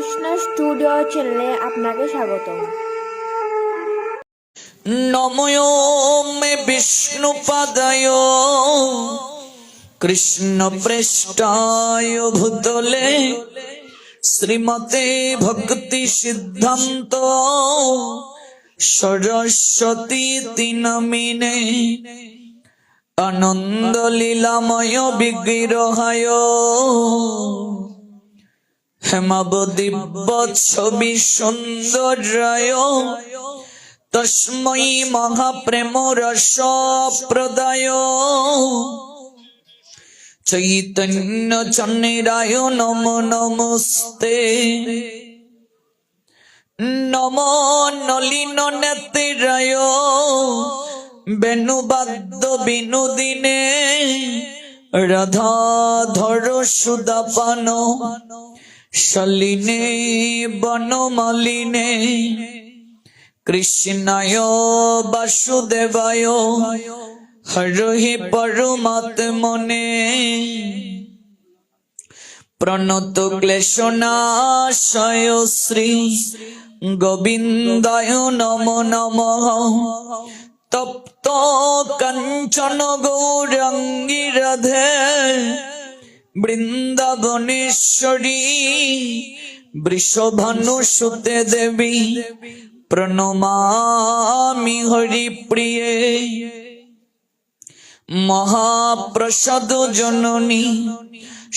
Krishna studio চ্যানেলে আপনাকে স্বাগতম। নমো মে বিষ্ণুপাদায় কৃষ্ণ পৃষ্ঠায় ভূতলে শ্রীমতে ভক্তি সিদ্ধান্ত সরস্বতী নমিনে আনন্দ লীলাময় বিগ্রহায় হেমাবদিব্য ছবি সুন্দরায় তস্मै মহাপ্রেম রস প্রদায় চৈতন্য চন্দ্রায় নমো নমস্তে। নমো নলিন নেত্রায় বেণুবাদ্য বিনোদিনে রাধাধর সুদাপান শালিনে বনমালিনে কৃষ্ণায় বাসুদেবায় হরি পরমাত্মনে প্রণত ক্লেশনাশয় শ্রী গোবিন্দায় নমো নমঃ। তপ্ত কাঞ্চন গৌরাঙ্গী রাধে বৃন্দাবনেশ্বরী বৃষভানুসুতে দেবী প্রণমামি হরি প্রিয়ে। মহাপ্রসাদ জননী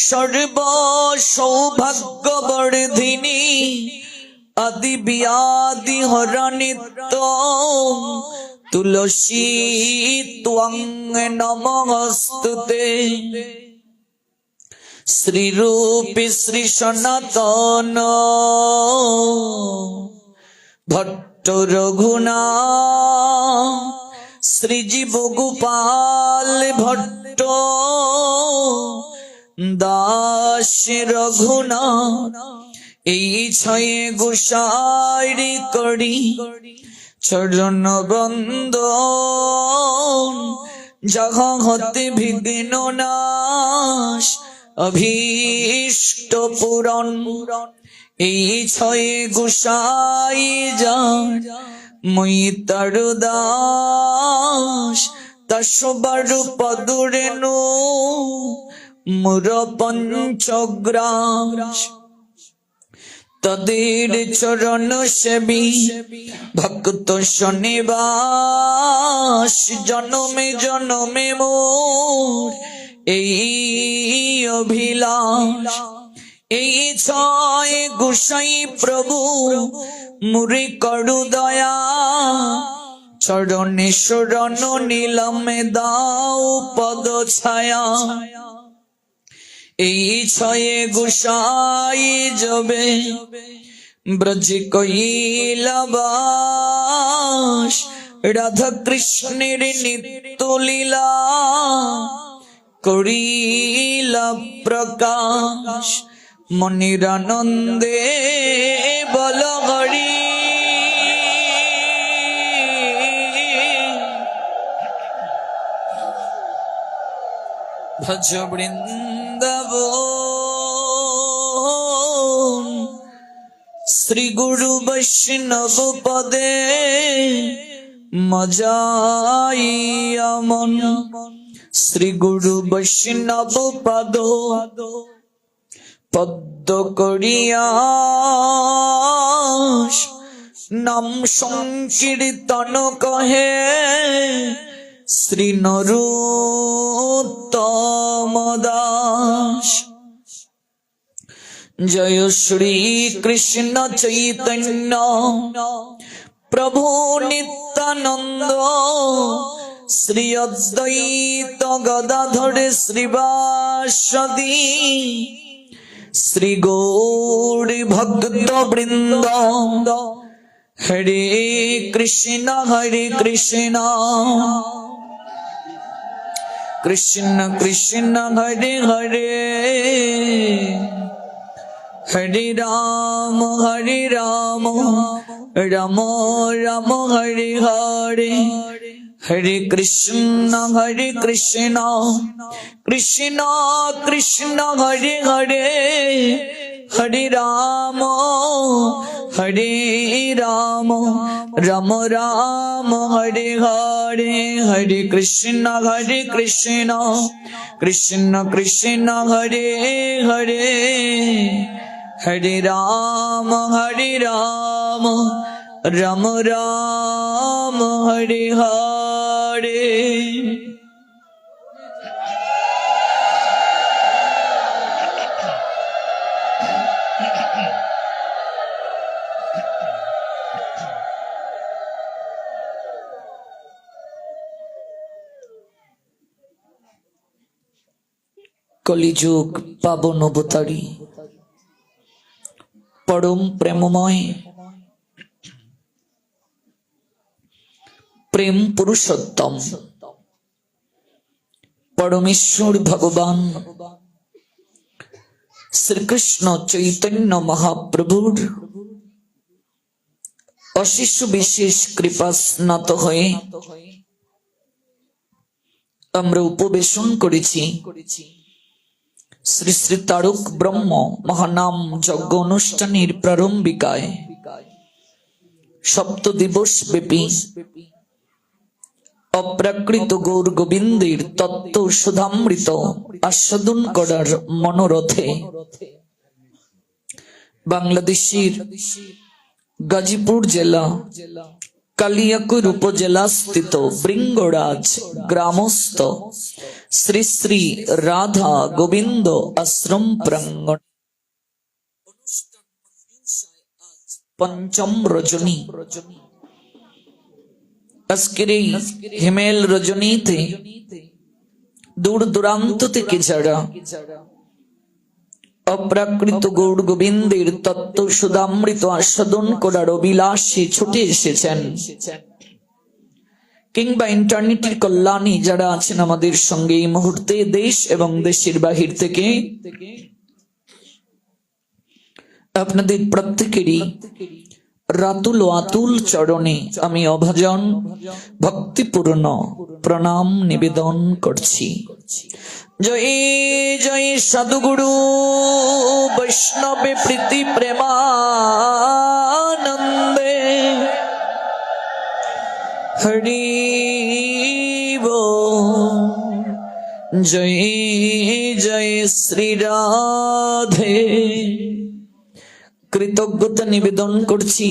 সর্ব সৌভাগ্য বর্ধিনী আদি ব্যাধি হরণিত তুলসী ত্বং নমস্তুতে। শ্রীরূপী শ্রী সনাতন ভট্ট রঘুনাথ শ্রীজীব গোপাল ভট্ট দাস রঘুনাথ এই ছয়ে গোসাইরি করি চরণ বন্দন যাহা হতে বিঘ্ন নাশ অভীষ্ট পূরণ। এই ছয়ে গোসাই যান মই তার দাস তসবার পদুরেণু মুর পঞ্চগ্রাস। তদের চরণ সেবী ভক্ত শনিবাস জনমে জনমে মোর এই অভিলাষ। এই ছয় গোসাই প্রভু মুরে করু দয়া চরণে শরণ নীলমে দাও পদ ছায়া। এই ছয়ে গোসাই যবে ব্রজ কৈলাবাস রাধা কৃষ্ণের নিত্য লীলা করিলা প্রকাশ। মনির আনন্দে বল হরি ভজ বৃন্দাবন। শ্রী গুরু বৈষ্ণব পদে মজাইয়া মন। শ্রী গুরু বৈষ্ণব পদ পদ্ম করিয়া নাম সংকীর্তন কহে শ্রী নরোত্তম দাস। জয় শ্রী কৃষ্ণ চৈতন্য প্রভু নিত্যানন্দ শ্রী অদ্বৈত গদাধর শ্রীবাসদী শ্রী গৌর ভক্ত বৃন্দ। হরে কৃষ্ণ কৃষ্ণ কৃষ্ণ হরে হরে হরে রাম রাম রাম হরে হরে হরে কৃষ্ণ কৃষ্ণ কৃষ্ণ কৃষ্ণ হরে হরে হরে রাম হরে রাম রাম রাম হরে হরে হরে কৃষ্ণ কৃষ্ণ কৃষ্ণ হরে হরে হরে রাম রাম রাম হরে হরে। কলিযুগ পাবন অবতারী পরম প্রেমময় প্রেম পুরুষোত্তম পরমেশ্বর ভগবান শ্রীকৃষ্ণ চৈতন্য মহাপ্রভুর অশেষ বিশেষ কৃপা স্নাত হয়ে আমরা উপবেশন করেছি শ্রী শ্রী তারক ব্রহ্ম মহানাম যজ্ঞ অনুষ্ঠানের প্রারম্ভিকায় সপ্ত দিবস ব্যাপী অপ্রাকৃত গৌর গোবিন্দের তত্ত্ব সুধামৃত আস্বাদন করার মনোরথে বাংলাদেশের গাজীপুর জেলা কালিয়াকৈর উপজেলা স্থিত বৃঙ্গরাজ গ্রামস্থ শ্রী শ্রী রাধা গোবিন্দ আশ্রম প্রাঙ্গণ পঞ্চম রজনী। আজকের এই হিমেল রজনীতে দূর দূরান্ত থেকে যারা অপ্রাকৃত গৌর গোবিন্দের তত্ত্ব সুধামৃত আস্বাদন করার অভিলাষে ছুটে এসেছেন, কিংবা ইন্টারনেটের কল্যাণে যারা আছেন আমাদের সঙ্গে এই মুহূর্তে দেশ এবং দেশের বাহির থেকে, আপনাদের প্রত্যেকেরই রাতুল ও আতুল চরণে আমি অভাজন ভক্তিপূর্ণ প্রণাম নিবেদন করছি। জয় জয় সাধুগুরু বৈষ্ণবে প্রীতি প্রেমানন্দে হরি বল। জয় জয় শ্রী রাধে। কৃতজ্ঞতা নিবেদন করছি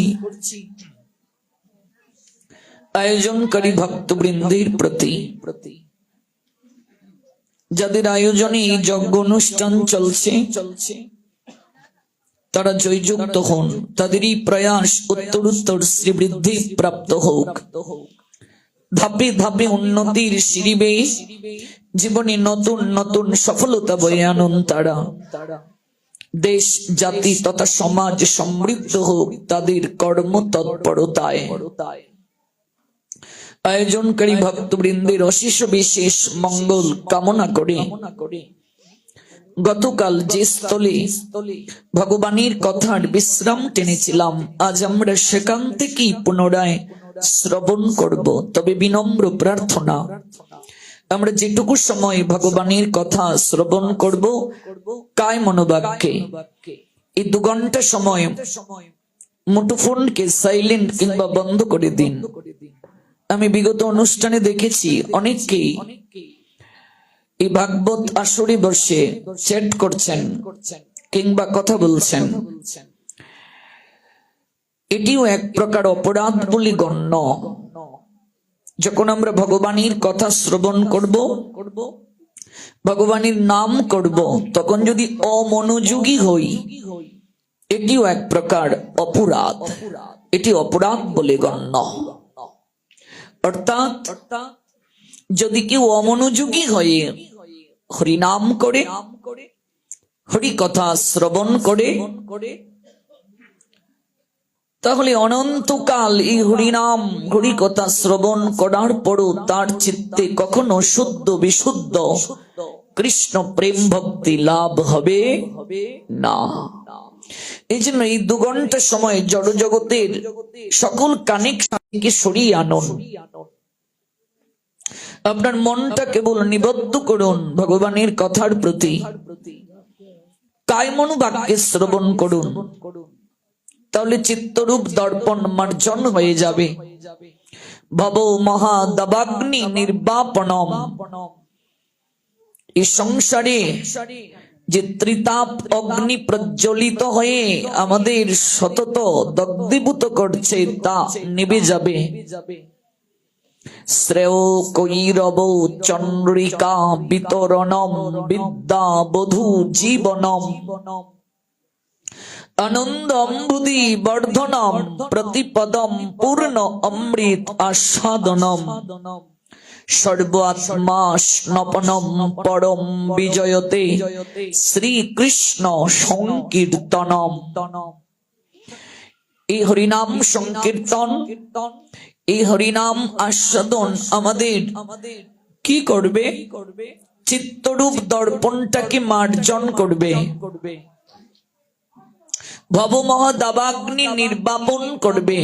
আয়োজনকারী ভক্তবৃন্দের প্রতি, যাদের আয়োজনে এই যজ্ঞ অনুষ্ঠান চলছে তারা জয়যুক্ত হন, তাদেরই প্রয়াস উত্তরোত্তর শ্রীবৃদ্ধি প্রাপ্ত হোক। ধাপে ধাপে উন্নতির সিঁড়ি বেয়ে জীবনে নতুন নতুন সফলতা বয়ে আনুন তারা। দেশ জাতি তথা সমাজ সমৃদ্ধ হোক তাদের কর্ম তৎপরতায়। আয়োজনকারী ভক্তবৃন্দের অশেষ বিশেষ মঙ্গল কামনা করে গতকাল যে স্থলে ভগবানের কথার বিশ্রাম টেনেছিলাম, আজ আমরা সেখান থেকেই পুনরায় শ্রবণ করব। তবে বিনম্র প্রার্থনা, আমরা যেটুকু সময় ভগবানের কথা শ্রবণ করব কায় মনোবাক্যে, এই 2 ঘন্টা সময় মুঠোফোনকে সাইলেন্ট কিংবা বন্ধ করে দিন। আমি বিগত অনুষ্ঠানে দেখেছি অনেককেই এই ভাগবত আসরে বসে চ্যাট করছেন কিংবা কথা বলছেন। এটিও এক প্রকার অপরাধ বলে গণ্য। যখন আমরা ভগবানের কথা শ্রবণ করব, ভগবানের নাম করব, তখন যদি অমনোযোগী হই এটিও এক প্রকার অপরাধ, এটি অপরাধ বলে গণ্য। অর্থাৎ যদি কেউ অমনোযোগী হয়ে হরিনাম করে, হরি কথা শ্রবণ করে, তাহলে অনন্তকাল এই হরিনাম হরি কথা শ্রবণ করার পরও তার চিত্তে কখনো শুদ্ধ বিশুদ্ধ কৃষ্ণ প্রেম ভক্তি লাভ হবে না। এই জন্য এই 2 ঘন্টা সময় জড় জগতের সকল কানেকশনকে সরিয়ে আনুন। আপনার মনটা কেবল নিবদ্ধ করুন ভগবানের কথার প্রতি। কায়মনোবাক্যে শ্রবণ করুন, তাহলে চিত্তরূপ দর্পণ মার্জন হয়ে যাবে। ভব মহাদাবাগ্নি নির্বাপনম, এই সংসারে যে ত্রিতাপ অগ্নি প্রজ্বলিত হয়ে আমাদের সতত দগ্ধীভূত করছে তা নিভে যাবে। শ্রেয় কৈরব চন্দ্রিকা বিতরণম বিদ্যা বধূ জীবনম আনন্দম বুদ্ধি বর্ধনম প্রতিপদম পূর্ণ অমৃত আস্বাদনম সর্বাত্মা স্নপনম পরম বিজয়তে শ্রীকৃষ্ণ সংকীর্তনম। এই হরিনাম সংকীর্তন, এই হরিনাম আস্বাদন আমাদের কি করবে? চিত্তরূপ দর্পণটাকে মার্জন করবে, ভবমহাদাবাগ্নি নির্বাপন করবে,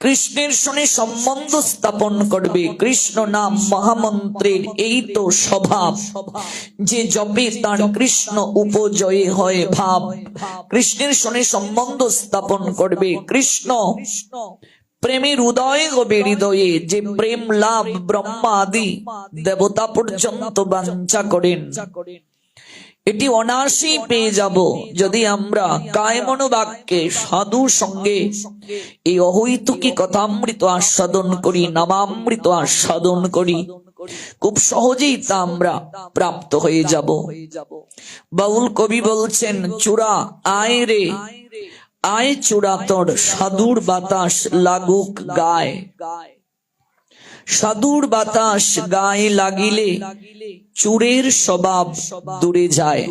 কৃষ্ণের সঙ্গে সম্বন্ধ স্থাপন করবে। কৃষ্ণ নাম মহামন্ত্রের এই তো স্বভাব, যে জপে তার কৃষ্ণ উপজয়ে হয় ভাব। কৃষ্ণের সঙ্গে সম্বন্ধ স্থাপন করবে। কৃষ্ণ প্রেমের উদয় হবে হৃদয়ে, যে প্রেম লাভ ব্রহ্মা আদি দেবতা পর্যন্ত বাঞ্ছা করেন। এটি অনায়াসেই পেয়ে যাব যদি আমরা কায়মনোবাক্যে সাধু সঙ্গে এই অহৈতুকী কথামৃত আস্বাদন করি, নামামৃত আস্বাদন করি। খুব সহজেই তা আমরা প্রাপ্ত হয়ে যাব। বাউল কবি বলছেন, চূড়া আয় রে আয় চূড়া তোর, সাধুর বাতাস লাগুক গায়। সাধুর বাতাস গায়ে লাগিলে চুরের স্বভাব দূরে যায়।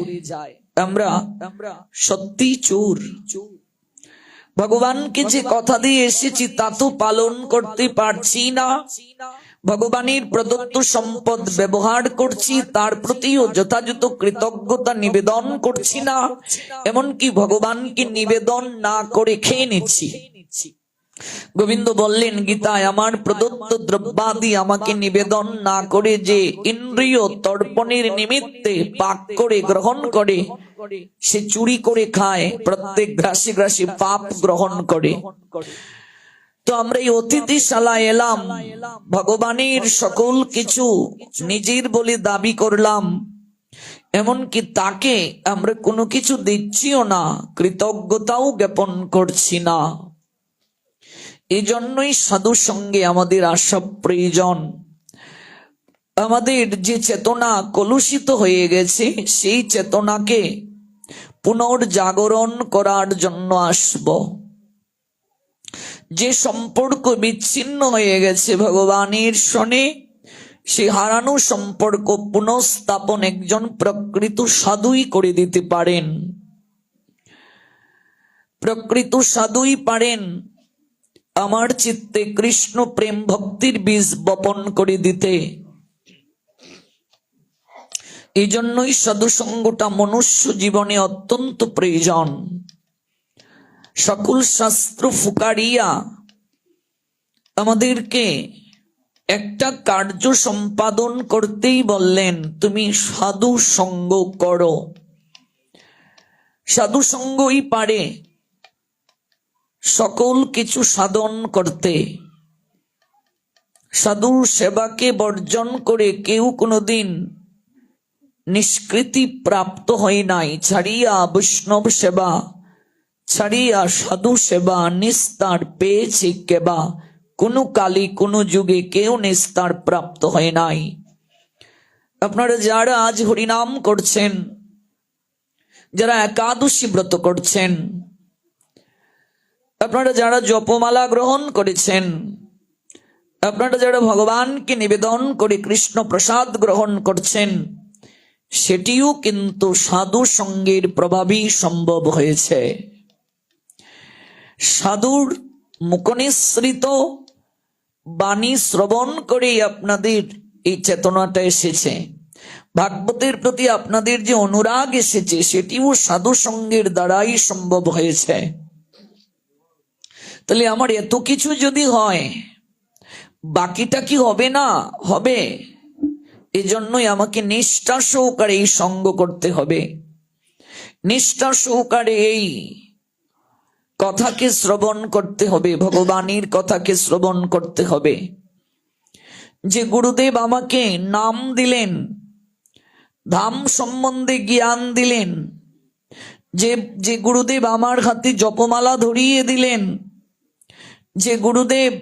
আমরা সত্যি চুর। ভগবানকে যে কথা দিয়ে এসেছি তা তো পালন করতে পারছি না। ভগবানের প্রদত্ত সম্পদ ব্যবহার করছি, তার প্রতিও যথাযথ কৃতজ্ঞতা নিবেদন করছি না। এমনকি ভগবানকে নিবেদন না করে খেয়ে নিচ্ছি। গোবিন্দ বললেন গীতায়, আমার প্রদত্ত দ্রব্যাদি আমাকে নিবেদন না করে যে ইন্দ্রিয় তর্পণের নিমিত্তে পাক করে গ্রহণ করে, সে চুরি করে খায়, প্রত্যেক গ্রাসে গ্রাসে পাপ গ্রহণ করে। তো আমরা এই অতিথিশালায় এলাম, ভগবানের সকল কিছু নিজের বলে দাবি করলাম, এমনকি তাকে আমরা কোনো কিছু দিচ্ছিও না, কৃতজ্ঞতাও জ্ঞাপন করছি না। এই জন্যই সাধু সঙ্গে আমাদের আসা প্রয়োজন। আমাদের যে চেতনা কলুষিত হয়ে গেছে, সেই চেতনাকে পুনর্জাগরণ করার জন্য আসব। যে সম্পর্ক বিচ্ছিন্ন হয়ে গেছে ভগবানের সঙ্গে, সে হারানো সম্পর্ক পুনঃস্থাপন একজন প্রকৃত সাধুই করে দিতে পারেন। প্রকৃত সাধুই পারেন আমার চিত্তে কৃষ্ণ প্রেম ভক্তির বীজ বপন করে দিতে। এই জন্যই সাধু সঙ্গটা মনুষ্য জীবনে অত্যন্ত প্রয়োজন। সকল শাস্ত্র ফুকারিয়া আমাদেরকে একটা কার্য সম্পাদন করতেই বললেন, তুমি সাধু সঙ্গ করো। সাধু সঙ্গই পারে সকল কিছু সাধন করতে। সাধু সেবাকে বর্জন করে কেউ কোনোদিন নিষ্কৃতি প্রাপ্ত হয় নাই। ছাড়িয়া বৈষ্ণব সেবা, ছাড়িয়া সাধু সেবা, নিস্তার পেয়েছে কেবা। কোনো কালে কোনো যুগে কেউ নিস্তার প্রাপ্ত হয় নাই। আপনারা যারা আজ হরিনাম করছেন, যারা একাদশী ব্রত করছেন, আপনারা যারা জপমালা গ্রহণ করেছেন, আপনারা যারা ভগবানকে নিবেদন করে কৃষ্ণ প্রসাদ গ্রহণ করছেন, সেটিও কিন্তু সাধু সঙ্গের প্রভাবই সম্ভব হয়েছে। সাধুর মুখনিসৃত বাণী শ্রবণ করে আপনাদের এই চেতনাটা এসেছে। ভাগবতের প্রতি আপনাদের যে অনুরাগ এসেছে, সেটিও সাধু সঙ্গের দ্বারাই সম্ভব হয়েছে। তাহলে আমার এত কিছু যদি হয়, বাকিটা কি হবে না? হবে। এজন্যই আমাকে নিষ্ঠা সহকারে এই সঙ্গ করতে হবে। নিষ্ঠা সহকারে এই কথাকে শ্রবণ করতে হবে, ভগবানের কথাকে শ্রবণ করতে হবে। যে গুরুদেব আমাকে নাম দিলেন, ধাম সম্বন্ধে জ্ঞান দিলেন, যে গুরুদেব আমার হাতে জপমালা ধরিয়ে দিলেন, যে গুরুদেব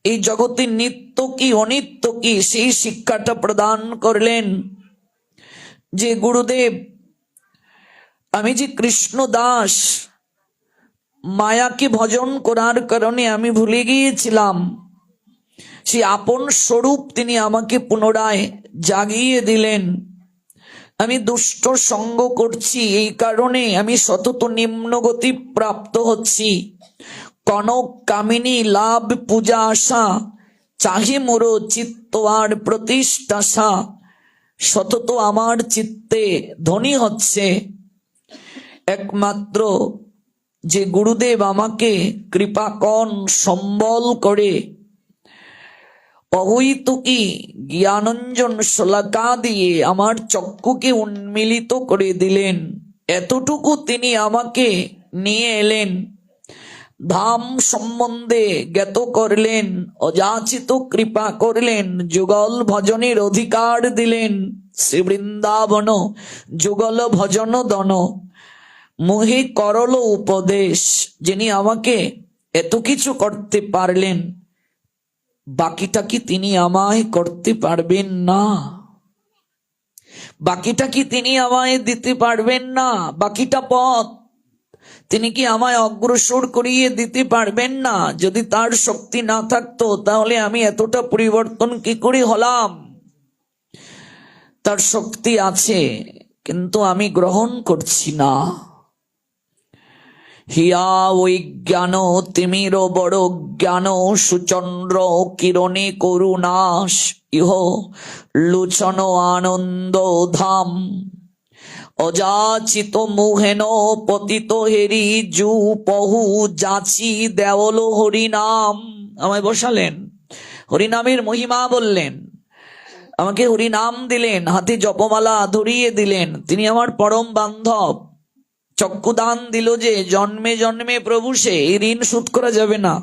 এই জগতে নিত্য কি অনিত্য কি সেই শিক্ষাটা প্রদান করলেন, যে গুরুদেব আমি যে কৃষ্ণ দাস, মায়াকে ভজন করার কারণে আমি ভুলে গিয়েছিলাম, সেই আপন স্বরূপ তিনি আমাকে পুনরায় জাগিয়ে দিলেন। আমি দুষ্ট সঙ্গ করছি, এই কারণে আমি সতত নিম্নগতি প্রাপ্ত হচ্ছি। কনক কামিনী লাভ পূজা আশা, চাহে মোর চিত্ত আর প্রতিষ্ঠাসা। সতত আমার চিত্তে ধ্বনি হচ্ছে একমাত্র যে গুরুদেব আমাকে কৃপাকণ সম্বল করে অহৈতুকী জ্ঞানঞ্জন শলাকা দিয়ে আমার চক্ষুকে উন্মিলিত করে দিলেন। এতটুকু তিনি আমাকে নিয়ে এলেন, ধাম সম্বন্ধে জ্ঞাত করলেন, অযাচিত কৃপা করলেন, যুগল ভজনের অধিকার দিলেন। শ্রী বৃন্দাবন যুগল ভজন দন, মোহে করল উপদেশ। যিনি আমাকে এত কিছু করতে পারলেন, বাকিটা কি তিনি আমায় করতে পারবেন না? বাকিটা কি তিনি আমায় দিতে পারবেন না? বাকিটা পথ তিনি কি আমায় অগ্রসর করিয়ে দিতে পারবেন না? যদি তার শক্তি না থাকতো তাহলে আমি এতটা পরিবর্তন কি করে হলাম? তার শক্তি আছে, কিন্তু আমি গ্রহণ করছি না। হিয়া ওই জ্ঞান তিমির বড় জ্ঞান, সুচন্দ্র কিরণে করুণাস, ইহ লোচন আনন্দ ধাম। অযাচিত মুহেন পতিত হেরি, জু পহু যাচি দেওল হরিনাম। আমায় বসালেন, হরিনামের মহিমা বললেন, আমাকে হরিনাম দিলেন, হাতে জপমালা ধরিয়ে দিলেন। তিনি আমার পরম বান্ধব। চক্ষুদান দিল যে জন্মে জন্মে প্রভু, সে এই ঋণ শোধ করা যাবে না।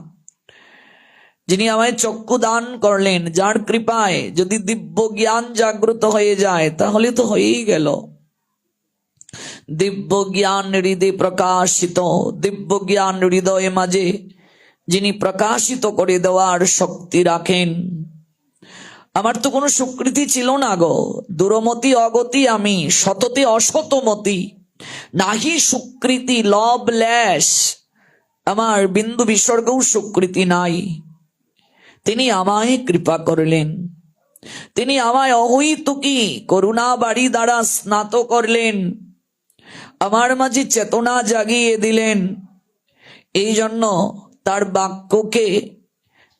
যিনি আমায় চক্ষু দান করলেন, যার কৃপায় যদি দিব্য জ্ঞান জাগ্রত হয়ে যায় তাহলে তো হয়েই গেল। দিব্য জ্ঞান হৃদয়ে প্রকাশিত, দিব্য জ্ঞান হৃদয়ে মাঝে যিনি প্রকাশিত করে দেওয়ার শক্তি রাখেন। আমার তো কোনো সুকৃতি ছিল না গো, দুরমতি অগতি আমি, সততে অসতমতি, নাহি সুকৃতি লব ল্যাস। আমার বিন্দু বিসর্গও সুকৃতি নাই। তিনি আমায় কৃপা করলেন, তিনি আমায় অহৈতুকী করুণা বাড়ি দ্বারা স্নাত করলেন, আমার মাঝে চেতনা জাগিয়ে দিলেন। এই জন্য তার বাক্যকে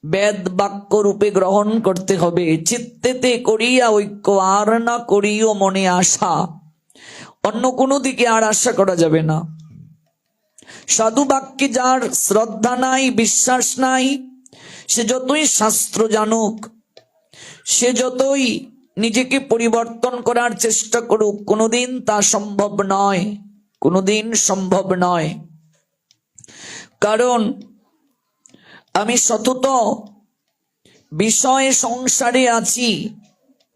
বেদ বাক্য রূপে গ্রহণ করতে হবে। চিত্তেতে করিয়া ঐক্য, আর না করিও মনে আশা। অন্য কোনো দিকে আর আশা করা যাবে না। সাধু বাক্যে যার শ্রদ্ধা নাই, বিশ্বাস নাই, সে যতই শাস্ত্র জানুক, সে যতই নিজেকে পরিবর্তন করার চেষ্টা করুক, কোনোদিন তা সম্ভব নয়, কোনোদিন সম্ভব নয়। কারণ আমি সতত বিষয় সংসারে আছি।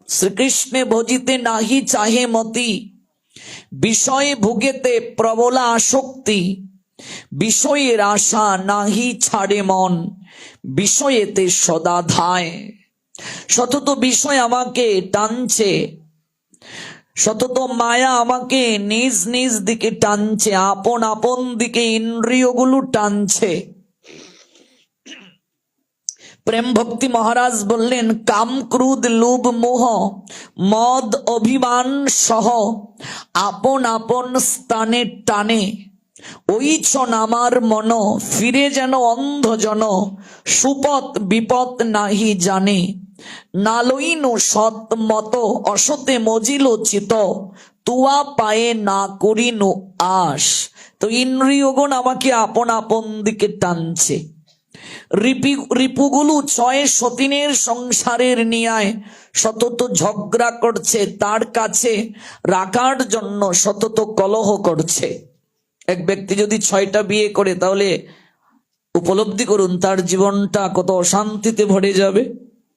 শ্রীকৃষ্ণে ভজিতে নাহি চাহে মতি, বিষয়ে ভুগেতে প্রবলা আসক্তি। বিষয়ের আশা নাহি ছাড়ে মন, বিষয়েতে সদা ধায়। সতত বিষয় আমাকে টানছে, সতত মায়া আমাকে নিজ নিজ দিকে টানছে, আপন আপন দিকে ইন্দ্রিয়গুলো টানছে। প্রেম ভক্তি মহারাজ বললেন, কাম ক্রোধ লোভ মোহ মদ অভিমান সহ আপন আপন স্থানে টানে। ওই ছন আমার মন, ফিরে যেন অন্ধজন, সুপথ বিপদ নাহি জানে। নালইন সৎ মত, অসতে মজিল চিত, তুয়া পায়ে না করিনু আস। তো ইন্দ্রিয়গণ আমাকে আপন আপন দিকে টানছে। রিপুগুলো ছয় সতীনের সংসারের নিয়ায় সতত ঝগড়া করছে, তার কাছে রাখার জন্য সতত কলহ করছে। এক ব্যক্তি যদি 6টা বিয়ে করে তাহলে উপলব্ধি করুন তার জীবনটা কত অশান্তিতে ভরে যাবে।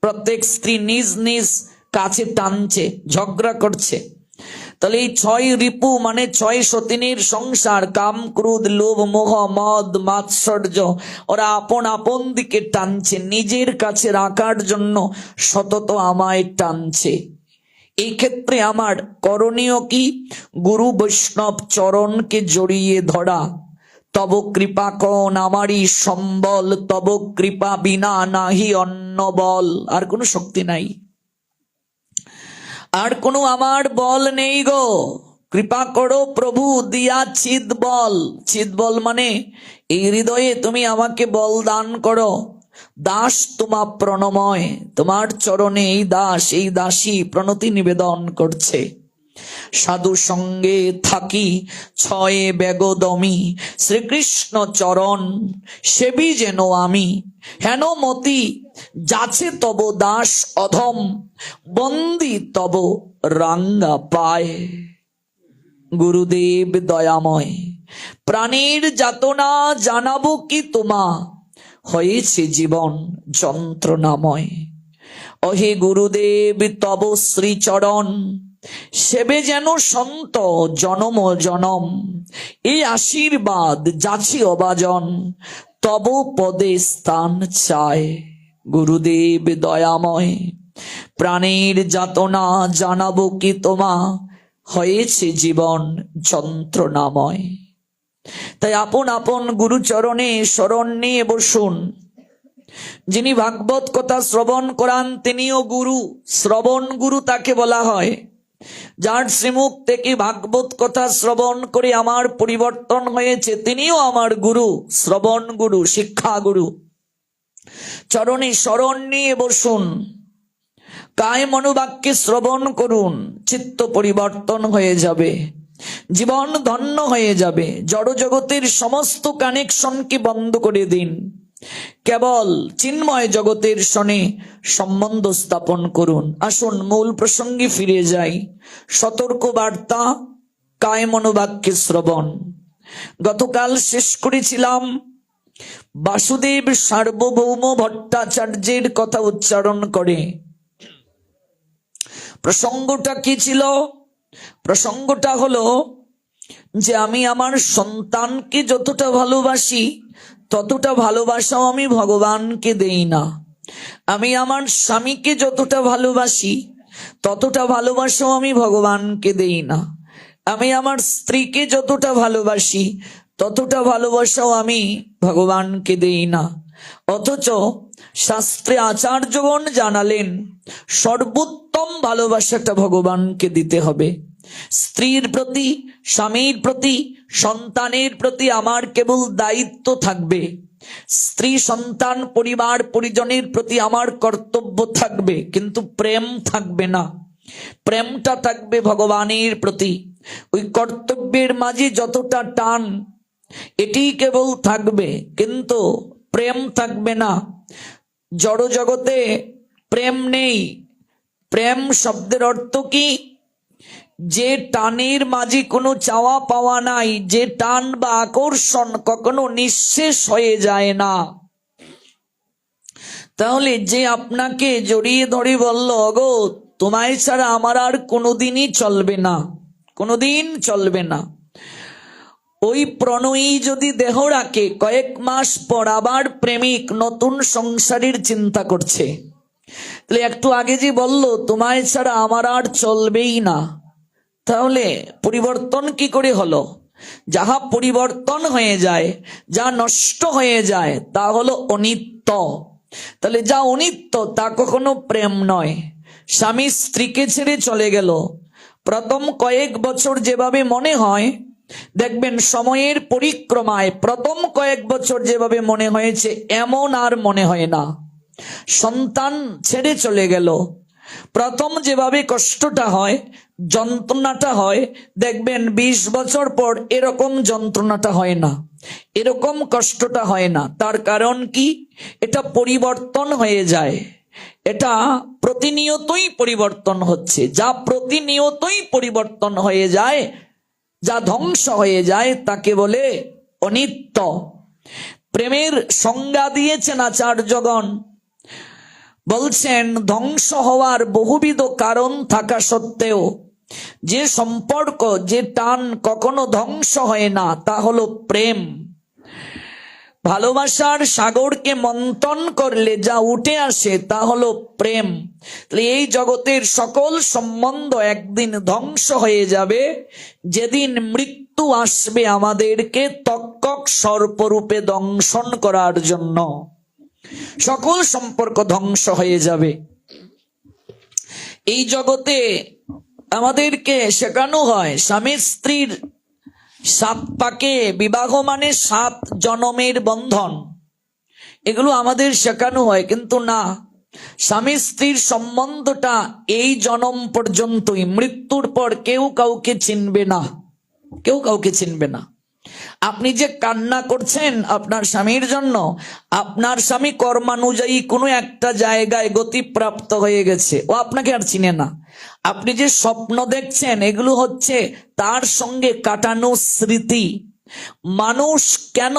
প্রত্যেক স্ত্রী নিজ নিজ কাছে টানছে, ঝগড়া করছে। তাহলে এই 6 রিপু মানে 6 সতীনের সংসার, কাম ক্রোধ লোভ মোহ মদ মাৎসর্য, ওরা আপন আপন দিকে টানছে, নিজের কাছে রাখার জন্য সতত আমায় টানছে। এই ক্ষেত্রে আমার করণীয় কি? গুরু বৈষ্ণব চরণকে জড়িয়ে ধরা। তব কৃপা কোন আমারই সম্বল, তব কৃপা বিনা নাহি অন্য বল। আর কোনো শক্তি নাই, আর কোনো আমার বল নেই গো। কৃপা করো প্রভু দিয়া চিদ বল। চিদ বল মানে এই হৃদয়ে তুমি আমাকে বল দান করো। দাস তোমা প্রণময়, তোমার চরণে এই দাস এই দাসী প্রণতি নিবেদন করছে। সাধু সঙ্গে থাকি 6 বেগদমি, শ্রীকৃষ্ণ চরণ সেবি যেন আমি। হেন মতি যাছে তব দাস অধম, বন্দি তব রাঙ্গা পায়। গুরুদেব দয়াময়, প্রাণীর যাতনা জানাবো কি তোমা, হয়েছে জীবন যন্ত্রণাময়। অহে গুরুদেব তব শ্রীচরণ, সেবে যেন সন্ত জনম জনম। এই আশীর্বাদ যাছি অবাজন, তব পদে স্থান চায়। গুরুদেব দয়াময়, প্রাণের যাতনা জানাবো কি তোমা, হয়েছে জীবন যন্ত্রণাময়। তাই আপন আপন গুরুচরণে শরণ নিয়ে বসুন। যিনি ভাগবত কথা শ্রবণ করান তিনিও গুরু। শ্রবণ গুরু তাকে বলা হয়। যার শ্রীমুখ থেকে ভাগবত কথা শ্রবণ করে আমার পরিবর্তন হয়েছে তিনিও আমার গুরু, শ্রবণ গুরু, শিক্ষা গুরু। চরণে শরণ নিয়ে বসুন, কায় মনোবাক্যে শ্রবণ করুন, চিত্ত পরিবর্তন হয়ে যাবে, জীবন ধন্য হয়ে যাবে। জড় জগতের সমস্ত কানেকশনকে বন্ধ করে দিন, কেবল চিন্ময় জগতের সনে সম্বন্ধ স্থাপন করুন। আসুন মূল প্রসঙ্গে ফিরে যাই। সতর্ক বার্তা, কায় মনোবাক্যে শ্রবণ। গতকাল শেষ করেছিলাম বাসুদেব সার্বভৌম ভট্টাচার্যের কথা উচ্চারণ করে। প্রসঙ্গটা কি ছিল? প্রসঙ্গটা হলো যে আমি আমার সন্তানকে যতটা ভালোবাসি ততটা ভালোবাসাও আমি ভগবানকে দেই না। আমি আমার স্বামীকে যতটা ভালোবাসি ততটা ভালোবাসাও আমি ভগবানকে দেই না। আমি আমার স্ত্রীকে যতটা ভালোবাসি ততটা ভালোবাসাও আমি ভগবানকে দেই না। অথচ শাস্ত্রে আচার্যগণ জানালেন সর্বোত্তম ভালোবাসাটা ভগবানকে দিতে হবে। স্ত্রীর প্রতি, স্বামীর প্রতি, সন্তানের প্রতি আমার কেবল দায়িত্ব থাকবে। স্ত্রী, সন্তান, পরিবার পরিজনের প্রতি আমার কর্তব্য থাকবে, কিন্তু প্রেম থাকবে না। প্রেমটা থাকবে ভগবানের প্রতি। ওই কর্তব্যের মাঝে যতটা টান এটি কেবল থাকবে, কিন্তু প্রেম থাকবে না। জড় জগতে প্রেম নেই। প্রেম শব্দের অর্থ কি? যে টানের মাঝে কোনো চাওয়া পাওয়া নাই, যে টান বা আকর্ষণ কখনো নিঃশেষ হয়ে যায় না। তাহলে যে আপনাকে জড়িয়ে ধরে বলল, গো তোমায় ছাড়া আমার আর কোনোদিনই চলবে না, কোনোদিন চলবে না, ওই প্রণয়ী যদি দেহ রাখে কয়েক মাস পর আবার প্রেমিক নতুন সংসারের চিন্তা করছে, তাহলে একটু আগে যে বলল তোমায় ছাড়া আমার আর চলবেই না, তাহলে পরিবর্তন কি করে হলো? যাহা পরিবর্তন হয়ে যায়, যা নষ্ট হয়ে যায় তা হলো অনিত্য। তাহলে যা অনিত্য তা কখনো প্রেম নয়। স্বামী স্ত্রীকে ছেড়ে চলে গেল, প্রথম কয়েক বছর যেভাবে মনে হয়, দেখবেন সময়ের পরিক্রমায় প্রথম কয়েক বছর যেভাবে মনে হয়েছে এমন আর মনে হয় না। সন্তান ছেড়ে চলে গেল, প্রথম যেভাবে কষ্টটা হয় যন্ত্রণাটা হয়, দেখবেন 20 বছর পর এরকম যন্ত্রণাটা হয় না, এরকম কষ্টটা হয় না। তার কারণ কি? এটা পরিবর্তন হয়ে যায়, এটা প্রতিনিয়তই পরিবর্তন হচ্ছে। যা প্রতিনিয়তই পরিবর্তন হয়ে যায়, যা ধ্বংস হয়ে যায়, তাকে বলে অনিত্য। প্রেমের সংজ্ঞা দিয়েছেন আচার্যগণ, বলছেন ধ্বংস হওয়ার বহুবিধ কারণ থাকা সত্ত্বেও যে সম্পর্ক, যে টান কখনো ধ্বংস হয় না, তা হলো প্রেম। ভালোবাসার সাগরকে মন্থন করলে যা উঠে আসে তা হলো প্রেম। এই জগতের সকল সম্বন্ধ একদিন ধ্বংস হয়ে যাবে, যেদিন মৃত্যু আসবে আমাদেরকে তক্ষক সর্পরূপে দংশন করার জন্য। সকল সম্পর্ক ধ্বংস হয়ে যাবে। এই জগতে আমাদেরকে শেখানো হয় স্বামী স্ত্রীর 7 পাকে বিবাহ মানে 7 জনমের বন্ধন, এগুলো আমাদের শেখানো হয়। কিন্তু না, স্বামী স্ত্রীর সম্বন্ধটা এই জনম পর্যন্তই। মৃত্যুর পর কেউ কাউকে চিনবে না, কেউ কাউকে চিনবে না। আপনি যে কান্না করছেন আপনার স্বামীর জন্য, আপনার স্বামী কর্মানুযায়ী কোনো একটা জায়গায় গতিপ্রাপ্ত হয়ে গেছে, ও আপনাকে আর চিনে না। আপনি যে স্বপ্ন দেখছেন, এগুলো হচ্ছে তার সঙ্গে কাটানো স্মৃতি। মানুষ কেন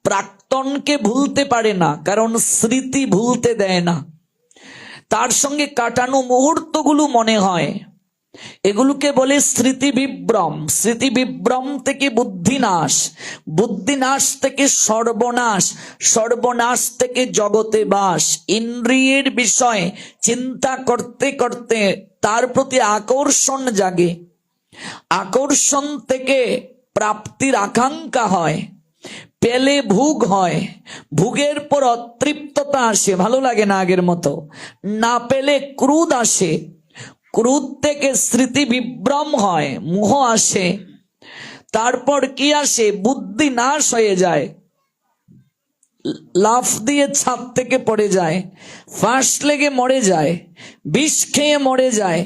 প্রাক্তনকে ভুলতে পারে না? কারণ স্মৃতি ভুলতে দেয় না। তার সঙ্গে কাটানো মুহূর্তগুলো মনে হয়, এগুলোকে বলে স্মৃতি বিভ্রম। স্মৃতি বিভ্রম থেকে বুদ্ধিনাশ, বুদ্ধিনাশ থেকে সর্বনাশ, সর্বনাশ থেকে জগতে বাস। ইন্দ্রিয়ের বিষয় চিন্তা করতে করতে তার প্রতি আকর্ষণ জাগে, আকর্ষণ থেকে প্রাপ্তির আকাঙ্ক্ষা হয়, পেলে ভোগ হয়, ভোগের পর অতৃপ্ততা আসে, ভালো লাগে না আগের মতো। না পেলে ক্রোধ আসে, ক্রোধ থেকে স্মৃতি বিভ্রম হয়, মোহ আসে। তারপর কি আসে? বুদ্ধি নাশ হয়ে যায়, লাফ দিয়ে ছাদ থেকে পড়ে যায়, ফাঁস লেগে মরে যায়, বিষ খেয়ে মরে যায়,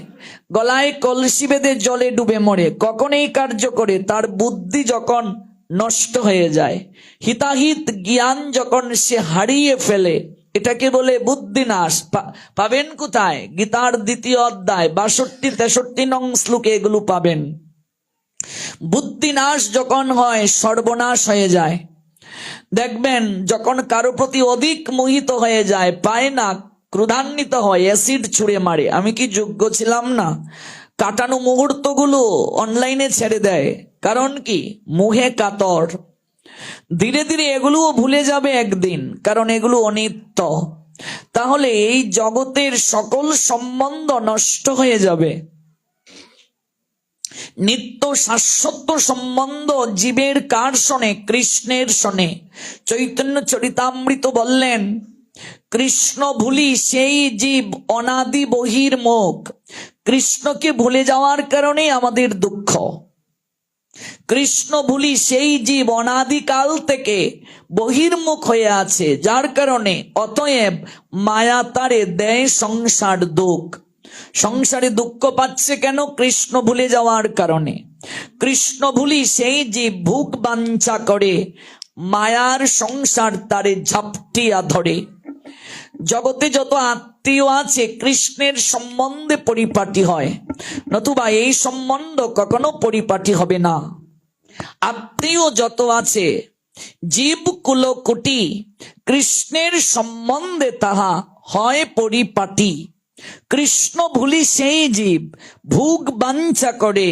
গলায় কলসি বেঁধে জলে ডুবে মরে। কখন এই কার্য করে? তার বুদ্ধি যখন নষ্ট হয়ে যায়, হিতাহিত জ্ঞান যখন সে হারিয়ে ফেলে, এটাকে বলে বুদ্ধিনাশ। পাবেন কোথায়? গীতার 2য় অধ্যায় 62-63 নং শ্লোকে এগুলো পাবেন। বুদ্ধিনাশ যখন হয়, সর্বনাশ হয়ে যায়। দেখবেন যখন কারো প্রতি অধিক মোহিত হয়ে যায়, পায় না, ক্রোধান্বিত হয়, অ্যাসিড ছুঁড়ে মারে। আমি কি যোগ্য ছিলাম না? কাটানো মুহূর্তগুলো অনলাইনে ছেড়ে দেয়। কারণ কি? মোহে কাতর। ধীরে ধীরে এগুলোও ভুলে যাবে একদিন, কারণ এগুলো অনিত্য। তাহলে এই জগতের সকল সম্বন্ধ নষ্ট হয়ে যাবে। নিত্য শাশ্বত সম্বন্ধ জীবের কার শোনে? কৃষ্ণের শোনে। চৈতন্য চরিতামৃত বললেন, কৃষ্ণ ভুলি সেই জীব অনাদি বহির্মুখ। কৃষ্ণকে ভুলে যাওয়ার কারণে আমাদের দুঃখ। কৃষ্ণ ভুলি সেই জীব অনাদিকাল থেকে বহির্মুখ হয়ে আছে, যার কারণে অতএব মায়া তারে দেয় সংসার দুঃখ। সংসারে দুঃখ পাচ্ছে কেন? কৃষ্ণ ভুলে যাওয়ার কারণে। কৃষ্ণ ভুলি সেই জীব ভোগ বাঞ্ছা করে, মায়ার সংসার তারে ঝাপটিয়া ধরে। জগতে যত আত্মীয় আছে কৃষ্ণের সম্বন্ধে পরিপাটি হয়, নতুবা এই সম্বন্ধ কখনো পরিপাটি হবে না। আত্মীয় যত আছে জীব কুলকুটি, কৃষ্ণের সম্বন্ধে তাহা হয় পরিপাটি। কৃষ্ণ ভুলি সেই জীব ভোগ বাঞ্ছা করে,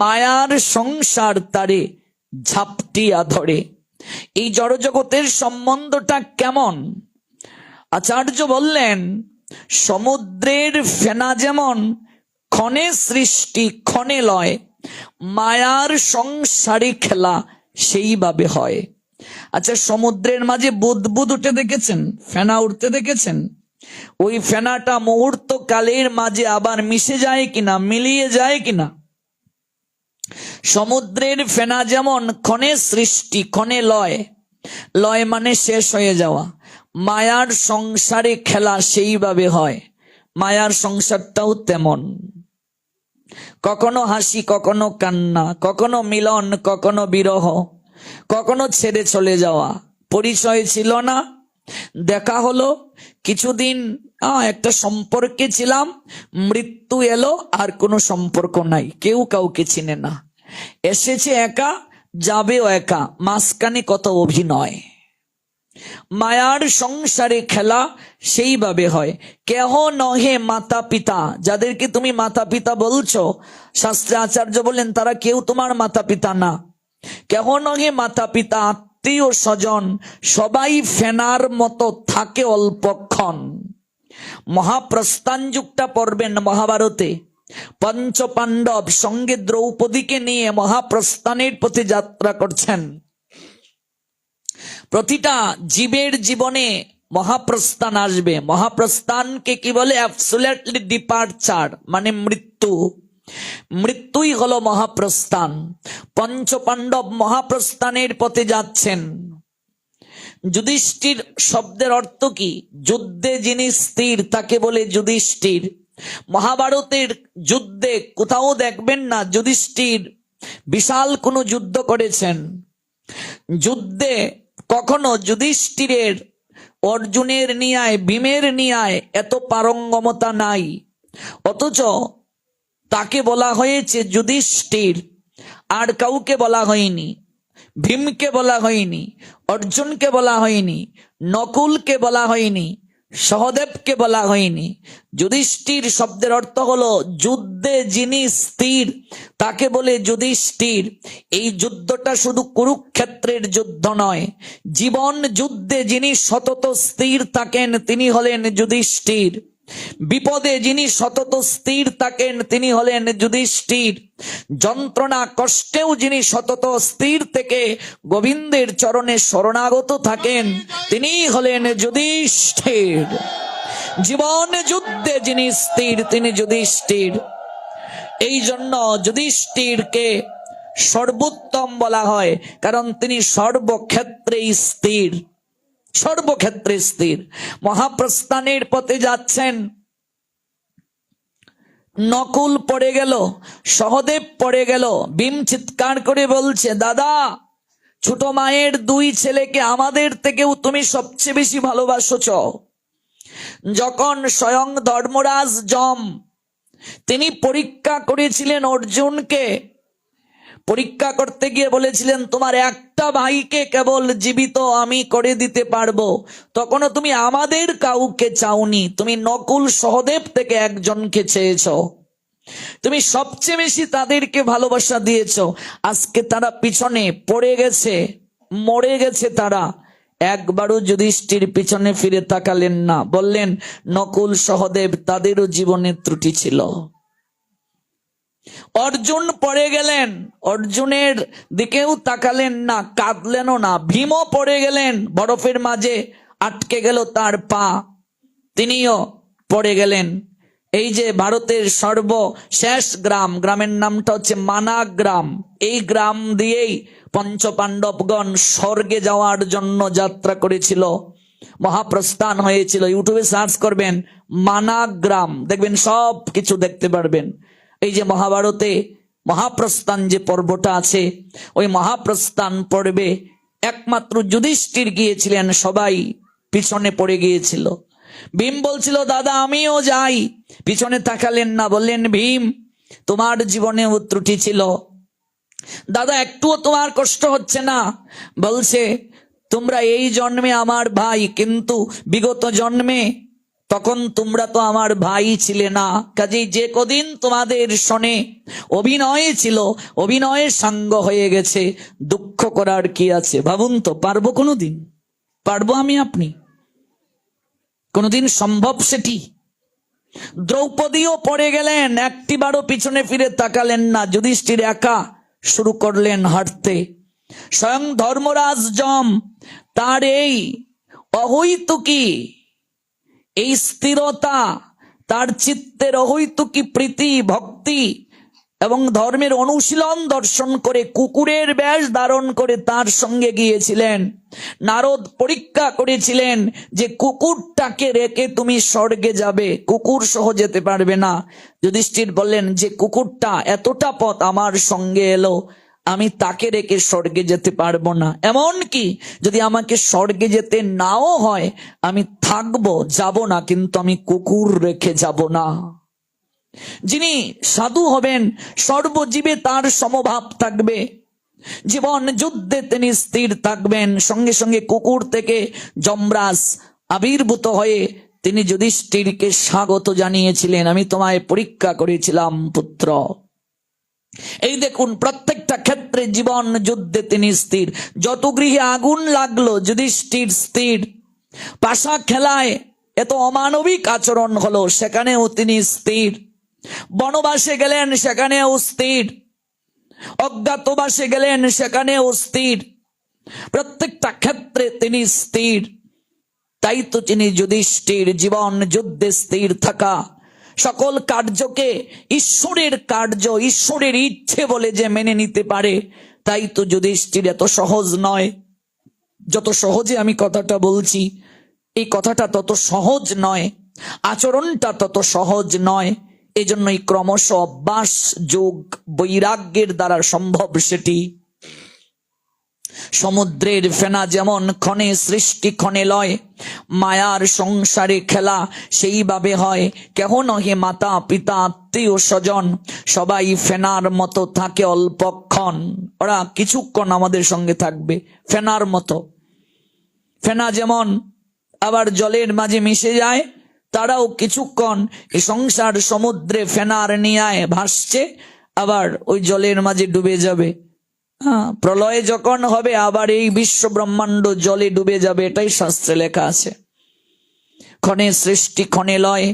মায়ার সংসার তারে ঝাপটিয়া ধরে। এই জড়জগতের সম্বন্ধটা কেমন? আচার্য বললেন, সমুদ্রের ফেনা যেমন ক্ষণে সৃষ্টি ক্ষণে লয়, মায়ার সংসারে খেলা সেইভাবে হয়। আচ্ছা, সমুদ্রের মাঝে বুদবুদ উঠে দেখেছেন? ফেনা উঠতে দেখেছেন? ওই ফেনাটা মুহূর্ত কালের মাঝে আবার মিশে যায় কিনা, মিলিয়ে যায় কিনা? সমুদ্রের ফেনা যেমন ক্ষণে সৃষ্টি ক্ষণে লয়, লয় মানে শেষ হয়ে যাওয়া, মায়ার সংসারে খেলা সেইভাবে হয়। মায়ার সংসারটাও তেমন। কখনো হাসি, কখনো কান্না, কখনো মিলন, কখনো বিরহ, কখনো ছেড়ে চলে যাওয়া। পরিচয় ছিল না, দেখা হলো, কিছুদিন একটা সম্পর্কে ছিলাম, মৃত্যু এলো, আর কোনো সম্পর্ক নাই, কেউ কাউকে চিনে না। এসেছে একা, যাবেও একা, মাঝখানে কত অভিনয়। মায়ার সংসারে খেলা সেইভাবে হয়। কেহ নহে মাতা পিতা, যাদেরকে তুমি মাতা পিতা বলছো, শাস্ত্রে আচার্য বলেন তারা কেউ তোমার মাতা পিতা না। কেহ নহে মাতা পিতা, আত্মীয় স্বজন সবাই ফেনার মতো থাকে অল্পক্ষণ। মহাপ্রস্থান যুগটা পড়বেন মহাভারতে। পঞ্চ পাণ্ডব সঙ্গে দ্রৌপদীকে নিয়ে মহাপ্রস্থানের পথে যাত্রা করছেন। প্রতিটা জীবের জীবনে মহাপ্রস্থান আসবে। মহাপ্রস্থানকে কি বলে? অ্যাবসলিউটলি ডিপারচার, মানে মৃত্যু। মৃত্যুই হলো মহাপ্রস্থান। পঞ্চপাণ্ডব মহাপ্রস্থানের পথে যাচ্ছেন। যুধিষ্ঠির শব্দের অর্থ কি? যুদ্ধে যিনি স্থির তাকে বলে যুধিষ্ঠির। মহাভারতের যুদ্ধে কোথাও দেখবেন না যুধিষ্ঠির বিশাল কোনো যুদ্ধ করেছেন। যুদ্ধে কখনো যুধিষ্ঠিরের অর্জুনের নিয়ায়, ভীমের নিয়ায় এত পারঙ্গমতা নাই, অথচ তাকে বলা হয়েছে যুধিষ্ঠির, আর কাউকে বলা হয়নি। ভীমকে বলা হয়নি, অর্জুনকে বলা হয়নি, নকুলকে বলা হয়নি, সহদেবকে বলা হয়নি। যুধিষ্ঠির শব্দের অর্থ হলো যুদ্ধে যিনি স্থির তাকে বলে যুধিষ্ঠির। এই যুদ্ধটা শুধু কুরুক্ষেত্রের যুদ্ধ নয়, জীবন যুদ্ধে যিনি সতত স্থির থাকেন তিনি হলেন যুধিষ্ঠির। বিপদে যিনি সতত স্থির থাকেন তিনি হলেন যুধিষ্ঠির। যন্ত্রণা কষ্টেও যিনি সতত স্থির থেকে গোবিন্দের চরণে শরণাগত থাকেন তিনি হলেন যুধিষ্ঠির। জীবন যুদ্ধে যিনি স্থির তিনি যুধিষ্ঠির। এই জন্য যুধিষ্ঠিরকে সর্বোত্তম বলা হয়, কারণ তিনি সর্বক্ষেত্রে স্থির, সর্বক্ষেত্রে স্থির। মহাপ্রস্থানের পথে যাচ্ছেন। নকুল পড়ে গেল, সহদেব পড়ে গেল। ভীম চিৎকার করে বলছে, দাদা, ছোট মায়ের দুই ছেলেকে আমাদের থেকেও তুমি সবচেয়ে বেশি ভালোবাসছ। যখন স্বয়ং ধর্মরাজ যম তিনি পরীক্ষা করেছিলেন অর্জুনকে, পরীক্ষা করতে গিয়ে বলেছিলেন তোমার একটা ভাইকে কেবল জীবিত আমি করে দিতে পারবো, তখনও তুমি আমাদের কাউকে চাওনি, তুমি নকুল সহদেব থেকে একজনকে চেয়েছ। তুমি সবচেয়ে বেশি তাদেরকে ভালোবাসা দিয়েছ। আজকে তারা পিছনে পড়ে গেছে, মরে গেছে, তারা একবারও যুধিষ্ঠির পিছনে ফিরে তাকালেন না। বললেন নকুল সহদেব তাদেরও জীবনে ত্রুটি ছিল। অর্জুন পড়ে গেলেন, অর্জুনের দিকেও তাকালেন না, কাঁদলেনও না। ভীমও পড়ে গেলেন, বরফের মাঝে আটকে গেল তার পা, তিনিও পড়ে গেলেন। এই যে ভারতের সর্বশেষ গ্রাম, গ্রামের নামটা হচ্ছে মানা গ্রাম, এই গ্রাম দিয়েই পঞ্চপাণ্ডবগণ স্বর্গে যাওয়ার জন্য যাত্রা করেছিল, মহাপ্রস্থান হয়েছিল। ইউটিউবে সার্চ করবেন মানা গ্রাম, দেখবেন সব কিছু দেখতে পারবেন। এই যে মহাভারতে মহাপ্রস্থান যে পর্বটা আছে, ওই মহাপ্রস্থান পর্বে একমাত্র যুধিষ্ঠির গিয়েছিলেন, সবাই পিছনে পড়ে গিয়েছিল। ভীম বলছিল দাদা আমিও যাই, পিছনে তাকালেন না। বললেন ভীম তোমার জীবনেও ত্রুটি ছিল, দাদা একটুও তোমার কষ্ট হচ্ছে না? বলছে তোমরা এই জন্মে আমার ভাই, কিন্তু বিগত জন্মে তখন তোমরা তো আমার ভাই ছিলে না, কাজেই যে কদিন তোমাদের শোনে অভিনয় ছিল, অভিনয়ের সাঙ্গ হয়ে গেছে, দুঃখ করার কি আছে? ভাবুন তো, পারবো কোনোদিন? পারবো আমি আপনি? কোনোদিন সম্ভব সেটি? দ্রৌপদীও পড়ে গেলেন, একটিবারও পিছনে ফিরে তাকালেন না। যুধিষ্ঠির একা শুরু করলেন হাঁটতে। স্বয়ং ধর্মরাজ যম তার এই অহৈতুকী, এই স্থিরতা, তার চিত্তের অহৈতুকী প্রীতি ভক্তি এবং ধর্মের অনুশীলন দর্শন করে কুকুরের বেশ ধারণ করে তার সঙ্গে গিয়েছিলেন। নারদ পরীক্ষা করেছিলেন যে কুকুরটাকে রেখে তুমি স্বর্গে যাবে, কুকুর সহ যেতে পারবে না। যুধিষ্ঠির বললেন যে কুকুরটা এতটা পথ আমার সঙ্গে এলো, আমি তাকে রেখে স্বর্গে যেতে পারবো না। এমন কি যদি আমাকে স্বর্গে যেতে নাও হয়, আমি থাকবো, যাব না, কিন্তু আমি কুকুর রেখে যাব না। যিনি সাধু হবেন সর্বজীবে তার সমভাব থাকবে, জীবন যুদ্ধে তিনি স্থির থাকবেন। সঙ্গে সঙ্গে কুকুর থেকে যমরাজ আবির্ভূত হয়ে তিনি যুধিষ্ঠিরকে স্বাগত জানিয়েছিলেন, আমি তোমায় পরীক্ষা করেছিলাম পুত্র। এই দেখুন প্রত্যেকটা ক্ষেত্রে জীবন যুদ্ধে তিনি স্থির। যত গৃহে আগুন লাগলো যুধিষ্ঠির স্থির। পাশা খেলায় এত অমানবিক আচরণ হলো, সেখানেও তিনি স্থির। বনবাসে গেলেন, সেখানেও স্থির। অজ্ঞাতবাসে গেলেন, সেখানেও স্থির। প্রত্যেকটা ক্ষেত্রে তিনি স্থির। তাই তো তিনি যুধিষ্ঠির। জীবন যুদ্ধে স্থির থাকা, সকল কার্যকে ঈশ্বরের কার্য, ঈশ্বরের ইচ্ছে বলে যে মেনে নিতে পারে, তাই তো যুধিষ্ঠির এত সহজ নয়। যত সহজে আমি কথাটা বলছি, এই কথাটা তত সহজ নয়, আচরণটা তত সহজ নয়। এজন্যই ক্রমশ অভ্যাস, যোগ, বৈরাগ্যের দ্বারা সম্ভব সেটি। সমুদ্রের ফেনা যেমন ক্ষণে সৃষ্টি ক্ষণে লয়, মায়ার সংসারে খেলা সেইভাবে হয়। কেহ নহে মাতা পিতা আত্মীয় স্বজন, সবাই ফেনার মতো থাকে অল্পক্ষণ। ওরা কিছুক্ষণ আমাদের সঙ্গে থাকবে, ফেনার মতো। ফেনা যেমন আবার জলের মাঝে মিশে যায়, তারাও কিছুক্ষণ এই সংসার সমুদ্রে ফেনার নিয়ায় ভাসছে, আবার ওই জলের মাঝে ডুবে যাবে। প্রলয়ে যখন হবে আবার এই বিশ্ব ব্রহ্মাণ্ড জলে ডুবে যাবে, এটাই শাস্ত্রে লেখা আছে। ক্ষণে সৃষ্টি ক্ষণে লয়,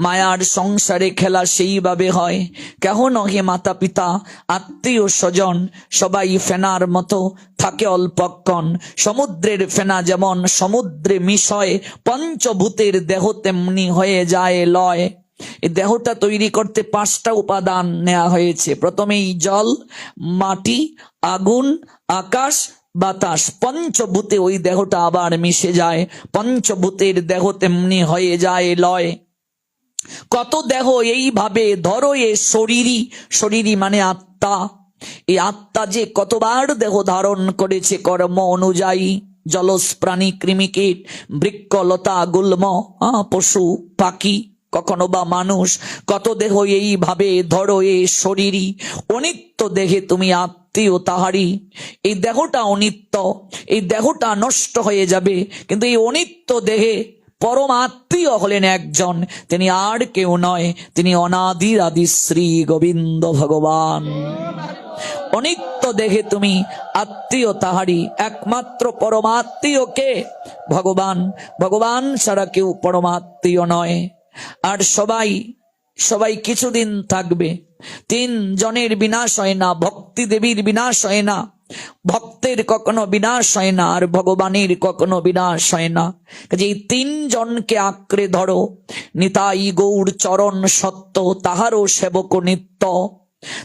মায়ার সংসারে খেলা সেইভাবে হয়। কেহ নহে মাতা পিতা আত্মীয় স্বজন, সবাই ফেনার মতো থাকে অল্পক্ষণ। সমুদ্রের ফেনা যেমন সমুদ্রে মিশয়, পঞ্চভূতের দেহ তেমনি হয়ে যায় লয়। এই দেহটা তৈরি করতে 5টা উপাদান নেওয়া হয়েছে। প্রথমেই জল, মাটি, আগুন, আকাশ, বাতাস, পঞ্চভূতে ওই দেহটা আবার মিশে যায়। পঞ্চভূতের দেহ তেমনি হয়ে যায় লয়। কত দেহ এইভাবে ধরো, এ শরীরই, শরীরই মানে আত্মা। এই আত্মা যে কতবার দেহ ধারণ করেছে কর্ম অনুযায়ী। জলজ প্রাণী, কৃমিকীট, বৃক্ষ, লতা, গুল্ম, পশু পাখি, কখনো বা মানুষ, কত দেহ এইভাবে ধরো, এ শরীরই। অনিত্য দেহে তুমি আত্মীয় তাহারি। এই দেহটা অনিত্য, এই দেহটা নষ্ট হয়ে যাবে, কিন্তু এই অনিত্য দেহে পরম আত্মীয় হলেন একজন, তিনি আর কেউ নয়, তিনি অনাদির আদি শ্রী গোবিন্দ ভগবান। অনিত্য দেহে তুমি আত্মীয় তাহারি, একমাত্র পরমাত্মীয় কে? ভগবান। ভগবান ছাড়া কেউ পরমাত্মীয় নয়। আর সবাই সবাই কিছুদিন থাকবে। 3 জনের বিনাশ হয় না, ভক্তি দেবীর বিনাশ হয় না, ভক্তের কখনো বিনাশ হয় না, আর ভগবানের কখনো বিনাশ হয় না। কাজে এই 3 জনকে আঁকড়ে ধরো। নিতাই গৌর চরণ সত্য, তাহারও সেবক নিত্য।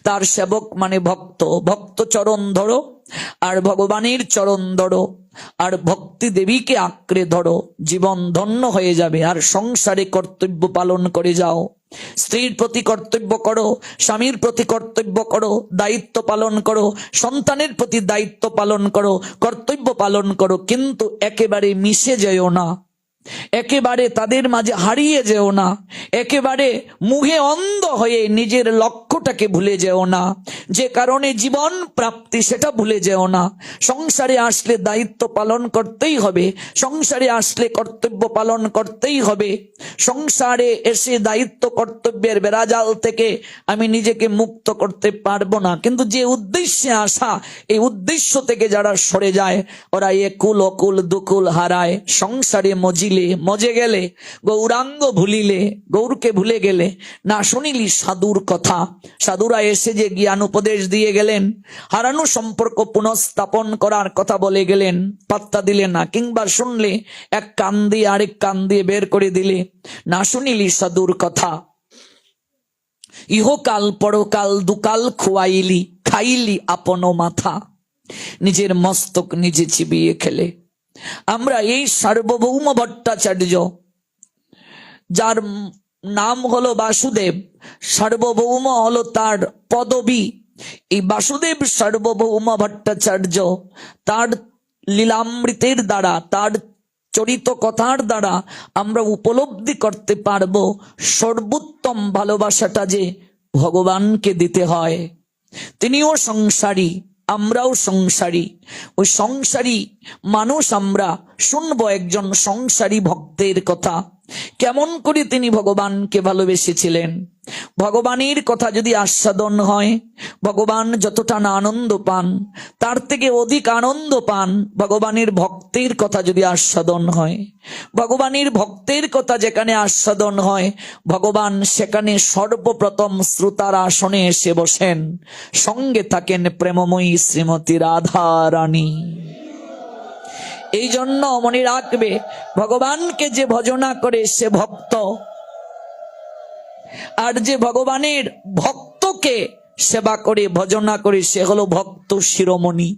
তার সেবক মানে ভক্ত। ভক্ত চরণ ধরো, আর ভগবানের চরণ ধরো, আর ভক্তি দেবীকে আঁকড়ে ধরো, জীবন ধন্য হয়ে যাবে। আর সংসারে কর্তব্য পালন করে যাও। স্ত্রীর প্রতি কর্তব্য করো, স্বামীর প্রতি কর্তব্য করো, দায়িত্ব পালন করো, সন্তানের প্রতি দায়িত্ব পালন করো, কর্তব্য পালন করো, কিন্তু একেবারে মিশে যেও না, একেবারে তাদের মাঝে হারিয়ে যেও না, একেবারে মুহে অন্ধ হয়ে নিজের লক্ষ্যটাকে ভুলে যেও না। যে কারণে জীবন প্রাপ্তি সেটা ভুলে যেও না। সংসারে আসলে দায়িত্ব পালন করতেই হবে, সংসারে আসলে কর্তব্য পালন করতেই হবে। সংসারে এসে দায়িত্ব কর্তব্যের বেড়াজাল থেকে আমি নিজেকে মুক্ত করতে পারবো না, কিন্তু যে উদ্দেশ্যে আসা, এই উদ্দেশ্য থেকে যারা সরে যায়, ওরা একুল অকুল দুকুল হারায়। সংসারে মজে গেলে, গৌরাঙ্গ ভুলিলে, গৌরকে ভুলে গেলে, না শুনিলি সাধুর কথা। সাধুরা এসে যে জ্ঞান উপদেশ দিয়ে গেলেন, হারানো সম্পর্ক পুনঃস্থাপন করার কথা বলে গেলেন, পাত্তা দিলে না, কিংবা শুনলে এক কান দিয়ে আরেক কান দিয়ে বের করে দিলে, না শুনিলি সাধুর কথা। ইহকাল পরকাল দুকাল খোয়াইলি, খাইলি আপন মাথা, নিজের মস্তক নিজে চিবিয়ে খেলে। আমরা এই সার্বভৌম ভট্টাচার্য, যার নাম হলো বাসুদেব, সার্বভৌম হলো তার পদবী, এই বাসুদেব সার্বভৌম ভট্টাচার্য তার লীলামৃতের দ্বারা, তার চরিত কথার দ্বারা আমরা উপলব্ধি করতে পারবো সর্বোত্তম ভালোবাসাটা যে ভগবানকে দিতে হয়। তিনিও সংসারী, আমরাও সংসারী। ওই সংসারী মানুষ আমরা শুনবো একজন সংসারী ভক্তের কথা, কেমন করে তিনি ভগবানকে ভালোবেসেছিলেন। ভগবানের কথা যদি আস্বাদন হয়, ভগবান যতটা না আনন্দ পান তার থেকে অধিক আনন্দ পান ভগবানের ভক্তের কথা যদি আস্বাদন হয়। ভগবানের ভক্তের কথা যেখানে আস্বাদন হয়, ভগবান সেখানে সর্বপ্রথম শ্রোতার আসনে এসে বসেন, সঙ্গে থাকেন প্রেমময়ী শ্রীমতী রাধা রানী। এই জন্য মনে রাখবে, ভগবানকে যে ভজনা করে সে ভক্ত, আর যে ভগবানের ভক্তকে সেবা করে ভজনা করে সে হলো ভক্ত শিরোমণি।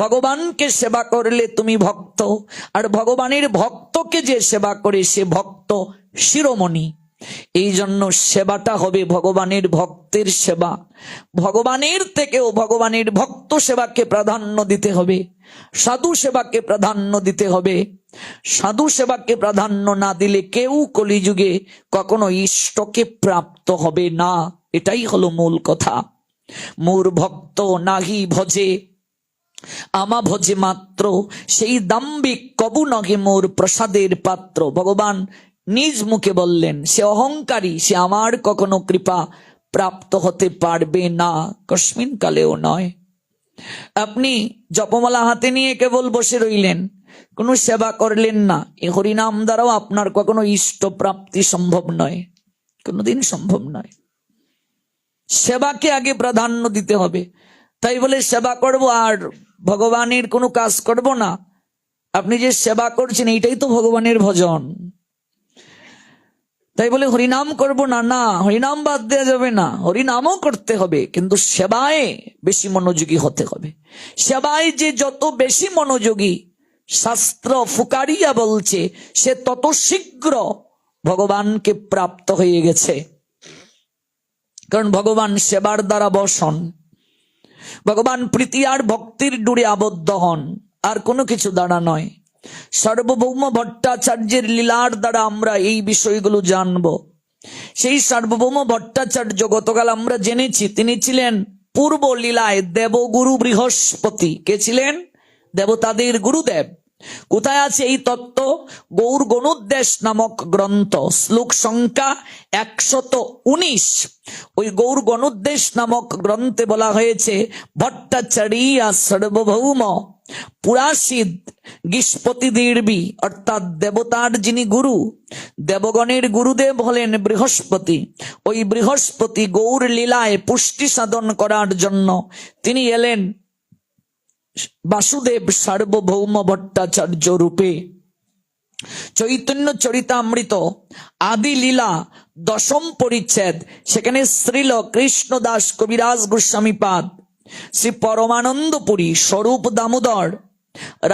ভগবানকে সেবা করলে তুমি ভক্ত, আর ভগবানের ভক্তকে যে সেবা করে সে ভক্ত শিরোমণি। এই জন্য সেবাটা হবে ভগবানের ভক্তের সেবা। ভগবানের থেকেও ভগবানের ভক্ত সেবাকে প্রাধান্য দিতে হবে, সাধু সেবাকে প্রাধান্য দিতে হবে। সাধু সেবাকে প্রাধান্য না দিলে কেউ কলিযুগে কখনো ইষ্টকে প্রাপ্ত হবে না। এটাই হলো মূল কথা। মোর ভক্ত নাহি ভজে আমা ভজে মাত্র, সেই দাম্ভিক কবু নহে মোর প্রসাদের পাত্র। ভগবান নিজ মুখে বললেন, সে অহংকারী, সে আমার কখনো কৃপা প্রাপ্ত হতে পারবে না, কস্মিন কালেও নয়। আপনি জপমালা হাতে নিয়ে কেবল বসে রইলেন, কোনো সেবা করলেন না, এই হরিনাম দ্বারাও আপনার কখনো ইষ্ট প্রাপ্তি সম্ভব নয়, কোনোদিন সম্ভব নয়। সেবাকে আগে প্রাধান্য দিতে হবে। তাই বলে সেবা করব আর ভগবানের কোনো কাজ করব না, আপনি যে সেবা করছেন এইটাই তো ভগবানের ভজন। তাই বলে হরিনাম করব না, না, হরিনাম বাদ দেওয়া যাবে না, হরিনামও করতে হবে, কিন্তু সেবায় বেশি মনোযোগী হতে হবে। সেবায় যে যত বেশি মনোযোগী, শাস্ত্র ফুকারিয়া বলছে, সে তত শীঘ্র ভগবানকে প্রাপ্ত হয়ে গেছে। কারণ ভগবান সেবার দ্বারা বসন, ভগবান প্রীতি আর ভক্তির ডুরে আবদ্ধ হন, আর কোনো কিছু দ্বারা নয়। সার্বভৌম ভট্টাচার্যের লীলার দ্বারা আমরা এই বিষয়গুলো জানব। সেই সার্বভৌম ভট্টাচার্য গতকাল আমরা জেনেছি তিনি ছিলেন পূর্ব লীলায় দেবগুরু বৃহস্পতি। কে ছিলেন? দেবতাদের গুরুদেব। কোথায় আছে এই তত্ত্ব? গৌর গণোদ্দেশ নামক গ্রন্থ, শ্লোক সংখ্যা 119। ওই গৌর গণোদ্দেশ নামক গ্রন্থে বলা হয়েছে, ভট্টাচার্যা সার্বভৌম পুরাশিদ গিষ্পতি দীর্বি, অর্থাৎ দেবতার যিনি গুরু, দেবগণের গুরুদেব হলেন বৃহস্পতি। ওই বৃহস্পতি গৌর লীলায় পুষ্টি সাধন করার জন্য তিনি এলেন বাসুদেব সার্বভৌম ভট্টাচার্য রূপে। চৈতন্য চরিতামৃত আদি লীলা 10ম পরিচ্ছেদ, সেখানে শ্রীল কৃষ্ণদাস কবিরাজ গোস্বামীপাদ, শ্রী পরমানন্দ পুরী, স্বরূপ দামোদর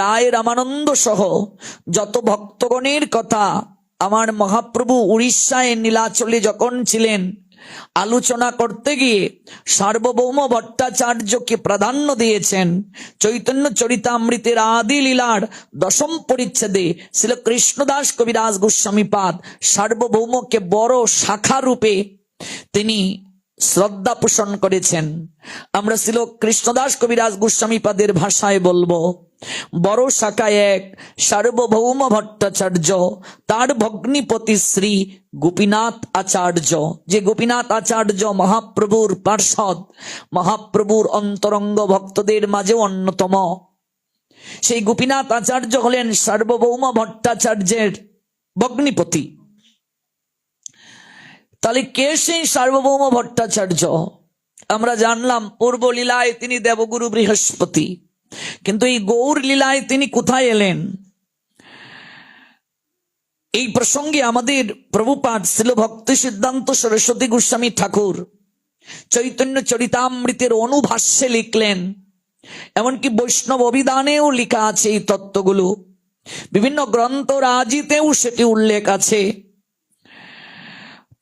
রায় রামানন্দ সহ যত ভক্তগণের কথা আমার মহাপ্রভু উড়িষ্যায় নীলাচলে যখন ছিলেন আলোচনা করতে গিয়ে সার্বভৌম ভট্টাচার্যকে প্রাধান্য দিয়েছেন। চৈতন্য চরিতামৃতের আদি লীলার 10ম পরিচ্ছেদে শ্রী কৃষ্ণদাস কবিরাজ গোস্বামীপাদ সার্বভৌমকে বড় শাখা রূপে তিনি শ্রদ্ধা পোষণ করেছেন। আমরা শ্রী কৃষ্ণদাস কবিরাজ গোস্বামীপাদের ভাষায় বলবো, বড় শাখায় এক সার্বভৌম ভট্টাচার্য, তার ভগ্নিপতি শ্রী গোপীনাথ আচার্য, যে গোপীনাথ আচার্য মহাপ্রভুর পার্ষদ, মহাপ্রভুর অন্তরঙ্গ ভক্তদের মাঝে অন্যতম। সেই গোপীনাথ আচার্য হলেন সার্বভৌম ভট্টাচার্যের ভগ্নিপতি। তাহলে কে সেই সার্বভৌম ভট্টাচার্য? আমরা জানলাম পূর্ব লীলায় তিনি দেবগুরু বৃহস্পতি, কিন্তু এই গৌর লীলায় তিনি কোথায় এলেন? এই প্রসঙ্গে আমাদের প্রভুপাদ শ্রীল ভক্তি সিদ্ধান্ত সরস্বতী গোস্বামী ঠাকুর চৈতন্য চরিতামৃতের অনুভাষ্যে লিখলেন, এমনকি বৈষ্ণব অভিধানেও লেখা আছে এই তত্ত্বগুলো, বিভিন্ন গ্রন্থ রাজিতেও সেটি উল্লেখ আছে।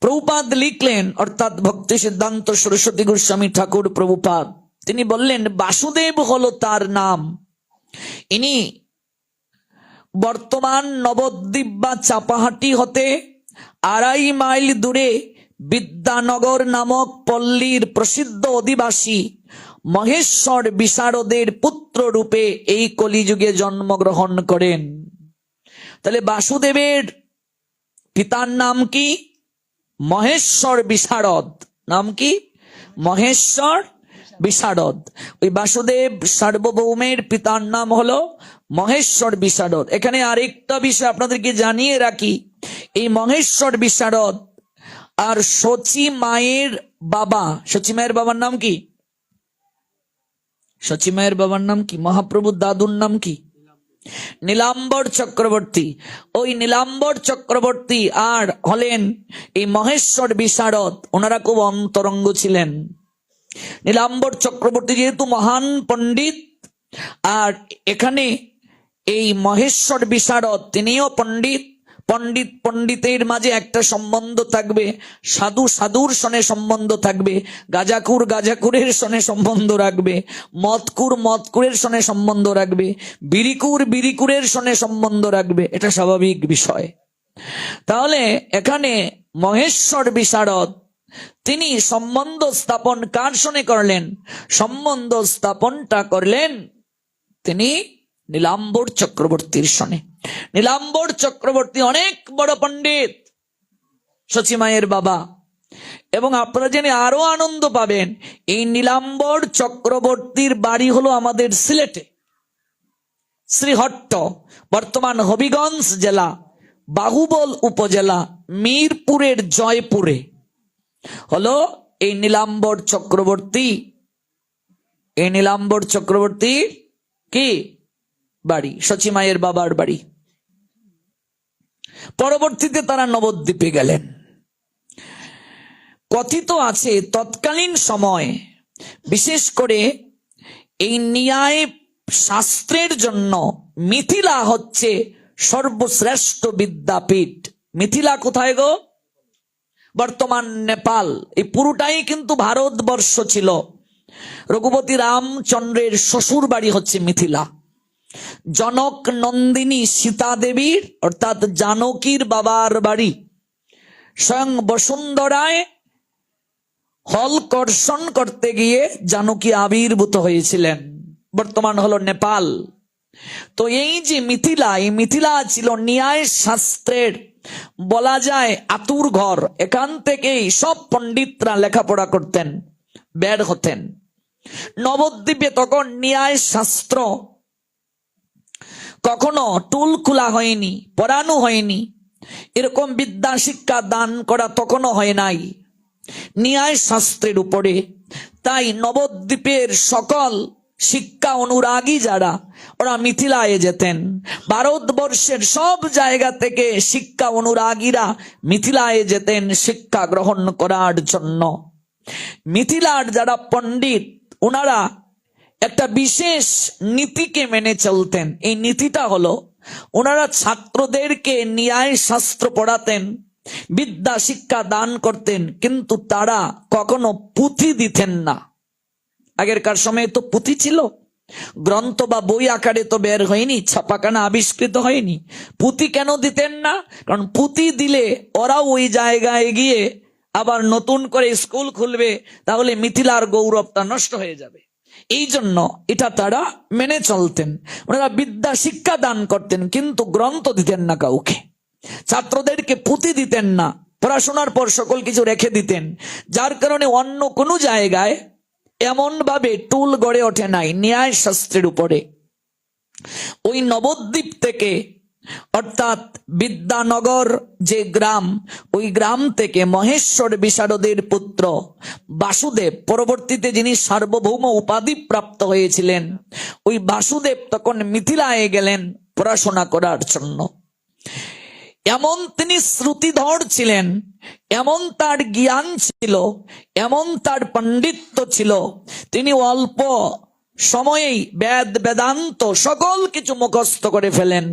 প্রভুপাদ লিখলেন, অর্থাৎ ভক্তি সিদ্ধান্ত সরস্বতী গোস্বামী ঠাকুর প্রভুপাদ, তিনি বললেন বাসুদেব হলো তার নাম। ইনি বর্তমান নবদ্বীপ বা চাপাহাটি হতে 2.5 মাইল দূরে বিদ্যানগর নামক পল্লীর প্রসিদ্ধ অধিবাসী মহেশ্বর বিশারদের পুত্র রূপে এই কলিযুগে জন্মগ্রহণ করেন। তাহলে বাসুদেবের পিতার নাম কি? মহেশ্বর বিশারদ। নাম কি? মহেশ্বর বিশারদ। ওই বাসুদেব সার্বভৌমের পিতার নাম হলো মহেশ্বর বিশারদ। এখানে আরেকটা বিষয় আপনাদেরকে জানিয়ে রাখি, এই মহেশ্বর বিশারদ আর সচী মায়ের বাবা, সচী মায়ের বাবার নাম কি? সচী মায়ের বাবার নাম কি? মহাপ্রভুর দাদুর নাম কি? নীলাম্বর চক্রবর্তী। ওই নীলাম্বর চক্রবর্তী আর হলেন এই মহেশ্বর বিশারদ, ওনারা খুব অন্তরঙ্গ ছিলেন। নীলাম্বর চক্রবর্তী যেহেতু মহান পণ্ডিত, আর এখানে এই মহেশ্বর বিশারদ তিনিও পণ্ডিত। পণ্ডিত পণ্ডিতের মাঝে একটা সম্বন্ধ থাকবে, সাধু সাধুর সনে সম্বন্ধ থাকবে, গাজাকুর গাজাকুরের সনে সম্বন্ধ রাখবে, মদকুর মদকুরের সনে সম্বন্ধ রাখবে, বিরিকুর বিরিকুরের সনে সম্বন্ধ রাখবে, এটা স্বাভাবিক বিষয়। তাহলে এখানে মহেশ্বর বিশারদ তিনি সম্বন্ধ স্থাপন কার সনে করলেন? সম্বন্ধ স্থাপনটা করলেন তিনি নীলাম্বর চক্রবর্তীর সনে। নীলাম্বর চক্রবর্তী অনেক বড় পণ্ডিত, সচী মায়ের বাবা। এবং আপনারা জেনে আরো আনন্দ পাবেন, এই নীলাম্বর চক্রবর্তীর বাড়ি হলো আমাদের সিলেটে, শ্রীহট্ট, বর্তমান হবিগঞ্জ জেলা, বাহুবল উপজেলা, মিরপুরের জয়পুরে হলো এই নীলাম্বর চক্রবর্তী। এই নীলাম্বর চক্রবর্তী কি বাড়ি? সচী মায়ের বাবার বাড়ি। পরবর্তীতে তারা নবদ্বীপে গেলেন। কথিত আছে তৎকালীন সময় বিশেষ করে এই ন্যায় শাস্ত্রের জন্য মিথিলা হচ্ছে সর্বশ্রেষ্ঠ বিদ্যাপীঠ। মিথিলা কোথায় গো? বর্তমান নেপাল। এই পুরোটাই কিন্তু ভারতবর্ষ ছিল। রঘুপতি রামচন্দ্রের শ্বশুর বাড়ি হচ্ছে মিথিলা। জনক নন্দিনী সীতা দেবীর অর্থাৎ জানকীর বাবার বাড়ি। স্বয়ং বসুন্ধরায় হলকর্ষণ করতে গিয়ে জানকী আবির্ভূত হয়েছিলেন, বর্তমান হলো নেপাল। তো এই যে মিথিলা, এই মিথিলা ছিল ন্যায় শাস্ত্রের বলা যায় আতুর ঘর। এখান থেকেই সব পণ্ডিতরা লেখাপড়া করতেন, বের হতেন। নবদ্বীপে তখন ন্যায় শাস্ত্র কখনো টুল খোলা হয়নি, পড়ানো হয়নি, এরকম বিদ্যা শিক্ষা দান করা তখনও হয় নাই ন্যায় শাস্ত্রের উপরে। তাই নবদ্বীপের সকল শিক্ষা অনুরাগী যারা, ওরা মিথিলায় যেতেন। ভারতবর্ষের সব জায়গা থেকে শিক্ষা অনুরাগীরা মিথিলায় যেতেন শিক্ষা গ্রহণ করার জন্য। মিথিলার যারা পণ্ডিত, ওনারা একটা বিশেষ নীতিকে মেনে চলতেন। এই নীতিটা হলো, ওনারা ছাত্রদেরকে ন্যায় শাস্ত্র পড়াতেন, বিদ্যা শিক্ষা দান করতেন, কিন্তু তারা কখনো পুঁথি দিতেন না। আগেরকার সময়ে তো পুঁথি ছিল, গ্রন্থ বা বই আকারে তো বের হয়নি, ছাপাখানা আবিষ্কৃত হয়নি। পুঁথি কেন দিতেন না? কারণ পুঁথি দিলে ওরাও ওই জায়গায় গিয়ে আবার নতুন করে স্কুল খুলবে, তাহলে মিথিলার গৌরবটা নষ্ট হয়ে যাবে। এই জন্য এটা তারা মেনে চলতেন। ওনারা বিদ্যা শিক্ষা দান করতেন, কিন্তু গ্রন্থ দিতেন না কাউকে, ছাত্রদেরকে পুঁথি দিতেন না, পড়াশোনার পর সকল কিছু রেখে দিতেন। যার কারণে অন্য কোনো জায়গায় এমন ভাবে টুল গড়ে ওঠে নাই ন্যায় শাস্ত্রের উপরে। ওই নবদ্বীপ থেকে অর্থাৎ বিদ্যানগর যে গ্রাম, ওই গ্রাম থেকে মহেশ্বর বিশারদের পুত্র বাসুদেব, পরবর্তীতে যিনি সার্বভৌম উপাধি প্রাপ্ত হয়েছিলেন, ওই বাসুদেব তখন মিথিলায় গেলেন পড়াশোনা করার জন্য। এমন তিনি শ্রুতিধর ছিলেন, এমন তার জ্ঞান ছিল, এমন তার পণ্ডিত্য ছিল, তিনি অল্প সময়েই বেদান্ত সকল কিছু মুখস্থ করে ফেলেন।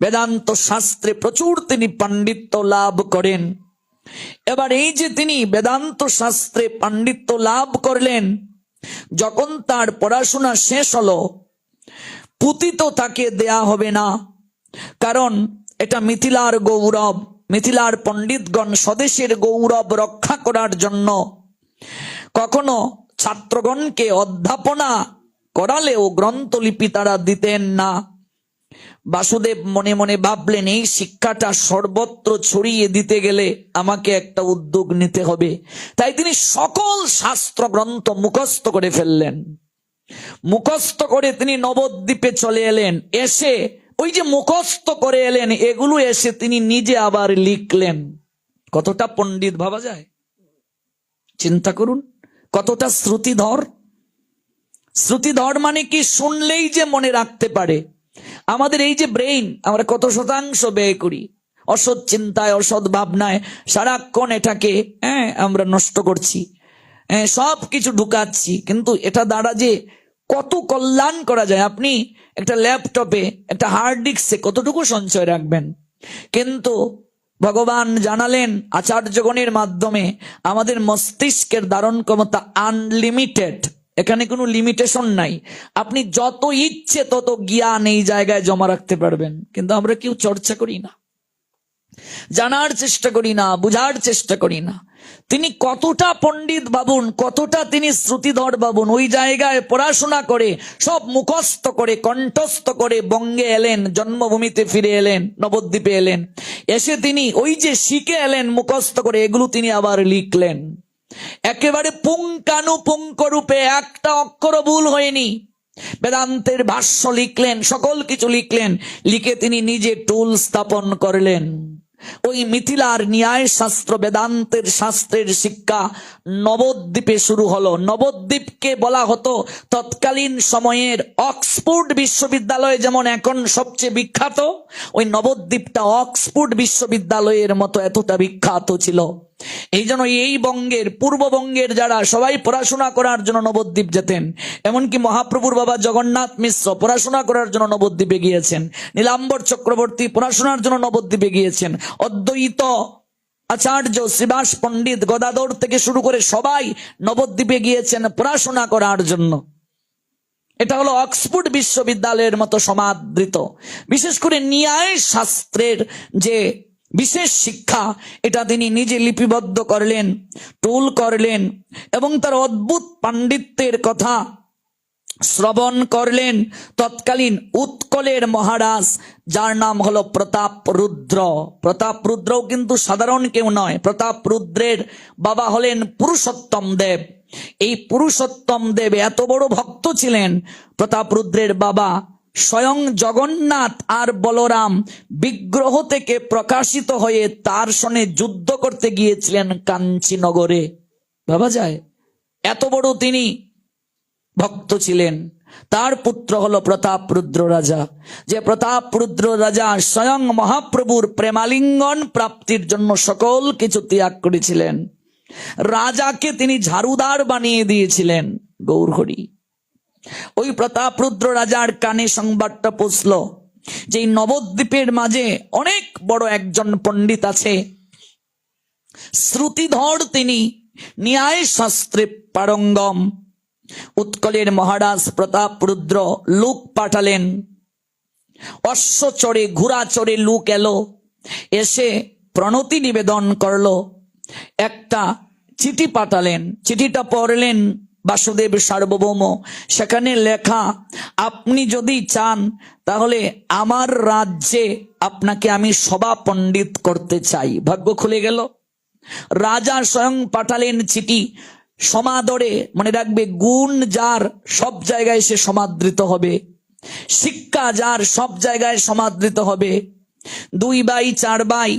বেদান্ত শাস্ত্রে প্রচুর তিনি পাণ্ডিত্য লাভ করেন। এবার এই যে তিনি বেদান্ত শাস্ত্রে পাণ্ডিত্য লাভ করলেন, যখন তার পড়াশোনা শেষ হলো, পুঁথি তো তাকে দেয়া হবে না, কারণ এটা মিথিলার গৌরব। মিথিলার পণ্ডিতগণ স্বদেশের গৌরব রক্ষা করার জন্য কখনো ছাত্রগণকে অধ্যাপনা করালেও গ্রন্থলিপি তারা দিতেন না। বাসুদেব মনে মনে ভাবলেন, এই শিক্ষাটা সর্বত্র ছড়িয়ে দিতে গেলে আমাকে একটা উদ্যোগ নিতে হবে। তাই তিনি সকল শাস্ত্র গ্রন্থ মুখস্থ করে ফেললেন। মুখস্থ করে তিনি নবদ্বীপে চলে এলেন। এসে ওই যে মুখস্থ করে এলেন, এগুলো এসে তিনি নিজে আবার লিখলেন। কতটা পণ্ডিত ভাবা যায়? চিন্তা করুন, কতটা শ্রুতিধর। শ্রুতিধর মানে কি? শুনলেই যে মনে রাখতে পারে। আমাদের এই যে ব্রেইন, আমরা কত শতাংশ ব্যয় করি অসৎ চিন্তায়, অসৎ ভাবনায়, সারাক্ষণ এটাকে আমরা নষ্ট করছি, সব কিছু ঢুকাচ্ছি। কিন্তু এটা দ্বারা যে কত কল্যাণ করা যায়। আপনি একটা ল্যাপটপে, একটা হার্ড ডিস্কে কতটুকু সঞ্চয় রাখবেন? কিন্তু ভগবান জানালেন আচার্যগণের মাধ্যমে, আমাদের মস্তিষ্কের ধারণ ক্ষমতা আনলিমিটেড। এখানে কোনো লিমিটেশন নাই। আপনি যত ইচ্ছে তত জ্ঞান এই জায়গায় জমা রাখতে পারবেন। কিন্তু আমরা কেউ চর্চা করি না, জানার চেষ্টা করি না, বুঝার চেষ্টা করি না। তিনি কতটা পণ্ডিত ভাবুন, কতটা তিনি শ্রুতিধর ভাবুন। ওই জায়গায় পড়াশোনা করে, সব মুখস্থ করে, কণ্ঠস্থ করে বঙ্গে এলেন, জন্মভূমিতে ফিরে এলেন, নবদ্বীপে এলেন। এসে তিনি ওই যে শিখে এলেন মুখস্থ করে, এগুলো তিনি আবার লিখলেন। একেবারে পুঙ্খানুপুঙ্খ রূপে, একটা অক্ষর ভুল হয়নি। বেদান্তের ভাষ্য লিখলেন, সকল কিছু লিখলেন। লিখে তিনি নিজে টুল স্থাপন করলেন। ওই মিথিলার ন্যায় শাস্ত্র, বেদান্তের শাস্ত্রের শিক্ষা নবদ্বীপে শুরু হলো। নবদ্বীপকে বলা হতো তৎকালীন সময়ের অক্সফোর্ড বিশ্ববিদ্যালয় যেমন এখন সবচেয়ে বিখ্যাত, ওই নবদ্বীপটা অক্সফোর্ড বিশ্ববিদ্যালয়ের মতো এতটা বিখ্যাত ছিল। এই জন্য এই বঙ্গের, পূর্ববঙ্গের যারা সবাই পড়াশোনা করার জন্য নবদ্বীপ যেতেন। এমনকি মহাপ্রভুর বাবা জগন্নাথ মিশ্র পড়াশোনা করার জন্য নবদ্বীপে গিয়েছেন। নীলাম্বর চক্রবর্তী পড়াশোনার জন্য নবদ্বীপে গিয়েছেন। অদ্বৈত আচার্য শ্রীবাস পণ্ডিত, গদাধর থেকে শুরু করে সবাই নবদ্বীপে গিয়েছেন পড়াশোনা করার জন্য। এটা হলো অক্সফোর্ড বিশ্ববিদ্যালয়ের মতো সমাদৃত। বিশেষ করে ন্যায় শাস্ত্রের যে বিশেষ শিক্ষা, এটা তিনি নিজে লিপিবদ্ধ করলেন, টুল করলেন, এবং তার অদ্ভুত পাণ্ডিত্যের কথা শ্রবণ করলেন তৎকালীন উৎকলের মহারাজ, যার নাম হলো প্রতাপ রুদ্র। প্রতাপ রুদ্রও কিন্তু সাধারণ কেউ নয়। প্রতাপ রুদ্রের বাবা হলেন পুরুষোত্তম দেব। এই পুরুষোত্তম দেব এত বড় ভক্ত ছিলেন। প্রতাপ রুদ্রের বাবা স্বয়ং জগন্নাথ আর বলরাম বিগ্রহ থেকে প্রকাশিত হয়ে তার সঙ্গে যুদ্ধ করতে গিয়েছিলেন কাঞ্চীনগরে। ভাবা যায়? এত বড় তিনি ভক্ত ছিলেন। তার পুত্র হলো প্রতাপ রুদ্র রাজা, যে প্রতাপ রুদ্র রাজা স্বয়ং মহাপ্রভুর প্রেমালিঙ্গন প্রাপ্তির জন্য সকল কিছু ত্যাগ করেছিলেন। রাজাকে তিনি ঝাড়ুদার বানিয়ে দিয়েছিলেন। গৌরহরি। ওই প্রতাপ রুদ্র রাজার কানে সংবাদটা পৌঁছল যে এই নবদ্বীপের মাঝে অনেক বড় একজন পণ্ডিত আছে, শ্রুতিধর, তিনি ন্যায় শাস্ত্রে পারঙ্গম। উৎকলের মহারাজ প্রতাপ রুদ্র লোক পাঠালেন। অশ্ব চড়ে, ঘোড়া চড়ে লোক এলো, এসে প্রণতি নিবেদন করলো। একটা চিঠি পাঠালেন। চিঠিটা পড়লেন বাসুদেব সার্বভৌম। সেখানে লেখা, আপনি যদি চান তাহলে আমার রাজ্যে আপনাকে আমি সভা পণ্ডিত করতে চাই। ভাগ্য খুলে গেল। রাজা স্বয়ং পাঠালেন চিঠি। সমাদরে, মনে রাখবে, গুণ যার সব জায়গায় সে সমাদৃত হবে, শিক্ষা যার সব জায়গায় সমাদৃত হবে। 2 ভাই 4 ভাই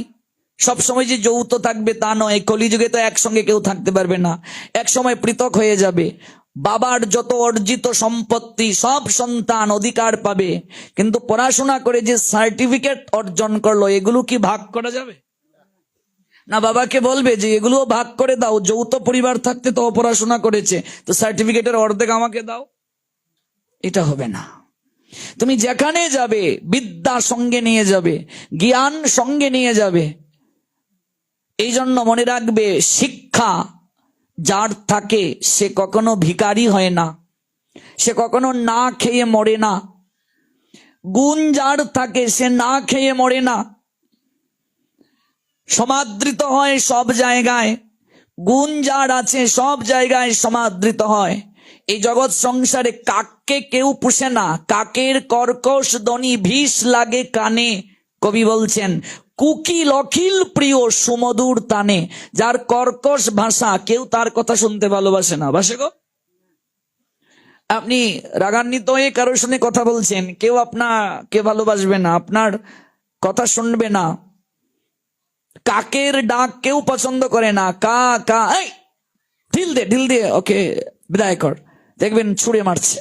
সবসময় যে যৌথ থাকবে তা নয়। কলিযুগে তো একসঙ্গে কেউ থাকতে পারবে না, এক সময় পৃথক হয়ে যাবে। বাবার যত অর্জিত সম্পত্তি সব সন্তান অধিকার পাবে, কিন্তু পড়াশোনা করে যে সার্টিফিকেট অর্জন করলো এগুলো কি ভাগ করা যাবে? না বাবাকে বলবে যে এগুলো ভাগ করে দাও, যৌথ পরিবার থাকতে তো পড়াশোনা করেছে, তো সার্টিফিকেটের অর্ধেক আমাকে দাও? এটা হবে না। তুমি যেখানে যাবে বিদ্যা সঙ্গে নিয়ে যাবে, জ্ঞান সঙ্গে নিয়ে যাবে। এই জন্য মনে রাখবে, শিক্ষা যার থাকে সে কখনো ভিখারি হয় না, সে কখনো না খেয়ে মরে না। গুণ যার থাকে সে না খেয়ে মরে না, সমাদৃত হয় সব জায়গায়। গুণ যার আছে সব জায়গায় সমাদৃত হয়। এই জগৎ সংসারে কাককে কেউ পুষে না, কাকের কর্কশ ধ্বনি ভিষ লাগে কানে। কবি বলছেন, কুকিল অখিল প্রিয় সুমধুর তানে। যার কর্কশ ভাষা, কেউ তার কথা শুনতে ভালোবাসে না। বাসে গো? আপনি রাগান্বিত হয়ে কারোর সঙ্গে কথা বলছেন, কেউ আপনাকে ভালোবাসবে না, আপনার কথা শুনবে না। কাকের ডাক কেউ পছন্দ করে না। কা কা, এই ঢিল দে ওকে বিদায় কর, দেখবেন ছুঁড়ে মারছে।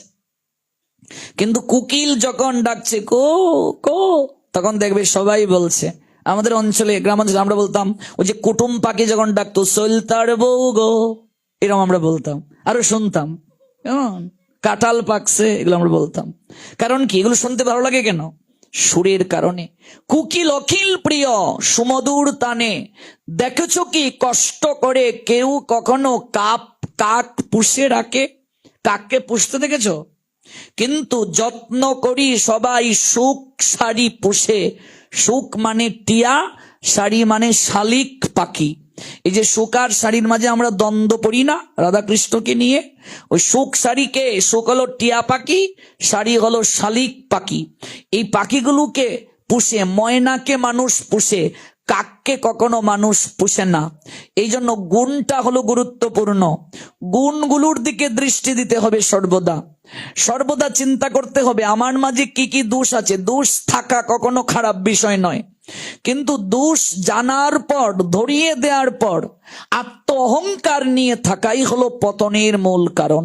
কিন্তু কুকিল যখন ডাকছে কো কো, তখন দেখবে সবাই বলছে। আমাদের অঞ্চলে, গ্রামাঞ্চলে আমরা বলতাম, ওই যে কুটুম পাখি যখন ডাকতো, সলতার বউ গো, এরকম আমরা বলতাম, আরো শুনতাম। কেমন কাঁঠাল পাকছে, এগুলো আমরা বলতাম। কারণ কি? এগুলো শুনতে ভালো লাগে কেন? সুরের কারণে। কুকিল অখিল প্রিয় সুমধুর তানে। দেখেছো কি কষ্ট করে কেউ কখনো কাক পুষে রাখে? কাককে পুষতে দেখেছো? কিন্তু যত্ন করি সবাই সুখ শাড়ি পুষে। সুখ মানে টিয়া, শাড়ি মানে শালিক পাখি। এই যে সুখ আর শাড়ির মাঝে আমরা দ্বন্দ্ব পড়ি না রাধাকৃষ্ণকে নিয়ে, ওই সুখ শাড়িকে, সুখ হলো টিয়া পাখি, শাড়ি হলো শালিক পাখি। এই পাখিগুলোকে পুষে। ময়নাকে মানুষ পুষে, কাককে কখনো মানুষ পুষে না। এই জন্য গুণটা হলো গুরুত্বপূর্ণ। গুণগুলোর দিকে দৃষ্টি দিতে হবে সর্বদা। সর্বদা চিন্তা করতে হবে আমার মাঝে কি কি দোষ আছে। দোষ থাকা কখনো খারাপ বিষয় নয়, কিন্তু দোষ জানার পর, ধরিয়ে দেওয়ার পর আত্ম অহংকার নিয়ে থাকাই হলো পতনের মূল কারণ।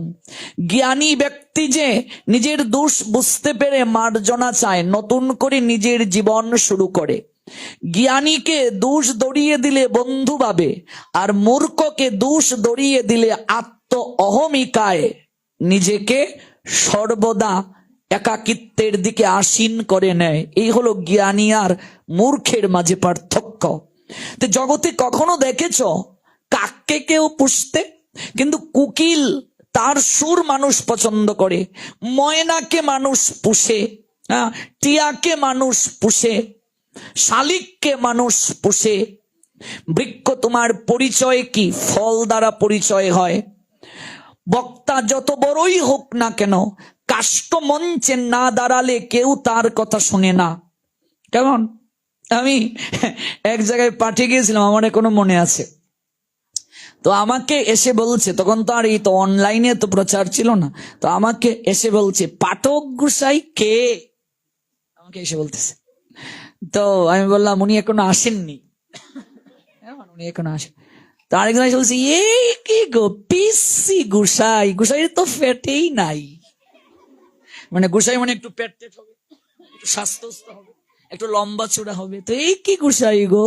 জ্ঞানী ব্যক্তি যে নিজের দোষ বুঝতে পেরে মার্জনা চায়, নতুন করে নিজের জীবন শুরু করে। জ্ঞানীকে দোষ ধরিয়ে দিলে বন্ধু ভাবে, আর মূর্খকে দোষ ধরিয়ে দিলে আত্ম অহমিকায় নিজেকে সর্বদা একাকিত্বের দিকে আসীন করে নেয়। এই হলো জ্ঞানী আর মূর্খের মাঝে পার্থক্য। তো জগতে কখনো দেখেছো কাককে কেউ পুষতে? কিন্তু কুকিল, তার সুর মানুষ পছন্দ করে। ময়নাকে মানুষ পুষে, টিয়াকে মানুষ পুষে, শালিককে মানুষ পুষে। বৃক্ষ তোমার পরিচয় কি? ফল দ্বারা পরিচয় হয়। বক্তা যত বড়ই হোক না কেন, কাষ্ঠ মঞ্চে না দাঁড়ালে কেউ তার কথা শুনে না। কেমন? আমি এক জায়গায় পাঠিয়ে গিয়েছিলাম, আমার এখনো মনে আছে। তো আমাকে এসে বলছে, তখন তো আর এই তো অনলাইনে তো প্রচার ছিল না, তো আমাকে এসে বলছে, পাঠক গোসাই কে? আমাকে এসে বলতেছে। তো আমি বললাম, উনি এখনো আসেননি। উনি এখনো আসেন। তো আরেকজন এসে বলছে, এই কি গো, পিসি গোসাই? গোসাইয়ের তো ফ্যাটেই নাই। মানে গোসাই মানে একটু পেট টেট হবে, একটু স্বাস্থ্যস্থ হবে, একটু লম্বা চূড়া হবে। তো এই কি গোসাই গো,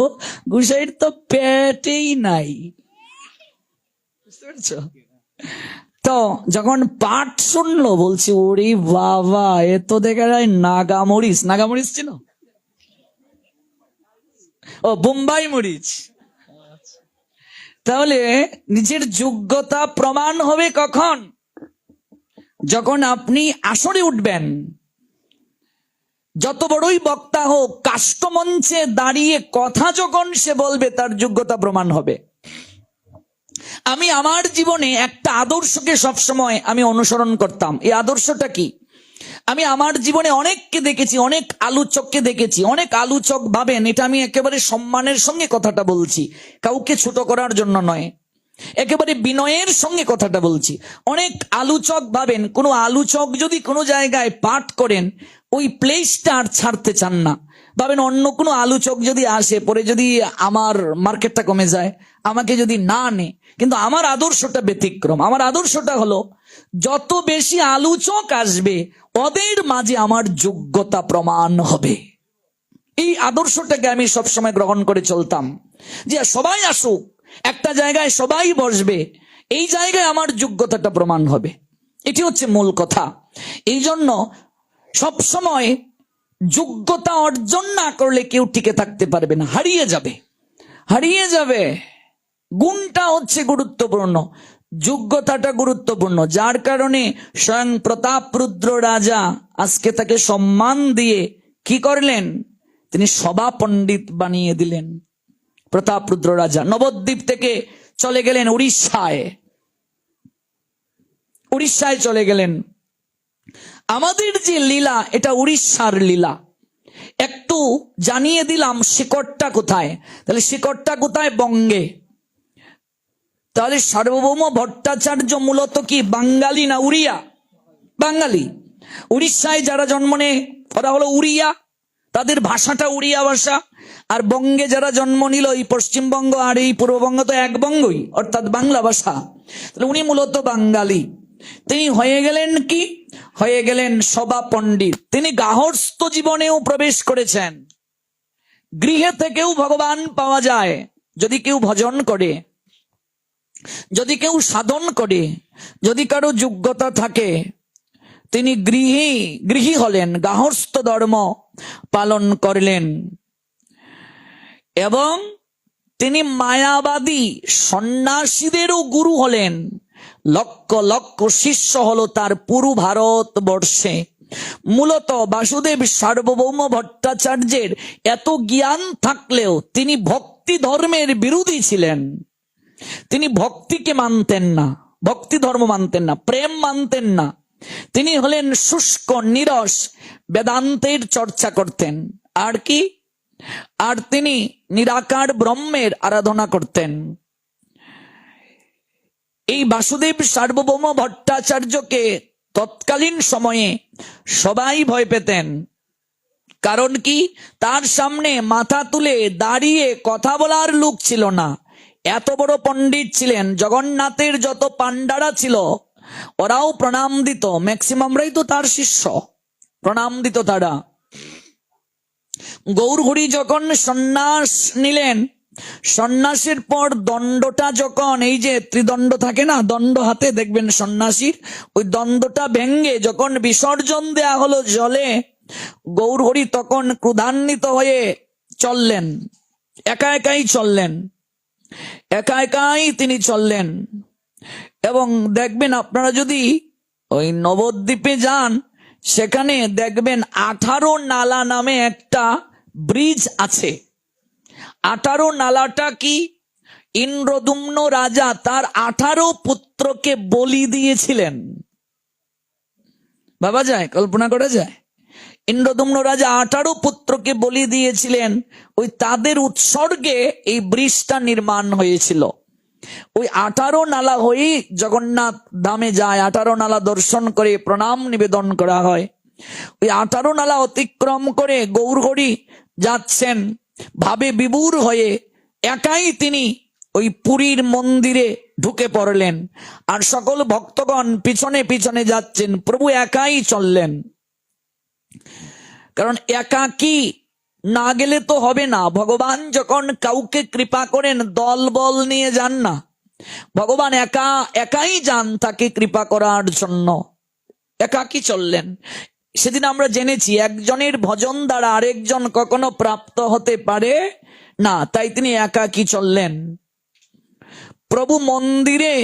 গোসাইয়ের তো পেটেই নাই। বুঝতে পেরেছ? তো যখন পাঠ শুনলো, বলছি, ওরে বাবা, এ তো দেখা যায় নাগামরিচ। নাগামরিচ ছিল? ও, বোম্বাই মরিচ। তাহলে নিজের যোগ্যতা প্রমাণ হবে কখন? যখন আপনি আসরে উঠবেন। যত বড়ই বক্তা হোক, কাষ্ঠমঞ্চে দাঁড়িয়ে কথা যখন সে বলবে, তার যোগ্যতা প্রমাণ হবে। আমি আমার জীবনে একটা আদর্শকে সবসময় আমি অনুসরণ করতাম। এই আদর্শটা কি? আমি আমার জীবনে অনেককে দেখেছি, অনেক আলোচককে দেখেছি। অনেক আলোচক ভাবেন, এটা আমি একেবারে সম্মানের সঙ্গে কথাটা বলছি, কাউকে ছোট করার জন্য নয়, একেবারে বিনয়ের সঙ্গে কথাটা বলছি। অনেক আলোচক ভাবেন, কোনো আলোচক যদি কোনো জায়গায় পাঠ করেন, ওই প্লেসটা আর ছাড়তে চান না। ভাবেন অন্য কোনো আলোচক যদি আসে, পরে যদি আমার মার্কেটটা কমে যায়, আমাকে যদি না আনে। কিন্তু আমার আদর্শটা ব্যতিক্রম। আমার আদর্শটা হলো, যত বেশি আলোচক আসবে ওদের মাঝে আমার যোগ্যতা প্রমাণ হবে। এই আদর্শটাকে আমি সবসময় গ্রহণ করে চলতাম, যে সবাই আসুক, একটা জায়গায় সবাই বসবে, এই জায়গায় আমার যোগ্যতাটা প্রমাণ হবে। এটি হচ্ছে মূল কথা। এই জন্য সবসময় যোগ্যতা অর্জন না করলে কেউ টিকে থাকতে পারবে না, হারিয়ে যাবে। গুণটা হচ্ছে গুরুত্বপূর্ণ, যোগ্যতাটা গুরুত্বপূর্ণ। যার কারণে স্বয়ং প্রতাপরুদ্র রাজা আজকে তাকে সম্মান দিয়ে কি করলেন, তিনি সভা পণ্ডিত বানিয়ে দিলেন। প্রতাপরুদ্র রাজা নবদ্বীপ থেকে চলে গেলেন উড়িষ্যায় চলে গেলেন। আমাদের যে লীলা, এটা উড়িষ্যার লীলা। একটু জানিয়ে দিলাম শিকড়টা কোথায়। তাহলে শিকড়টা কোথায়? বঙ্গে। তাহলে সার্বভৌম ভট্টাচার্য মূলত কি বাঙালি না উড়িয়া? বাঙালি। উড়িষ্যায় যারা জন্ম নেয় ওরা হলো উড়িয়া, তাদের ভাষাটা উড়িয়া ভাষা। আর বঙ্গে যারা জন্ম নিল, এই পশ্চিমবঙ্গ আর এই পূর্ববঙ্গ তো এক বঙ্গই, অর্থাৎ বাংলা ভাষা। তাহলে উনি মূলত বাঙালি। তিনি হয়ে গেলেন কি? হয়ে গেলেন সভা পণ্ডিত। তিনি গার্হস্থ্য জীবনেও প্রবেশ করেছেন। গৃহে থেকেও ভগবান পাওয়া যায় যদি কেউ ভজন করে, যদি কেউ সাধন করে, যদি কারো যোগ্যতা থাকে। তিনি গৃহী হলেন, গার্হস্থ্য ধর্ম পালন করলেন। এবং তিনি মায়াবাদী সন্ন্যাসীদেরও গুরু হলেন। লক্ষ লক্ষ শিষ্য হলো তার পুরো ভারতবর্ষে। মূলত বাসুদেব সার্বভৌম ভট্টাচার্যের এত জ্ঞান থাকলেও তিনি ভক্তি ধর্মের বিরোধী ছিলেন। তিনি ভক্তিকে মানতেন না, ভক্তি ধর্ম মানতেন না, প্রেম মানতেন না। তিনি হলেন শুষ্ক নিরস বেদান্তের চর্চা করতেন। আর কি? আর তিনি নিরাকার ব্রহ্মের আরাধনা করতেন। এই বাসুদেব সার্বভৌম ভট্টাচার্যকে তৎকালীন সময়ে সবাই ভয় পেতেন। কারণ কি? তার সামনে মাথা তুলে দাঁড়িয়ে কথা বলার লোক ছিল না। এত বড় পণ্ডিত ছিলেন। জগন্নাথের যত পান্ডারা ছিল ওরাও প্রণাম দিত, ম্যাক্সিমামরাই তো তার শিষ্য, প্রণাম দিত তারা। গৌরহরি যখন সন্ন্যাস নিলেন, সন্ন্যাসের পর দণ্ডটা যখন, এই যে ত্রিদণ্ড থাকে না, দণ্ড হাতে দেখবেন সন্ন্যাসীর, ওই দণ্ডটা ভেঙ্গে যখন বিসর্জন দেয়া হলো জলে, গৌরহরি তখন ক্রোধান্বিত হয়ে চললেন, একা একাই তিনি চললেন। এবং দেখবেন আপনারা যদি ওই নবদ্বীপে যান, সেখানে দেখবেন 18 নালা নামে একটা ব্রিজ আছে। 18 নালাটা কি? ইন্দ্রদুম্ন রাজা তার 18 পুত্রকে বলি দিয়েছিলেন। ভাবা যায়? কল্পনা করা যায়? ইন্দ্রদুম্ন রাজা 18 পুত্রকে বলি দিয়েছিলেন। ওই তাদের উৎসর্গে এই ব্রিজটা নির্মাণ হয়েছিল। ওই 18 নালা হয়েই জগন্নাথ ধামে যায়। 18 নালা দর্শন করে প্রণাম নিবেদন করা হয়। ওই 18 নালা অতিক্রম করে গৌরহরি যাচ্ছেন ভাবে বিভোর হয়ে। একাই তিনি ওই পুরীর মন্দিরে ঢুকে পড়লেন, আর সকল ভক্তগণ পিছনে পিছনে যাচ্ছেন। প্রভু একাই চললেন, কারণ একাকী না গেলে তো হবে না। ভগবান যখন কাউকে কৃপা করেন দল বল নিয়ে যান না, ভগবান একাই যান তাকে কৃপা করার জন্য। একাকী চললেন। সেদিন আমরা জেনেছি একজনের ভজন দ্বারা আরেকজন কখনো প্রাপ্ত হতে পারে না, তাই তিনি একাকী চললেন। প্রভু মন্দিরে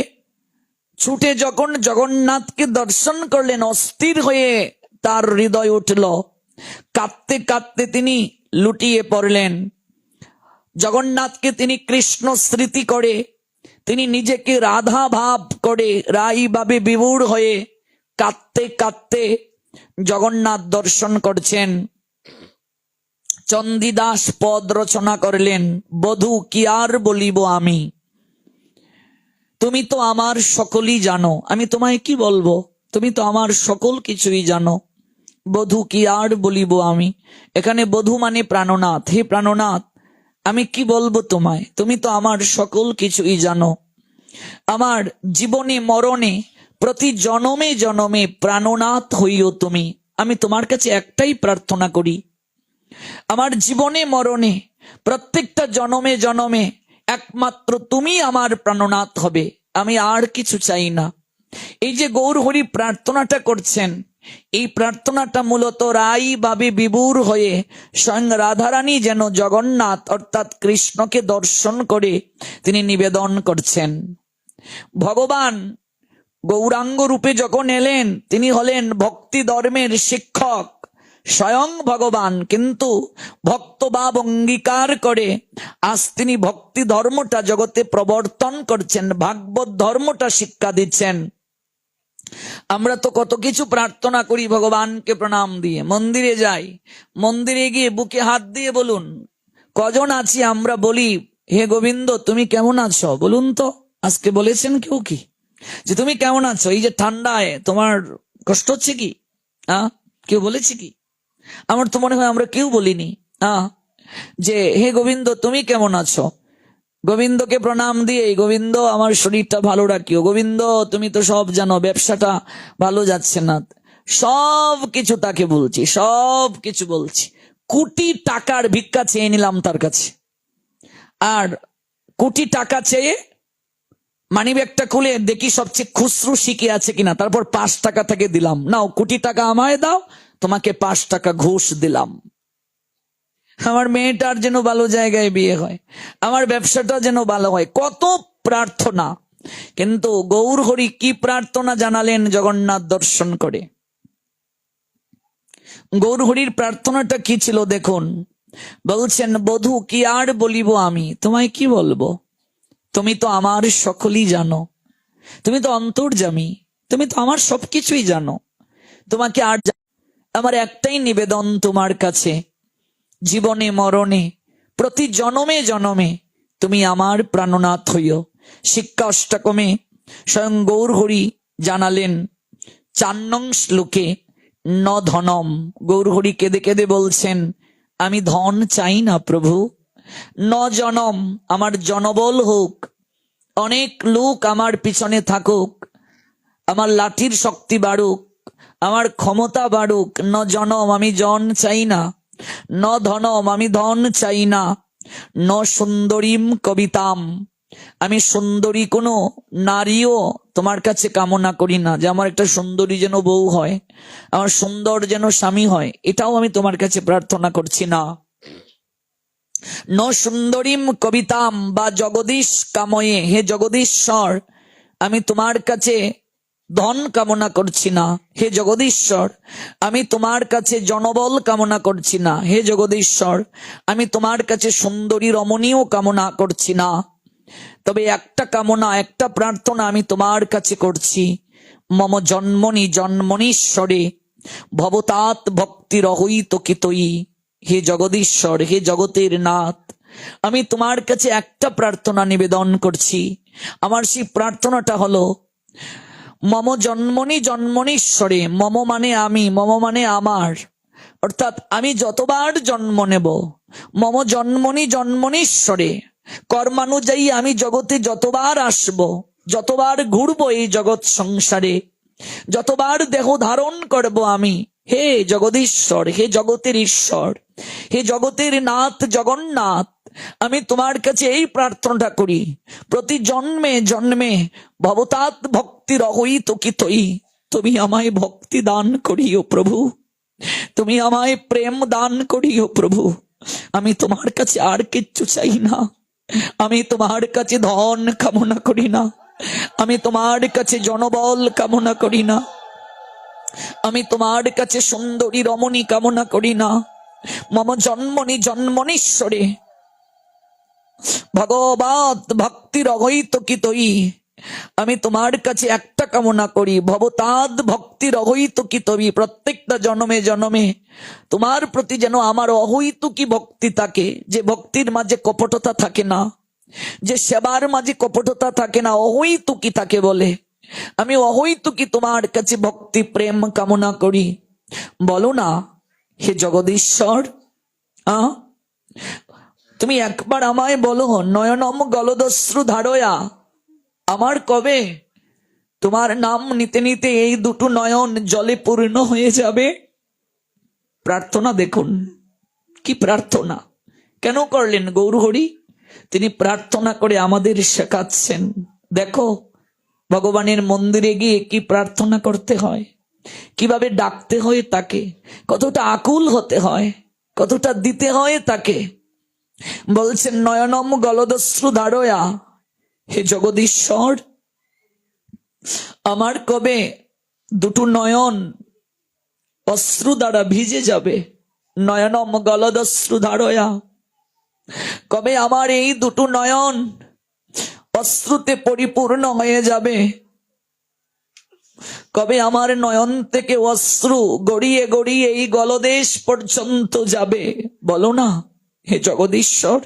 ছুটে যখন জগন্নাথকে দর্শন করলেন, অস্থির হয়ে তার হৃদয় উঠল। কাঁদতে কাঁদতে তিনি লুটিয়ে পড়লেন। জগন্নাথকে তিনি কৃষ্ণ স্মৃতি করে, তিনি নিজেকে রাধা ভাব করে, রাই ভাবে বিভোর হয়ে কাঁদতে কাঁদতে জগন্নাথ দর্শন করছেন। চণ্ডীদাস পদ রচনা করলেন, বধূ কি আর বলিব আমি, তুমি তো আমার সকলই জানো, আমি তোমায় কি বলবো, তুমি তো আমার সকল কিছুই জানো। বধূ কি আর বলিব আমি। এখানে বধূ মানে প্রাণনাথ। হে প্রাণনাথ, আমি কি বলবো তোমায়, তুমি তো আমার সকল কিছুই জানো। আমার জীবনে মরণে প্রতি জনমে জনমে প্রাণনাথ হইও তুমি। আমি তোমার কাছে একটাই প্রার্থনা করি, আমার জীবনে মরণে প্রত্যেকটা জনমে জনমে একমাত্র তুমি আমার প্রাণনাথ হবে, আমি আর কিছু চাই না। এই যে গৌর হরি প্রার্থনাটা করছেন, এই প্রার্থনাটা মূলত রাই ভাবে বিভোর হয়ে স্বয়ং রাধারানী যেন জগন্নাথ অর্থাৎ কৃষ্ণকে দর্শন করে তিনি নিবেদন করছেন। ভগবান গৌরাঙ্গ রূপে যখন এলেন, তিনি হলেন ভক্তি ধর্মের শিক্ষক, স্বয়ং ভগবান, কিন্তু ভক্তভাব অঙ্গীকার করে আজ তিনি ভক্তি ধর্মটা জগতে প্রবর্তন করছেন, ভাগবত ধর্মটা শিক্ষা দিচ্ছেন। আমরা তো কত কিছু প্রার্থনা করি ভগবানকে প্রণাম দিয়ে, মন্দিরে যাই, মন্দিরে গিয়ে বুকে হাত দিয়ে বলুন, কজন আছি আমরা বলি হে গোবিন্দ তুমি কেমন আছো বলুন তো? আজকে বলেছেন কেউ কি যে তুমি কেমন আছো? এই যে ঠান্ডায় তোমার কষ্ট হচ্ছে কি? কেউ বলেছে কি? আমার তো মনে হয় আমরা কেউ বলিনি যে হে গোবিন্দ তুমি কেমন আছো। গোবিন্দকে প্রণাম দিয়ে, গোবিন্দ আমার শরীরটা ভালো রাখিও, গোবিন্দ তুমি তো সব জানো ব্যবসাটা ভালো যাচ্ছে না, সব কিছু তাকে বলছি, সব কিছু বলছি। কোটি টাকার ভিক্ষা চেয়ে নিলাম তার কাছে, আর কোটি টাকা চেয়ে মানিব্যাগটা খুলে দেখি সবচেয়ে খুচরো শিখে আছে কিনা, তারপর 5 টাকা থেকে দিলাম, নাও কোটি টাকা আমায় দাও, তোমাকে 5 টাকা ঘুষ দিলাম। আমার মেয়েটার যেন ভালো জায়গায় বিয়ে হয়, আমার ব্যবসাটা যেন ভালো হয়, কত প্রার্থনা। কিন্তু গৌর হরি কি প্রার্থনা জানালেন জগন্নাথ দর্শন করে? গৌর হরির প্রার্থনাটা কি ছিল দেখুন, বলছেন বধূ কি আর বলিব আমি, তোমায় কি বলবো, তুমি তো আমার সকলই জানো, তুমি তো অন্তর্যামী, তুমি তো আমার সবকিছুই জানো, তোমাকে আর আমার একটাই নিবেদন তোমার কাছে, জীবনে মরণে প্রতি জনমে জনমে তুমি আমার প্রাণনাথ হইও। শিক্ষা অষ্টকমে স্বয়ং গৌর হরি জানালেন 4 নং শ্লোকে, ন ধনম। গৌর হরি কেঁদে কেঁদে বলছেন আমি ধন চাই না প্রভু, ন জনম, আমার জনবল হোক, অনেক লোক আমার পিছনে থাকুক, আমার লাঠির শক্তি বাড়ুক, আমার ক্ষমতা বাড়ুক, ন জনম, আমি জন চাই না, ন ধনম, আমি ধন চাই না, ন সুন্দরীম কবিতাম, আমি সুন্দরী কোনো নারীও তোমার কাছে কামনা করি না, যে আমার একটা সুন্দরী যেন বউ হয়, আমার সুন্দর যেন স্বামী হয়, এটাও আমি তোমার কাছে প্রার্থনা করছি না। ন সুন্দরীম কবিতাম বা জগদীশ কাময়ে, হে জগদীশ্বর আমি তোমার কাছে ধন কামনা করছি না, হে জগদীশ্বর আমি তোমার কাছে জনবল কামনা করছি না, হে জগদীশ্বর আমি তোমার কাছে সুন্দরী রমণীও কামনা করছি না, তবে একটা কামনা, একটা প্রার্থনা আমি তোমার কাছে করছি, মম জন্মনি জন্মনীশ্বরে ভবতাৎ ভক্তি রহইত কিতই, হে জগদীশ্বর হে জগতের নাথ আমি তোমার কাছে একটা প্রার্থনা নিবেদন করছি। আমার সেই প্রার্থনাটা হলো মম জন্মনি জন্মনীশ্বরে, মম মানে আমি, মম মানে আমার, অর্থাৎ আমি যতবার জন্ম নেব, মম জন্মনি জন্মনীশ্বরে কর্মানুযায়ী আমি জগতে যতবার আসব, যতবার ঘুরবো এই জগৎ সংসারে, যতবার দেহ ধারণ করব আমি, হে জগদীশ্বর হে জগতের ঈশ্বর হে জগতের নাথ জগন্নাথ আমি তোমার কাছে এই প্রার্থনাটা করি, প্রতি জন্মে জন্মে ভবতাৎ ভক্তি রহই তকিতই, তুমি আমায় ভক্তি দান করিও প্রভু, তুমি আমায় প্রেম দান করিও প্রভু, আমি তোমার কাছে আর কিচ্ছু চাই না, আমি তোমার কাছে ধন কামনা করি না, আমি তোমার কাছে জনবল কামনা করি না, আমি তোমার কাছে সুন্দরী রমণী কামনা করি না, মম জন্মনি জন্মনীশ্বরে ভগবত ভক্তি রহইত কিতই, আমি তোমার কাছে একটা কামনা করি, ভবতাদ ভক্তি রহইত কিতই, প্রত্যেকটা জন্মে জন্মে তোমার প্রতি যেন আমার অহৈতুকী ভক্তি থাকে, যে ভক্তির মাঝে কপটতা থাকে না, যে সেবার মাঝে কপটতা থাকে না, অহৈতুকী থাকে বলে, আমি অহৈতুকী তোমার কাছে ভক্তি প্রেম কামনা করি। বলো না হে জগদীশ্বর, তুমি একবার আমায় বলো, নয়নম গলদস্রু ধারয়া, আমার কবে তোমার নাম নিতে নিতে এই দুটো নয়ন জলে পূর্ণ হয়ে যাবে। প্রার্থনা দেখুন, কি প্রার্থনা কেন করলেন গৌরহরি? তিনি প্রার্থনা করে আমাদের শেখাচ্ছেন। দেখো ভগবানের মন্দিরে গিয়ে কি প্রার্থনা করতে হয়, কিভাবে ডাকতে হয় তাকে, কতটা আকুল হতে হয়, কতটা দিতে হয় তাকে। বলছেন নয়নম গলদস্রু ধারয়া, হে জগদীশ্বর আমার কবে দুটো নয়ন অশ্রু দ্বারা ভিজে যাবে। নয়নম গলদস্রু ধারয়া, কবে আমার এই দুটো নয়ন অশ্রুতে পরিপূর্ণ হয়ে যাবে, কবে আমার নয়ন থেকে অশ্রু গড়িয়ে গড়িয়ে এই গলদেশ পর্যন্ত যাবে বলো না হে জগদীশ্বর।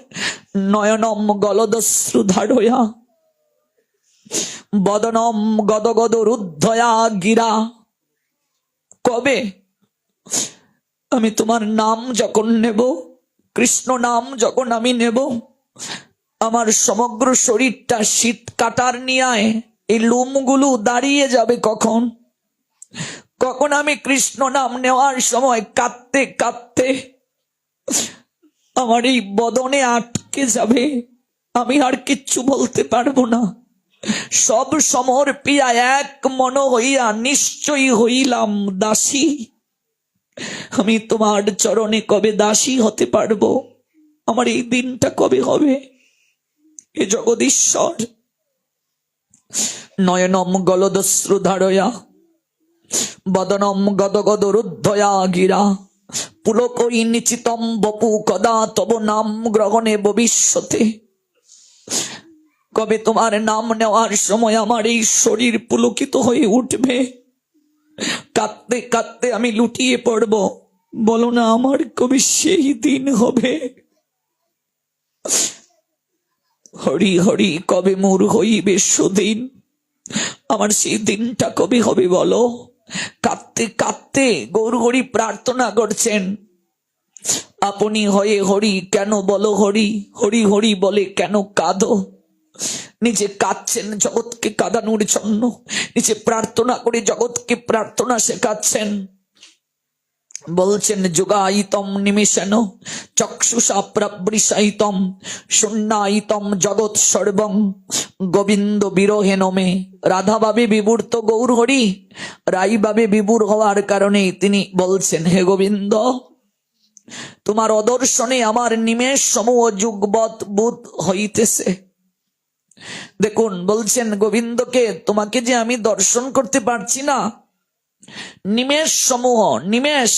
নয়নম গলদস্রু ধারয়া বদনম গদগদ রুদ্ধয়া গিরা, কবে আমি তোমার নাম যখন নেব, কৃষ্ণ নাম যখন আমি নেব, আমার সমগ্র শরীরটা শীত কাটার নিয়ে এই লোমগুলো দাঁড়িয়ে যাবে। কখন কখন আমি কৃষ্ণ নাম নেওয়ার সময় কাঁদতে কাঁদতে আমার এই বদনে আটকে যাবে, আমি আর কিচ্ছু বলতে পারবো না। সব সমর্পিয়া এক মন হইয়া নিশ্চয়ই হইলাম দাসী। আমি তোমার চরণে কবে দাসী হতে পারবো? আমার এই দিনটা কবে হবে হে জগদীশ্বর? নয়নম গলদস্রু ধারয়া বদনম গদগদ রুদ্ধয়া গিরা, পুলকই নিচিতম বপু কদা তব নাম গ্রহণে ভবিষ্যতে। কবে তোমার নাম নেওয়ার সময় আমার এই শরীর পুলকিত হয়ে উঠবে, কাঁদতে কাঁদতে আমি লুটিয়ে পড়ব। বলো না আমার কবে সেই দিন হবে? হরি হরি কবে মোর হইবে সুদিন, আমার সেই দিনটা কবে হবে বলো? কাঁদতে কাঁদতে গৌরহরি প্রার্থনা করছেন, আপনি হয়ে হরি কেন বলো হরি, হরি হরি বলে কেন কাঁদো? নিজে কাঁদছেন জগৎকে কাঁদানোর জন্য, নিজে প্রার্থনা করে জগৎকে প্রার্থনা শেখাচ্ছেন। বলছেন যুগায়িতম নিমিষেন চক্ষুষা প্রবৃষায়িতম শূন্যায়িতম জগৎ সর্বং গোবিন্দ বিরহেন মে। রাধা ভাবে বিভূর তো গৌরহরি, রাই ভাবে বিভূর হওয়ার কারণে তিনি বলছেন হে গোবিন্দ তোমার অদর্শনে আমার নিমেষ সমূহ যুগবৎ বুধ হইতেছে। দেখুন বলছেন গোবিন্দকে তোমাকে যে আমি দর্শন করতে পারছি না, নিমেষ সমূহ, নিমেষ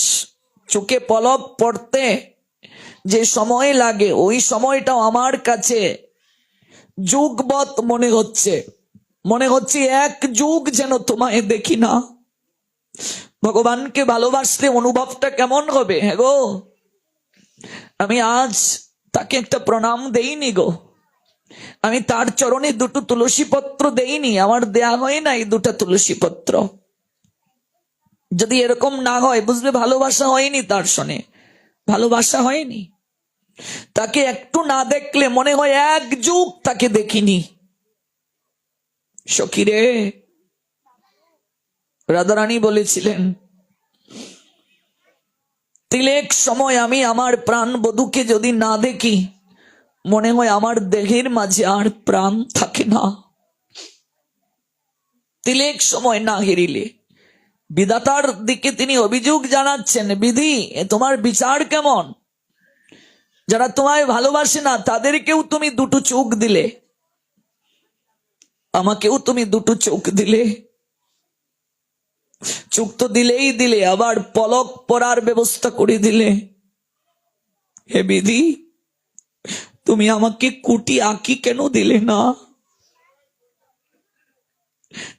চোখে পলক পড়তে যে সময় লাগে ওই সময়টাও আমার কাছে যুগবৎ মনে হচ্ছে, মনে হচ্ছে এক যুগ যেন তোমায় দেখি না। ভগবানকে ভালোবাসলে অনুভবটা কেমন হবে? হ্যাঁ গো, আমি আজ তাকে একটা প্রণাম দেইনি গো, আমি তার চরণে দুটো তুলসী পত্র দেইনি, আমার দেয়া হয় না এই দুটা তুলসী পত্র। যদি এরকম না হয় বুঝবে ভালোবাসা হয়নি, তার সনে ভালোবাসা হয়নি। তাকে একটু না দেখলে মনে হয় এক যুগ তাকে দেখিনি। সখী রে, রাধারানী বলেছিলেন তিলেক সময় আমি আমার প্রাণ বধূকে যদি না দেখি মনে হয় আমার দেহের মাঝে আর প্রাণ থাকে না। তিলেক সময় না হেরিলে বিধাতার দিকে তিনি অভিযোগ জানাচ্ছেন, বিধি তোমার বিচার কেমন? যারা তোমায় ভালোবাসে না তাদেরকেও তুমি দুটো চোখ দিলে, আমাকেও তুমি দুটো চোখ দিলে। চোখ তো দিলেই দিলে, আবার পলক পরার ব্যবস্থা করে দিলে। হে বিধি তুমি আমাকে কুটি আঁকি কেন দিলে না?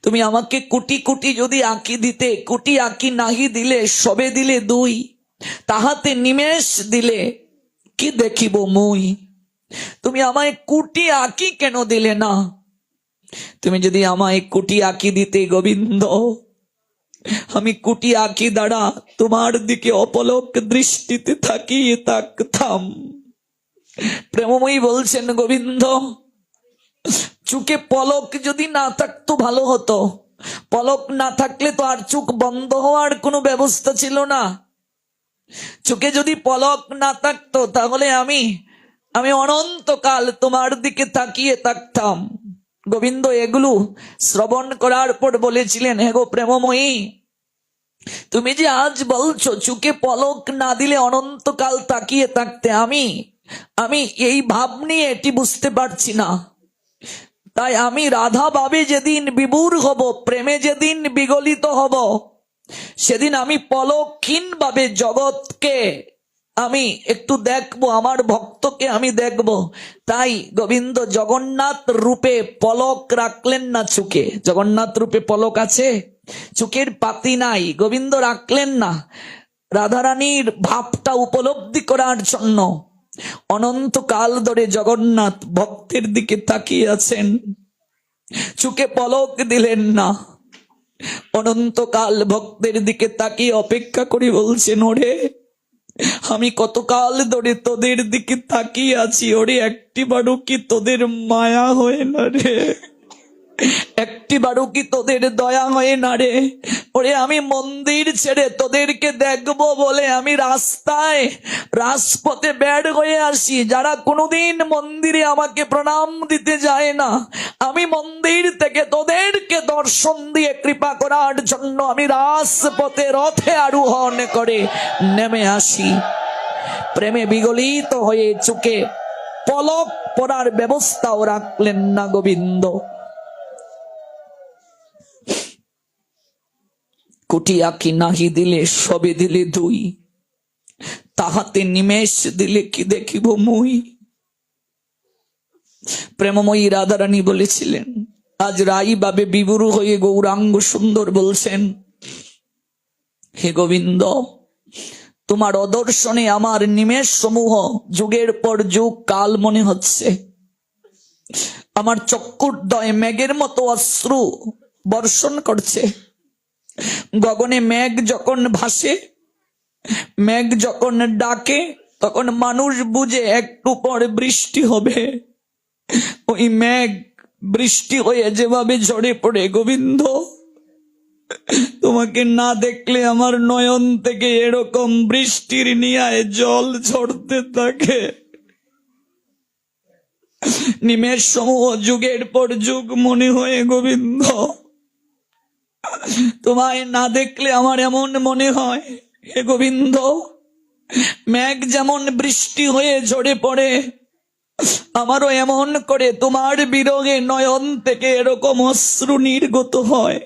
তুমি আমাকে কুটি কুটি যদি আঁকি দিতে, কুটি আঁকি নাহি দিলে সবে দিলে দুই, তাহাতে নিমেষ দিলে কি দেখিব মুই। তুমি আমায় কুটি আঁকি কেন দিলে না? তুমি যদি আমায় কুটি আঁকি দিতে গোবিন্দ, আমি কুটি আঁকি দ্বারা তোমার দিকে অপলক দৃষ্টিতে তাকিয়ে থাকতাম। প্রেমময়ী বলছেন গোবিন্দ চুকে পলক যদি না থাকতো ভালো হতো, পলক না থাকলে তো আর চোখ বন্ধ হওয়ার কোনো ব্যবস্থা ছিল না। চোখে যদি পলক না থাকতো তাহলে আমি অনন্তকাল তোমার দিকে তাকিয়ে থাকতাম। গোবিন্দ এগুলো শ্রবণ করার পর বলেছিলেন, হে গো প্রেমময়ী, তুমি যে আজ বলছো চোখে পলক না দিলে অনন্তকাল তাকিয়ে থাকতে, আমি এই ভাব নিয়ে এটি বুঝতে পারছি না। তাই আমি রাধা ভাবে যেদিন বিভোর হব, প্রেমে যেদিন বিগলিত হব, সেদিন আমি পলকহীন ভাবে জগৎকে আমি একটু দেখবো, আমার ভক্তকে আমি দেখব। তাই গোবিন্দ জগন্নাথ রূপে পলক রাখলেন না চোখে। জগন্নাথ রূপে পলক আছে, চোখের পাতি নাই, গোবিন্দ রাখলেন না। রাধারানীর ভাবটা উপলব্ধি করার জন্য অনন্তকাল ধরে জগন্নাথ ভক্তের দিকে তাকিয়ে আছেন, চোখে পলক দিলেন না। অনন্তকাল ভক্তের দিকে তাকিয়ে অপেক্ষা করে বলছেন, ওরে আমি কতকাল ধরে তোদের দিকে তাকিয়ে আছি, ওরে একটিবারও কি তোদের মায়া হয় না রে? একটিবারও কি তোদের দয়া হয় না রে? ওরে আমি মন্দির ছেড়ে তোদেরকে দেখবো বলে আমি রাজপথে বের হয়ে আসি। যারা কোনোদিন মন্দিরে আমাকে প্রণাম দিতে যায় না, আমি মন্দির থেকে তোদেরকে দর্শন দিয়ে কৃপা করার জন্য আমি রাজপথে রথে আরোহণ করে নেমে আসি। প্রেমে বিগলিত হয়ে চোখে পলক পড়ার ব্যবস্থাও রাখলেন না গোবিন্দ। কোটি আঁকি নাহি দিলে সবে দিলে দুই, তাহাতে নিমেষ দিলে কি দেখিব মুই। প্রেমময়ী রাধারানী বলেছিলেন, আজ রাই বাবে বিবুরু হয়ে গৌরাঙ্গ সুন্দর বলছেন, হে গোবিন্দ, তোমার অদর্শনে আমার নিমেষ সমূহ যুগের পর যুগ কাল মনে হচ্ছে। আমার চক্ষুর্দয় মেঘের মতো অশ্রু বর্ষণ করছে। গগনে মেঘ যখন ভাসে, মেঘ যখন ডাকে, তখন মানুষ বুঝে একটু পর বৃষ্টি হবে। ওই মেঘ বৃষ্টি হয়ে যেভাবে ঝরে পড়ে, গোবিন্দ তোমাকে না দেখলে আমার নয়ন থেকে এরকম বৃষ্টির নিয়ায় জল ঝরতে থাকে। নিমেষ সমূহ যুগের পর যুগ মনে হয় গোবিন্দ, তোমায় না দেখলে আমার এমন মনে হয়। হে গোবিন্দ, মেঘ যেমন বৃষ্টি হয়ে ঝরে পড়ে, আমারও এমন করে তোমার বিরহে নয়ন থেকে এরকম অশ্রু নির্গত হয়,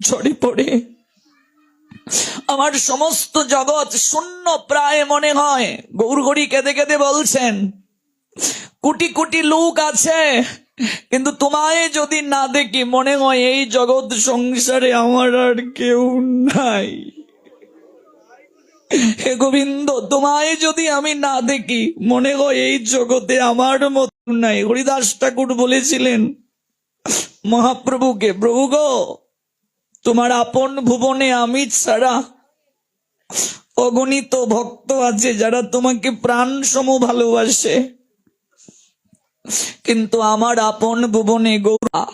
ঝরে পড়ে। আমার সমস্ত জগৎ শূন্য প্রায় মনে হয়। গৌরহরি কেঁদে কেঁদে বলছেন, কোটি কোটি লোক আছে, কিন্তু তোমায় যদি না দেখি মনে হয় এই জগৎ সংসারে আমার আর কেউ নাই। হে গোবিন্দ, তোমায় যদি আমি না দেখি মনে হয় এই জগতে আমার মত নাই। হরিদাস ঠাকুর বলেছিলেন মহাপ্রভুকে, প্রভু গো, তোমার আপন ভুবনে আমি ছাড়া অগণিত ভক্ত আছে যারা তোমাকে প্রাণ সম ভালোবাসে, কিন্তু আমার আপন ভুবনে গৌরা,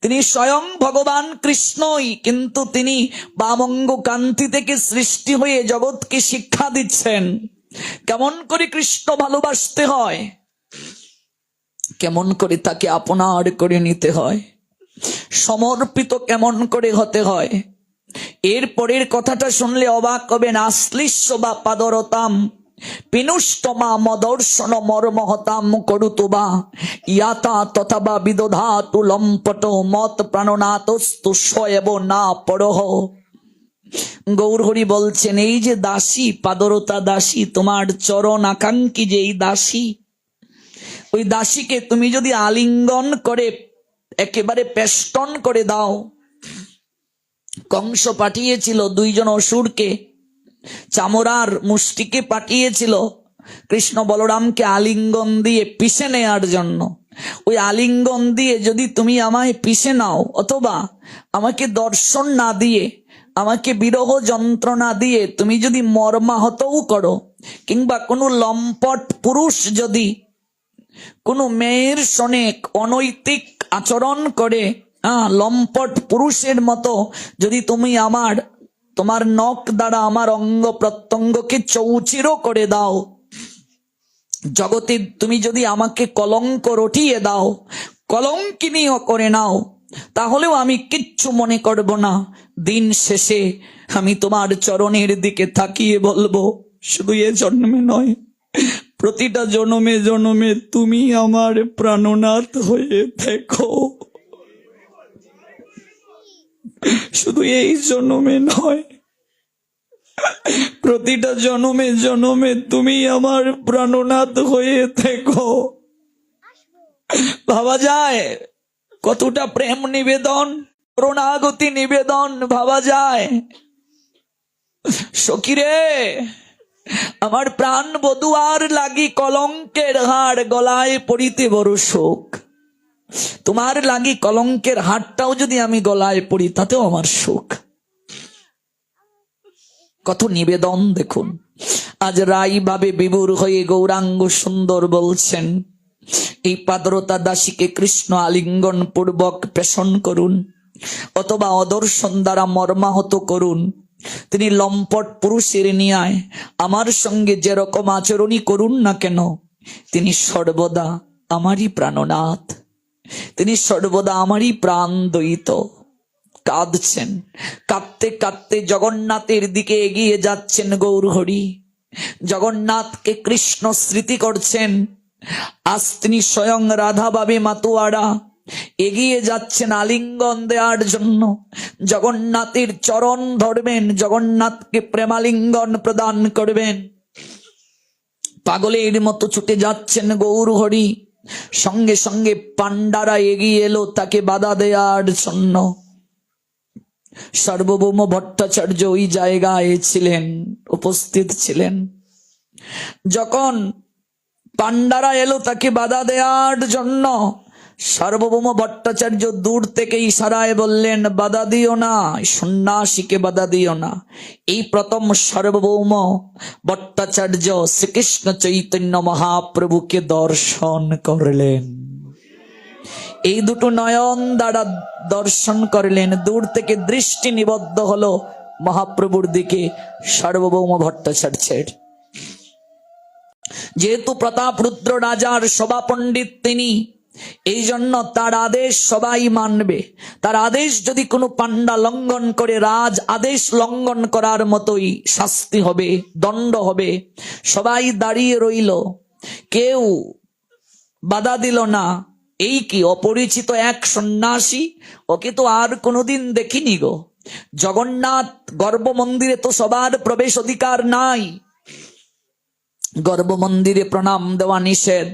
তিনি স্বয়ং ভগবান কৃষ্ণই, কিন্তু তিনি বামঙ্গ কান্তি থেকে সৃষ্টি হয়ে জগৎকে শিক্ষা দিচ্ছেন কেমন করে কৃষ্ণ ভালোবাসতে হয়, কেমন করে তাকে আপনার করে নিতে হয়, সমর্পিত কেমন করে হতে হয়। এর পরের কথাটা শুনলে অবাক হবেন। আশ্লিষ্য বা পাদরতাম পিনুষ্টমা মদর্শন মর্মহতাম করুতুবা ইয়াতা তথা বিদধাতু লম্পট মত প্রাণনাতস্তু স্বয়ব না পরহ। গৌরহরি বলছেন, এই যে দাসী, পাদরতা দাসী, তোমার চরণ আকাঙ্ক্ষী যে এই দাসী, ওই দাসীকে তুমি যদি আলিঙ্গন করে একেবারে পেষ্টন করে দাও। কংস পাঠিয়েছিল দুইজন অসুরকে, চামড়ার মুষ্টিকে পাঠিয়েছিল কৃষ্ণ বলরামকে আলিঙ্গন দিয়ে পিষে নেয়ার জন্য। ওই আলিঙ্গন দিয়ে যদি তুমি আমায় পিষে নাও, অথবা আমাকে দর্শন না দিয়ে, আমাকে বিরহ যন্ত্রণা দিয়ে তুমি যদি মর্মাহতও করো, কিংবা কোনো লম্পট পুরুষ যদি কোনো মেয়ের সনে অনৈতিক আচরণ করে লম্পট পুরুষের মতো যদি তুমি তোমার নখ দ্বারা আমার অঙ্গ প্রত্যঙ্গকে চৌচির করে দাও, জগতে তুমি যদি আমাকে কলঙ্ক রটিয়ে দাও, কলঙ্কিনীও করে নাও, তাহলেও আমি কিচ্ছু মনে করব না। দিন শেষে আমি তোমার চরণের দিকে তাকিয়ে বলবো, শুধু এ জন্মে নয়, প্রতিটা জন্মে জন্মে তুমি আমার প্রাণনাথ হয়ে থেকো। শুধু এই জন্মে নয়, প্রতিটা জন্মে জন্মে তুমি আমার প্রাণনাথ হয়ে থেকো। ভাবা যায় কতটা প্রেম নিবেদন, করুণাগতি নিবেদন, ভাবা যায়। সখীরে, আমার প্রাণ বধুয়ার লাগি কলঙ্কের হাড় গলায় পড়িতে বড় শোক। তোমার লাগি কলঙ্কের হাড়টাও যদি আমি গলায় পড়ি, তাতেও আমার সুখ। কত নিবেদন দেখুন। আজ রাই ভাবে বিভোর হয়ে গৌরাঙ্গ সুন্দর বলছেন, এই পাদরতা দাসীকে কৃষ্ণ আলিঙ্গন পূর্বক পেষণ করুন, অথবা অদর্শন দ্বারা মর্মাহত করুন। তিনি লম্পট পুরুষের নিয়ায় আমার সঙ্গে যেরকম আচরণই করুন না কেন, তিনি সর্বদা আমারই প্রাণনাথ, তিনি সর্বদা আমারই প্রাণ দ্বৈত। কাঁদছেন, কাঁদতে কাঁদতে জগন্নাথের দিকে এগিয়ে যাচ্ছেন গৌরহরি। জগন্নাথকে কৃষ্ণ স্মৃতি করছেন। আজ তিনি স্বয়ং রাধা বাবে মাতুয়ারা এগিয়ে যাচ্ছেন আলিঙ্গন দেওয়ার জন্য। জগন্নাথের চরণ ধরবেন, জগন্নাথকে প্রেমালিঙ্গন প্রদান করবেন। পাগলের মতো ছুটে যাচ্ছেন গৌরহরি। সঙ্গে সঙ্গে পান্ডারা এগিয়ে এলো তাকে বাধা দেওয়ার জন্য। সার্বভৌম ভট্টাচার্য ওই জায়গায় ছিলেন, উপস্থিত ছিলেন। যখন পান্ডারা এলো তাকে বাধা দেওয়ার জন্য, সার্বভৌম ভট্টাচার্য দূর থেকে ইশারায় বললেন, বাধা দিও না, সন্ন্যাসীকে বাধা দিও না। এই প্রথম সার্বভৌম ভট্টাচার্য শ্রীকৃষ্ণ চৈতন্য মহাপ্রভুকে দর্শন করলেন। এই দুটো নয়ন দ্বারা দর্শন করলেন। দূর থেকে দৃষ্টি নিবদ্ধ হলো মহাপ্রভুর দিকে সার্বভৌম ভট্টাচার্যের। যেহেতু প্রতাপ রুদ্র রাজার সভা পণ্ডিত তিনি, এই জন্য তার আদেশ সবাই মানবে। তার আদেশ যদি কোনো পান্ডা লঙ্ঘন করে, রাজ আদেশ লঙ্ঘন করার মতোই শাস্তি হবে, দণ্ড হবে। সবাই দাঁড়িয়ে রইল, কেউ বাধা দিল না। এই কি অপরিচিত এক সন্ন্যাসী, ওকে তো আর কোনোদিন দেখিনি গো। জগন্নাথ গর্ভ মন্দিরে তো সবার প্রবেশ অধিকার নাই। গর্ভ মন্দিরে প্রণাম দেওয়া নিষেধ,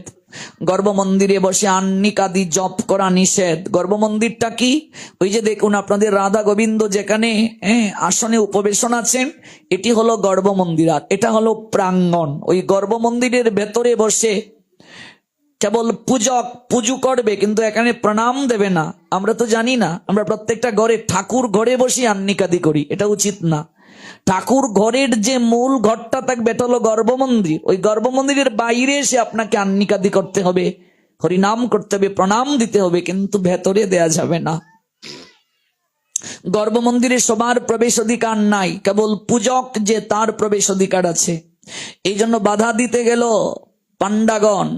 গর্ভ মন্দিরে বসে আন্নিকাদি জপ করা নিষেধ। গর্ভ মন্দিরটা কি? ওই যে দেখুন আপনাদের রাধা গোবিন্দ যেখানে আসনে উপবেশন আছেন, এটি হলো গর্ভ মন্দির, আর এটা হলো প্রাঙ্গণ। ওই গর্ভ মন্দিরের ভেতরে বসে কেবল পূজক পুজো করবে, কিন্তু এখানে প্রণাম দেবে না। আমরা তো জানি না, আমরা প্রত্যেকটা ঘরে ঠাকুর ঘরে বসে আন্নিকাদি করি, এটা উচিত না। ঠাকুর ঘরের যে মূল ঘরটা থাকবে, এটা হলো গর্ভমন্দির। ওই গর্ভমন্দিরের বাইরে এসে আপনাকে আন্নিকাদি করতে হবে, হরিনাম করতে হবে, প্রণাম দিতে হবে, কিন্তু ভেতরে দেয়া যাবে না। গর্ভমন্দিরে সবার প্রবেশ অধিকার নাই, কেবল পূজক যে তার প্রবেশ অধিকার আছে। এই জন্য বাধা দিতে গেল পান্ডাগণ।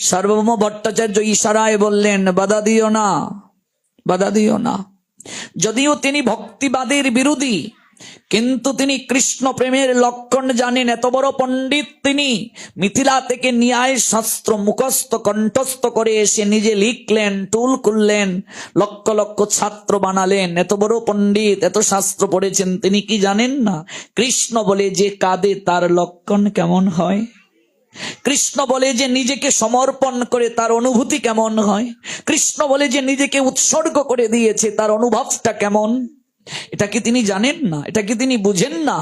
সার্বভৌম ভট্টাচার্য ইশারায় বললেন, বাধা দিও না, বাধা দিও না। যদিও তিনি ভক্তিবাদের বিরোধী, কিন্তু তিনি কৃষ্ণ প্রেমের লক্ষণ জানেন। এত বড় পণ্ডিত তিনি, মিথিলা থেকে ন্যায় শাস্ত্র মুখস্থ কণ্ঠস্থ করে এসে নিজে লিখলেন, টুল করলেন, লক্ষ লক্ষ ছাত্র বানালেন। এত বড় পণ্ডিত, এত শাস্ত্র পড়েছেন, তিনি কি জানেন না কৃষ্ণ বলে যে কাঁদে তার লক্ষণ কেমন হয়? কৃষ্ণ বলে যে নিজেকে সমর্পণ করে তার অনুভূতি কেমন হয়? কৃষ্ণ বলে যে নিজেকে উৎসর্গ করে দিয়েছে তার অনুভবটা কেমন? এটা কি তিনি জানেন না? এটা কি তিনি বুঝেন না?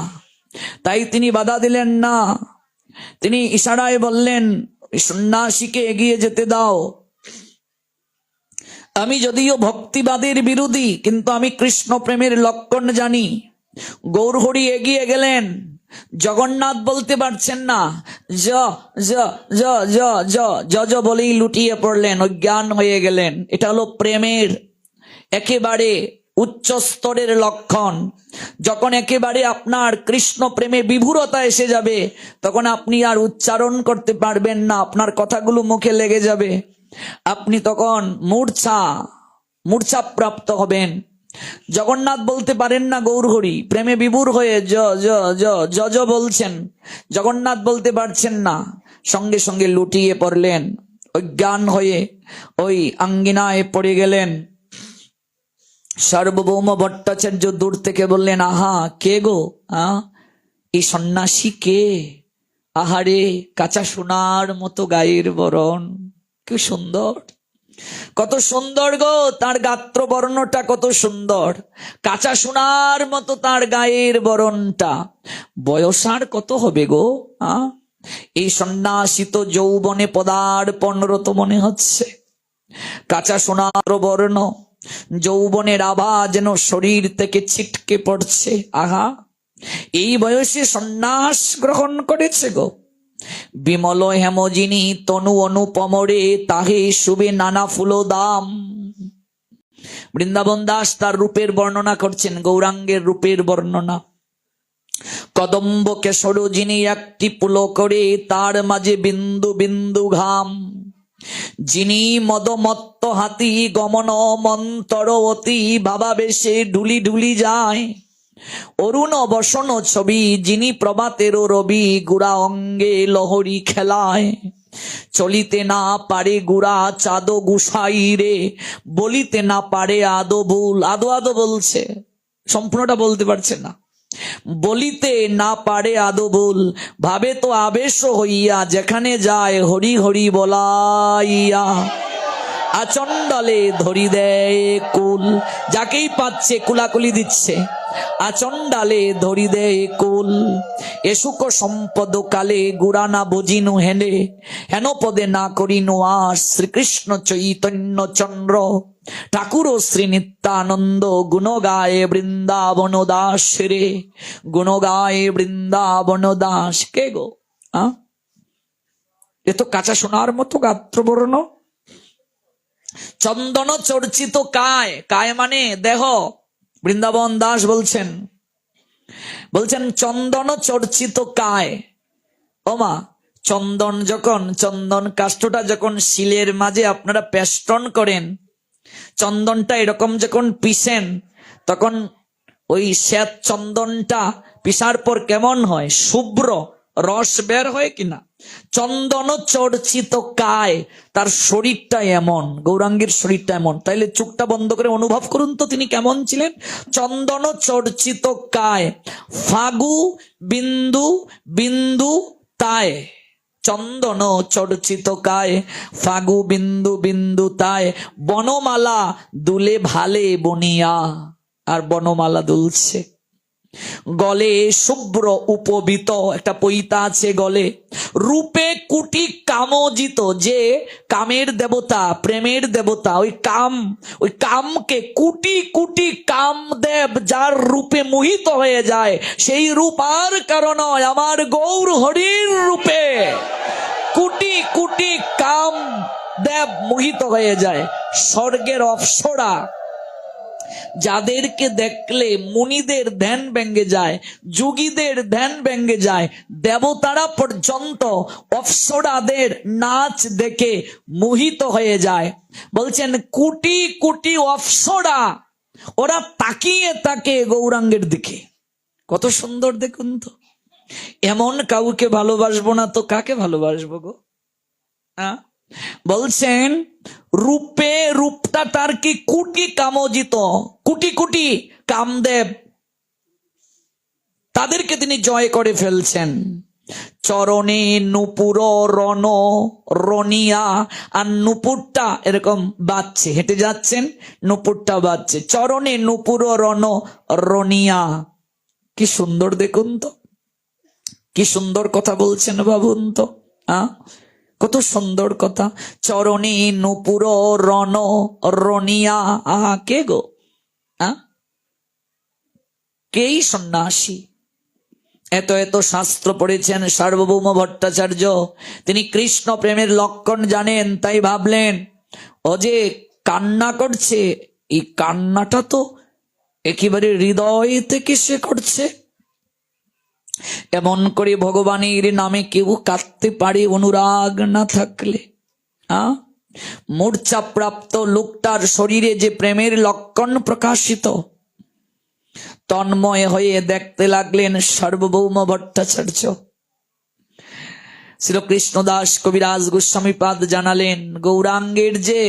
তাই তিনি বাধা দিলেন না। তিনি ইশারায় বললেন, সন্ন্যাসীকে এগিয়ে যেতে দাও। আমি যদিও ভক্তিবাদের বিরোধী, কিন্তু আমি কৃষ্ণ প্রেমের লক্ষণ জানি। গৌরহরি এগিয়ে গেলেন। জগন্নাথ বলতে পারছেন না, জ জ জ জ জ জ জ বলেই লুটিয়ে পড়লেন, অজ্ঞান হয়ে গেলেন। এটা হলো প্রেমের, একেবারে উচ্চ স্তরের লক্ষণ। যখন একেবারে আপনার কৃষ্ণ প্রেমে বিভুরতা এসে যাবে, তখন আপনি আর উচ্চারণ করতে পারবেন না, আপনার কথাগুলো মুখে লেগে যাবে, আপনি তখন মূর্ছা প্রাপ্ত হবেন। জগন্নাথ বলতে পারেন না গৌরহরি, প্রেমে বিভোর হয়ে জ জ জ জ জ বলছেন, জগন্নাথ বলতে পারছেন না, সঙ্গে সঙ্গে লুটিয়ে পড়লেন, অজ্ঞান হয়ে ওই আঙ্গিনায় পড়ে গেলেন। সার্বভৌম ভট্টাচার্য দূর থেকে বললেন, আহা কে গো, এই সন্ন্যাসী কে? আহারে, কাঁচা সোনার মতো গায়ের বরণ, কি সুন্দর, কত সুন্দর গো, তার গাত্র বর্ণটা কত সুন্দর, কাঁচা সোনার মতো তার গায়ের বরণটা। বয়স আর কত হবে গো? এই সন্ন্যাসী তো যৌবনে পদার্পণরত মনে হচ্ছে। কাঁচা সোনার বর্ণ, যৌবনের আভা যেন শরীর থেকে ছিটকে পড়ছে। আহা, এই বয়সে সন্ন্যাস গ্রহণ করেছে গো। বিমল হেমজিনী তনু অনুপমরে, তাহে শুভে নানা ফুলো দাম। বৃন্দাবন দাস তার রূপের বর্ণনা করছেন, গৌরাঙ্গের রূপের বর্ণনা। কদম্ব কেশর যিনি একটি পুলকরে, তার মাঝে বিন্দু বিন্দু ঘাম। যিনি মদমত্ত হাতি গমন মন্তর অতি, ভাবাবেশে ঢুলি ঢুলি যায়। অরুণ বসন ছবি, যিনি প্রভাতের রবি, গুড়া অঙ্গে লহরী খেলায়। চলিতে না পারে গুড়া চাঁদ গুসাই রে, বলিতে না পারে আদো ভুল। আদো আদো বলছে, সম্পূর্ণটা বলতে পারছে না। বলিতে না পারে আদো ভুল, ভাবে তো আবেশ হইয়া, যেখানে যায় হরি হরি বলাইয়া। আচণ্ডালে ধরি দেয় কুল, যাকেই পাচ্ছে কুলাকুলি দিচ্ছে। আচণ্ডালে ধরি দেয় কুল, এসুক সম্পদ কালে, গুড়া না বুঝিনু হেনে, হেন পদে না করিনু আস। শ্রীকৃষ্ণ চৈতন্য চন্দ্র ঠাকুর শ্রী নিত্যানন্দ, গুণ গায়ে বৃন্দাবন দাস রে, গুণ গায়ে বৃন্দাবন দাস। কে গো? এ তো কাঁচা সোনার মতো গাত্রবর্ণ, চন্দন চর্চিত কায়, কায় মানে দেহ। বৃন্দাবন দাস বলছেন চন্দন চর্চিত কায়। ওমা, চন্দন কাষ্ঠটা যখন শিলের মাঝে আপনারা পেষ্টন করেন, চন্দনটা এরকম যখন পিষেন, তখন ওই শ্বেত চন্দনটা পিষার পর কেমন হয়? শুভ্র রস বের হয় কিনা? চন্দন চর্চিত কায়, তার শরীরটা এমন, গৌরাঙ্গের শরীরটা এমন। তাইলে চোখটা বন্ধ করে অনুভব করুন তো তিনি কেমন ছিলেন। চন্দন চর্চিত কায়, ফাগু বিন্দু বিন্দু তায়। চন্দন চর্চিত কায়, ফাগু বিন্দু বিন্দু তায়। বনমালা দুলে ভালে বনিয়া, আর বনমালা দুলছে। গলে শুভ্র উপবিত, একটা পৈতা আছে গলে। রূপে কুটি কামজিত, যে কামের দেবতা, প্রেমের দেবতা, ওই কামকে কুটি কুটি কামদেব যার রূপে মোহিত হয়ে যায়, সেই রূপ আর কারণ নয়, আমার গৌর হরির রূপে কুটি কুটি কাম দেব মোহিত হয়ে যায়। স্বর্গের অপ্সরা, যাদেরকে দেখলে মুনিদের ধ্যান ভেঙে যায়, যোগীদের ধ্যান ভেঙে যায়, দেবতারা পর্যন্ত অপ্সরাদের নাচ দেখে মোহিত হয়ে যায়। বলছেন কোটি কোটি অপ্সরা, ওরা তাকিয়ে থাকে গৌরাঙ্গের দিকে। কত সুন্দর দেখুন তো। এমন কাউকে ভালোবাসবো না তো কাকে ভালোবাসবো গো? বলছেন রূপটা তার কি কোটি কামজিত, কোটি কোটি কামদেব, তাদেরকে তিনি জয় করে ফেলছেন। চরণে নুপুর রণ রনিয়া, আর নুপুরটা এরকম বাজছে, হেঁটে যাচ্ছেন, নুপুরটা বাজছে। চরণে নুপুর রণ রনিয়া, কি সুন্দর দেখুন তো, কি সুন্দর কথা বলছেন ভাবুন তো। কত সুন্দর কথা। চরণে নুপুর রণ রনিয়া, আহা কে গো? কেই সন্ন্যাসী। এত এত শাস্ত্র পড়েছেন সার্বভৌম ভট্টাচার্য, তিনি কৃষ্ণ প্রেমের লক্ষণ জানেন। তাই ভাবলেন ও যে কান্না করছে, এই কান্নাটা তো একেবারে হৃদয় থেকে সে করছে। এমন করে ভগবানের নামে কেউ কাঁদতে পারে অনুরাগ না থাকলে? মূর্ছাপ্রাপ্ত লোকটার শরীরে যে প্রেমের লক্ষণ প্রকাশিত, তন্ময় হয়ে দেখতে লাগলেন সার্বভৌম ভট্টাচার্য। শ্রীকৃষ্ণদাস কবিরাজ গোস্বামীপাদ জানালেন, গৌরাঙ্গের যে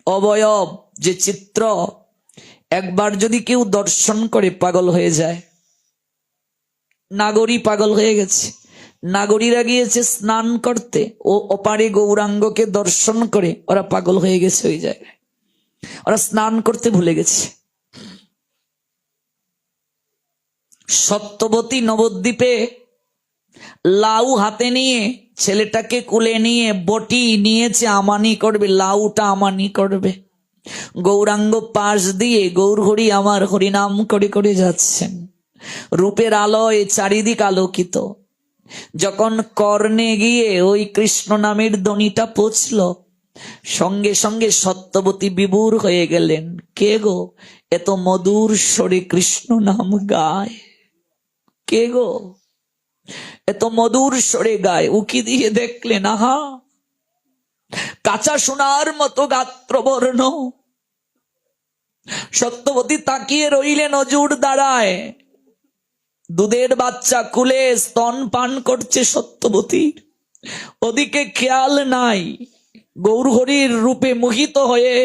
অবয়ব, যে চিত্র, একবার যদি কেউ দর্শন করে পাগল হয়ে যায়। নাগরী পাগল হয়ে গেছে, নাগরীরা গিয়েছে স্নান করতে, ও ওপারে গৌরাঙ্গকে দর্শন করে ওরা পাগল হয়ে গেছে। ওই জায়গায় ওরা স্নান করতে ভুলে গেছে। সত্যবতী নবদ্বীপে লাউ হাতে নিয়ে ছেলেটাকে কুলে নিয়ে বটি নিয়েছে, আমানি করবে, লাউটা আমানি করবে। গৌরাঙ্গ পাশ দিয়ে গৌরহরি আমার হরিনাম করে করে যাচ্ছেন। রূপের আলোয় চারিদিক আলোকিত। যখন কর্ণে গিয়ে ওই কৃষ্ণ নামের ধ্বনিটা পৌঁছল, সঙ্গে সঙ্গে সত্যবতী বিভোর হয়ে গেলেন। কে গো এত মধুর স্বরে কৃষ্ণ নাম গায়? কে গো এত মধুর স্বরে গায়? উকি দিয়ে দেখলেন, আহা, কাঁচা সোনার মতো গাত্রবর্ণ। সত্যবতী তাকিয়ে রইলেন অজুর দাঁড়ায়। দুধের বাচ্চা কুলে স্তন পান করছে সত্যবতী, ওদিকে খেয়াল নাই। গৌরহরির রূপে মোহিত হয়ে,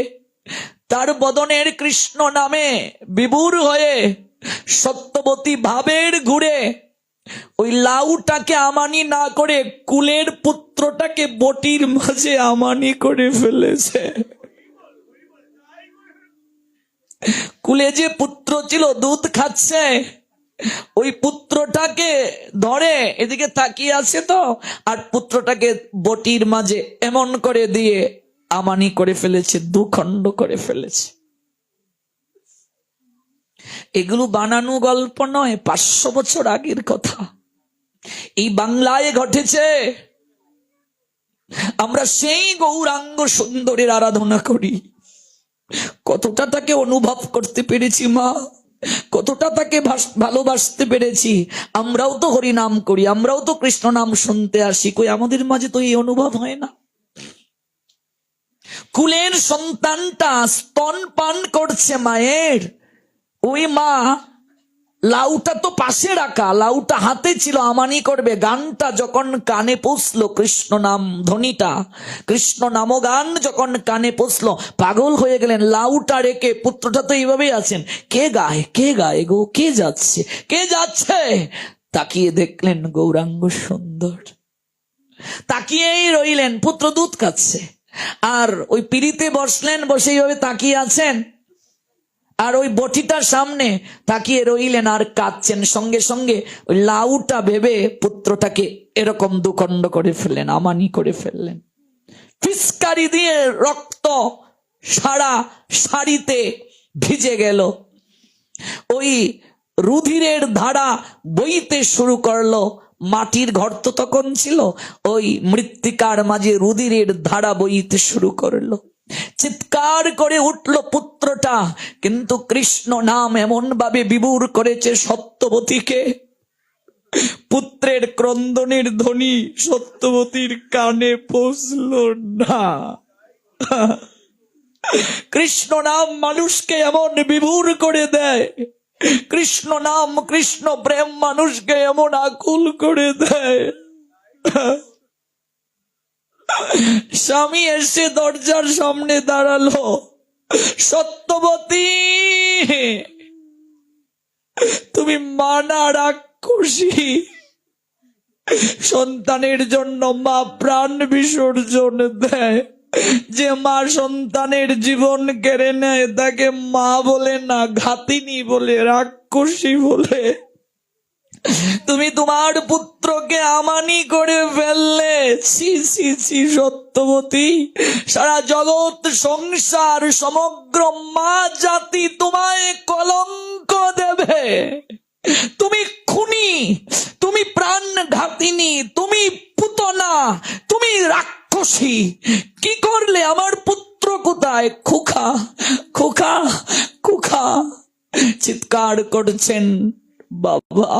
তার বদনের কৃষ্ণ নামে বিভোর হয়ে সত্যবতী ভাবের ঘুরে ওই লাউটাকে আমানি না করে কুলের পুত্রটাকে বটির মাঝে আমানি করে ফেলেছে। কুলে যে পুত্র ছিল দুধ খাচ্ছে, ওই পুত্রটাকে ধরে এদিকে তাকিয়ে আছে তো, আর পুত্রটাকে বটির মাঝে এমন করে দিয়ে আমানি করে ফেলেছে, দুখণ্ড করে ফেলেছে। এগুলো বানানো গল্প নয়, 500 বছর আগের কথা। এই বাংলায় ঘটেছে। আমরা সেই গৌরাঙ্গ সুন্দরের আরাধনা করি। কতটা তাকে অনুভব করতে পেরেছি মা, কতটা তাকে ভালোবাসতে পেরেছি। আমরাও তো হরি নাম করি, আমরাও তো কৃষ্ণ নাম শুনতে আসি, কই আমাদের মাঝে তো এই অনুভব হয় না? কুলের সন্তানটা স্তন পান করছে মায়ের, ওই মা লাউটা তো পাশে রাখা, লাউটা হাতে ছিল, আমানি করবে। গানটা যখন কানে পৌঁছলো, কৃষ্ণ নাম ধ্বনিটা, কৃষ্ণ নাম গান যখন কানে পৌঁছলো, পাগল হয়ে গেলেন। লাউটা রেখে, পুত্রটা তো এইভাবেই আছেন, কে গায়, কে গায় গো, কে যাচ্ছে, কে যাচ্ছে? তাকিয়ে দেখলেন গৌরাঙ্গ সুন্দর। তাকিয়েই রইলেন, পুত্র দুধ খাচ্ছে, আর ওই পিড়িতে বসলেন, বসে এইভাবে তাকিয়ে আছেন, আর ওই বটিটার সামনে তাকিয়ে রইলেন আর কাঁদছেন। সঙ্গে সঙ্গে ওই লাউটা ভেবে পুত্রটাকে এরকম দুখণ্ড করে ফেললেন, আমানি করে ফেললেন। ফিসকারি দিয়ে রক্ত সারা শাড়িতে ভিজে গেল। ওই রুধিরের ধারা বইতে শুরু করলো। মাটির ঘর তো তখন ছিল, ওই মৃত্তিকার মাঝে রুধিরের ধারা বইতে শুরু করলো। চিৎকার করে উঠল পুত্রটা, কিন্তু কৃষ্ণ নাম এমন ভাবে বিভোর করেছে সত্যবতীকে, পুত্রের ক্রন্দনের ধ্বনি সত্যবতীর কানে পৌঁছল না। কৃষ্ণ নাম মানুষকে এমন বিভোর করে দেয়, কৃষ্ণ নাম, কৃষ্ণ প্রেম মানুষকে এমন আকুল করে দেয়। স্বামী এসে দরজার সামনে দাঁড়ালো, সত্যবতী তুমি মানা রাক্ষসী, সন্তানের জন্য মা প্রাণ বিসর্জন দেয়। যে মা সন্তানের জীবন কেড়ে নেয় তাকে মা বলে না, ঘাতিনী বলে, রাক্ষসী বলে। তুমি তোমার পুত্রকে আমানি করে ফেললে। ছি ছি ছি সত্যবতী, সারা জগৎ সংসার সমগ্র মা জাতি তোমায় কলঙ্ক দেবে। তুমি খুনি, তুমি প্রাণঘাতিনী, তুমি পুতনা, তুমি রাক্ষসী। কি করলে? আমার পুত্র পুত্র কোথায়? খোকা, খোকা, খোকা। চিৎকার করছেন বাবা,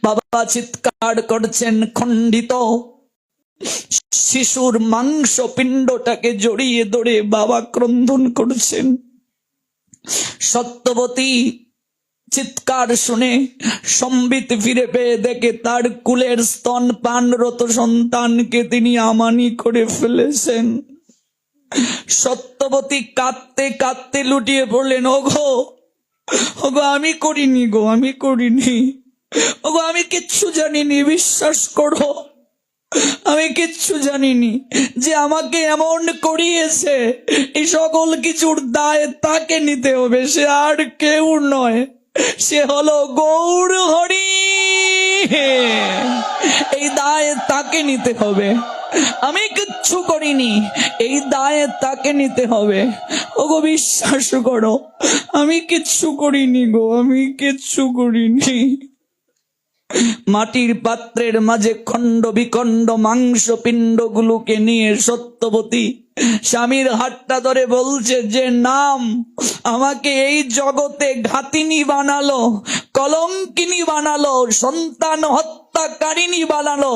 বাবা চিৎকার করছেন। খণ্ডিত শিশুর মাংস পিণ্ডটাকে জড়িয়ে ধরে বাবা ক্রন্দন করছেন। সত্যবতী চিৎকার শুনে সম্বিত ফিরে পেয়ে দেখে তার কুলের স্তন পানরত সন্তানকে তিনি আমানি করে ফেলেছেন। সত্যবতী কাঁদতে কাঁদতে লুটিয়ে পড়লেন, ওগো, ওগো আমি করিনি গো, আমি করিনি, ওগো আমি কিচ্ছু জানিনি, বিশ্বাস করো আমি কিচ্ছু জানিনি। যে আমাকে এমন করিয়েছে এই সকল কিছুর দায় তাকে নিতে হবে, সে আর কেউ নয়, সে হলো গৌর হরি। এই দায় তাকে নিতে হবে, আমি কিচ্ছু করিনি, এই দায় তাকে নিতে হবে। ওগো বিশ্বাস করো আমি কিচ্ছু করিনি গো, আমি কিচ্ছু করিনি। মাটির পাত্রের মাঝে খণ্ড বিখণ্ড মাংস পিণ্ডগুলোকে নিয়ে সত্যবতী স্বামীর হাতটা ধরে বলছে, যে নাম আমাকে এই জগতে ঘাতিনী বানালো, কলঙ্কিনী বানালো, সন্তান হত্যাকারিণী বানালো,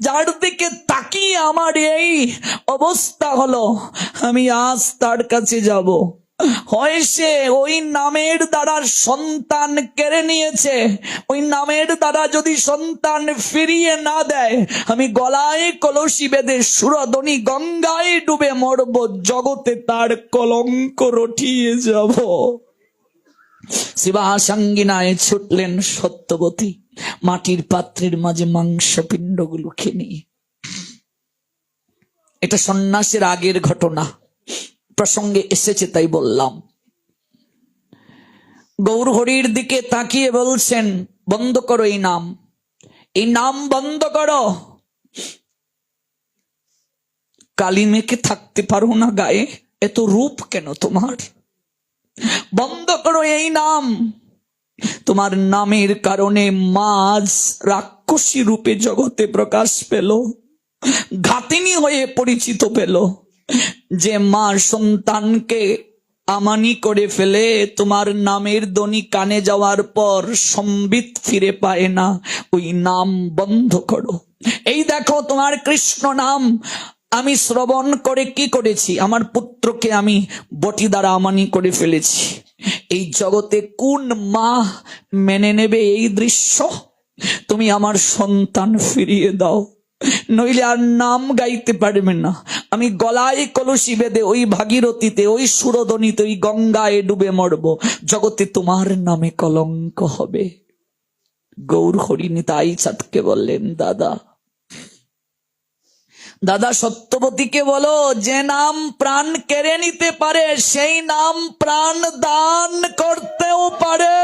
যার দিকে তাকিয়ে আমার এই অবস্থা হলো, আমি আজ তার কাছে যাব। হয় সে ওই নামের দ্বারা সন্তান কেড়ে নিয়েছে, ওই নামের দ্বারা যদি সন্তান ফিরিয়ে না দেয়, আমি গলায় কলসি বেঁধে সুরধনী গঙ্গায় ডুবে মরব, জগতে তার কলঙ্ক রটিয়ে যাব। শিবাসাঙ্গিনায় ছুটলেন সত্যবতী মাটির পাত্রের মাঝে মাংস পিণ্ডগুলোকে নিয়ে। এটা সন্ন্যাসের আগের ঘটনা, প্রসঙ্গে এসেছে তাই বললাম। গৌর হরির দিকে তাকিয়ে বলছেন, বন্ধ করো এই নাম, এই নাম বন্ধ করো। কালি মেখে থাকতে পারো না গায়ে, এত রূপ কেন তোমার? বন্ধ করো এই নাম। তোমার নামের কারণে মাঝ রাক্ষসী রূপে জগতে প্রকাশ পেল, ঘাতিনী হয়ে পরিচিত পেল। যে মা সন্তানকে আমানি করে ফেলে, তোমার নামের ধ্বনি কানে যাওয়ার পর সম্বিত ফিরে পায় না, ওই নাম বন্ধ করো। এই দেখো তোমার কৃষ্ণ নাম আমি শ্রবণ করে কি করেছি, আমার পুত্রকে আমি বটি দ্বারা আমানি করে ফেলেছি। এই জগতে কোন মা মেনে নেবে এই দৃশ্য? তুমি আমার সন্তান ফিরিয়ে দাও, নইলে আর নাম গাইতে পারবে না। আমি গলায় কলসি বেঁধে ওই ভাগীরথীতে, ওই সুরধনীতে, ওই গঙ্গায় ডুবে মরব, জগতে তোমার নামে কলঙ্ক হবে। গৌর হরিণী তাই চাটকে বললেন, দাদা, দাদা সত্যবতীকে বলো, যে নাম প্রাণ কেড়ে নিতে পারে সেই নাম প্রাণ দান করতেও পারে।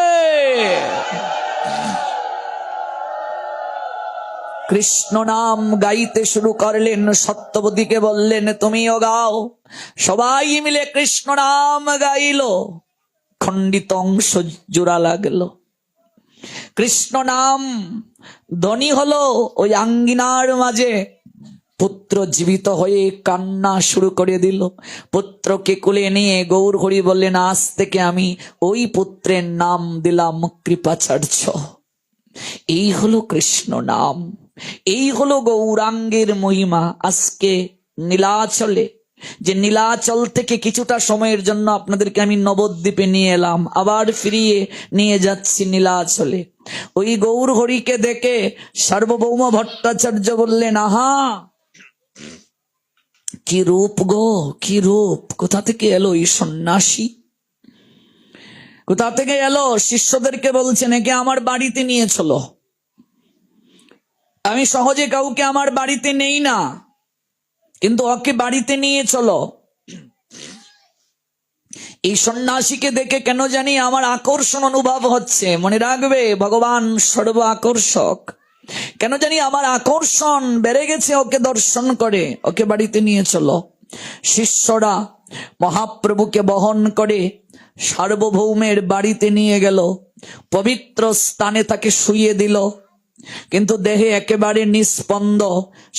কৃষ্ণ নাম গাইতে শুরু করলেন, সত্যবতীকে বললেন তুমিও গাও। সবাই মিলে কৃষ্ণ নাম গাইল, খণ্ডিত অংশ জোড়া লাগলো। কৃষ্ণ নাম ধ্বনি হলো, ওই আঙ্গিনার মাঝে পুত্র জীবিত হয়ে কান্না শুরু করে দিল। পুত্রকে কোলে নিয়ে গৌর হরি বললেন, আজ থেকে আমি ওই পুত্রের নাম দিলাম কৃপাচার্য। এই হলো কৃষ্ণ নাম, এই হলো গৌরাঙ্গের মহিমা। আজকে নীলাচলে, যে নীলাচল থেকে কিছুটা সময়ের জন্য আপনাদেরকে আমি নবদ্বীপে নিয়ে এলাম, আবার ফিরিয়ে নিয়ে যাচ্ছি নীলাচলে। ওই গৌর হরিকে দেখে সার্বভৌম ভট্টাচার্য বললেন, আহা কি রূপ গো, কি রূপ! কোথা থেকে এলো এই সন্ন্যাসী, কোথা থেকে এলো? শিষ্যদেরকে বলছেন, একে আমার বাড়িতে নিয়ে চলো। আমি সহজে কাউকে আমার বাড়িতে নেই না, কিন্তু ওকে বাড়িতে নিয়ে চলো। এই সন্ন্যাসীকে দেখে কেন জানি আমার আকর্ষণ অনুভব হচ্ছে। মনে রাখবে, ভগবান সর্ব আকর্ষক। কেন জানি আমার আকর্ষণ বেড়ে গেছে ওকে দর্শন করে। ওকে বাড়িতে নিয়ে চলো। শিষ্যরা মহাপ্রভুকে বহন করে সার্বভৌমের বাড়িতে নিয়ে গেল, পবিত্র স্থানে তাকে শুইয়ে দিল। কিন্তু দেহে একেবারে নিস্পন্দ,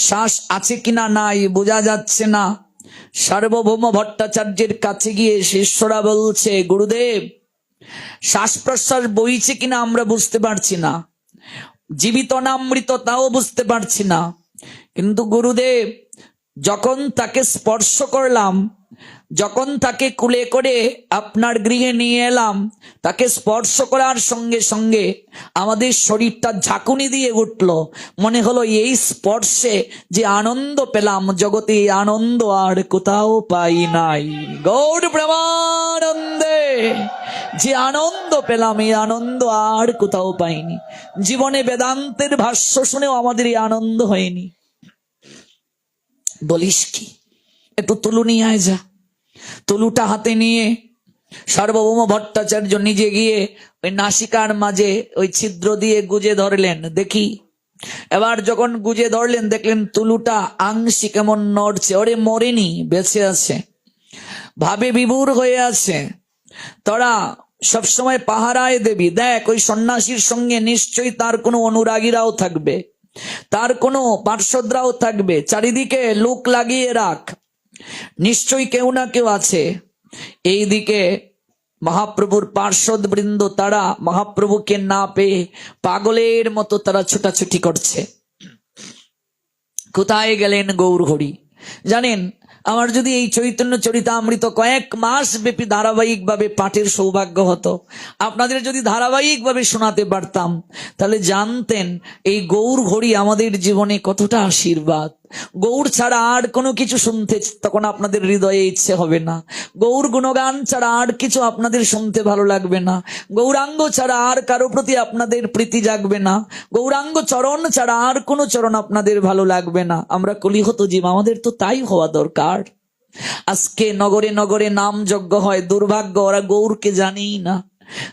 শ্বাস আছে কিনা নাই বোঝা যাচ্ছে না। সার্বভৌম ভট্টাচার্যের কাছে গিয়ে শিষ্যরা বলছে, গুরুদেব, শ্বাস প্রশ্বাস বইছে কিনা আমরা বুঝতে পারছি না, জীবিত না মৃত তাও বুঝতে পারছি না, কিন্তু গুরুদেব যখন তাকে স্পর্শ করলাম, যখন তাকে কুলে করে আপনার গৃহে নিয়ে এলাম, তাকে স্পর্শ করার সঙ্গে সঙ্গে আমাদের শরীরটা ঝাঁকুনি দিয়ে উঠল। মনে হলো এই স্পর্শে যে আনন্দ পেলাম, জগতে এই আনন্দ আর কোথাও পাই নাই। গৌর প্রেমানন্দে যে আনন্দ পেলাম, এই আনন্দ আর কোথাও পাইনি। জীবনে বেদান্তের ভাষ্য শুনেও আমাদের এই আনন্দ হয়নি। বলিস কি, একটু তুলু নিয়ে আয় যা। তুলুটা হাতে নিয়ে সার্বভৌম ভট্টাচার্য নিজে গিয়ে ওই নাসিকার মাঝে ওই ছিদ্র দিয়ে গুজে ধরলেন, দেখি। এবার যখন গুজে ধরলেন, দেখলেন তুলুটা আংশিক কেমন নড়ছে। ওরে মরেনি, বেঁচে আছে, ভাবে বিভোর হয়ে আছে। তোরা সবসময় পাহারায় দেবী, দেখ ওই সন্ন্যাসীর সঙ্গে নিশ্চয়ই তার কোনো অনুরাগীরাও থাকবে, তার কোনো পার্শ্বদরাও থাকবে, চারিদিকে লোক লাগিয়ে রাখ, নিশ্চয়ই কেউ না কেউ আছে। এইদিকে মহাপ্রভুর পার্শ্বদ বৃন্দ, তারা মহাপ্রভুকে না পেয়ে পাগলের মতো তারা ছোটাছুটি করছে। কোথায় গেলেন গৌর হরি? জানেন, আমার যদি এই চৈতন্য চরিতামৃত কয়েক মাস ব্যাপী ধারাবাহিক ভাবে পাঠের সৌভাগ্য হতো, আপনাদের যদি ধারাবাহিক ভাবে শোনাতে পারতাম, তাহলে জানতেন এই গৌর ঘড়ি আমাদের জীবনে কতটা আশীর্বাদ। গৌর ছাড়া আর কোনো কিছু শুনতে তখন আপনাদের হৃদয়ে ইচ্ছে হবে না। গৌর গুণগান ছাড়া আর কিছু আপনাদের শুনতে ভালো লাগবে না। গৌরাঙ্গ ছাড়া আর কারো প্রতি আপনাদের প্রীতি জাগবে না। গৌরাঙ্গ চরণ ছাড়া আর কোনো চরণ আপনাদের ভালো লাগবে না। আমরা কলিহত জীব, আমাদের তো তাই হওয়া দরকার। আজকে নগরে নগরে নাম যজ্ঞ হয়, দুর্ভাগ্য ওরা গৌরকে জানেই না।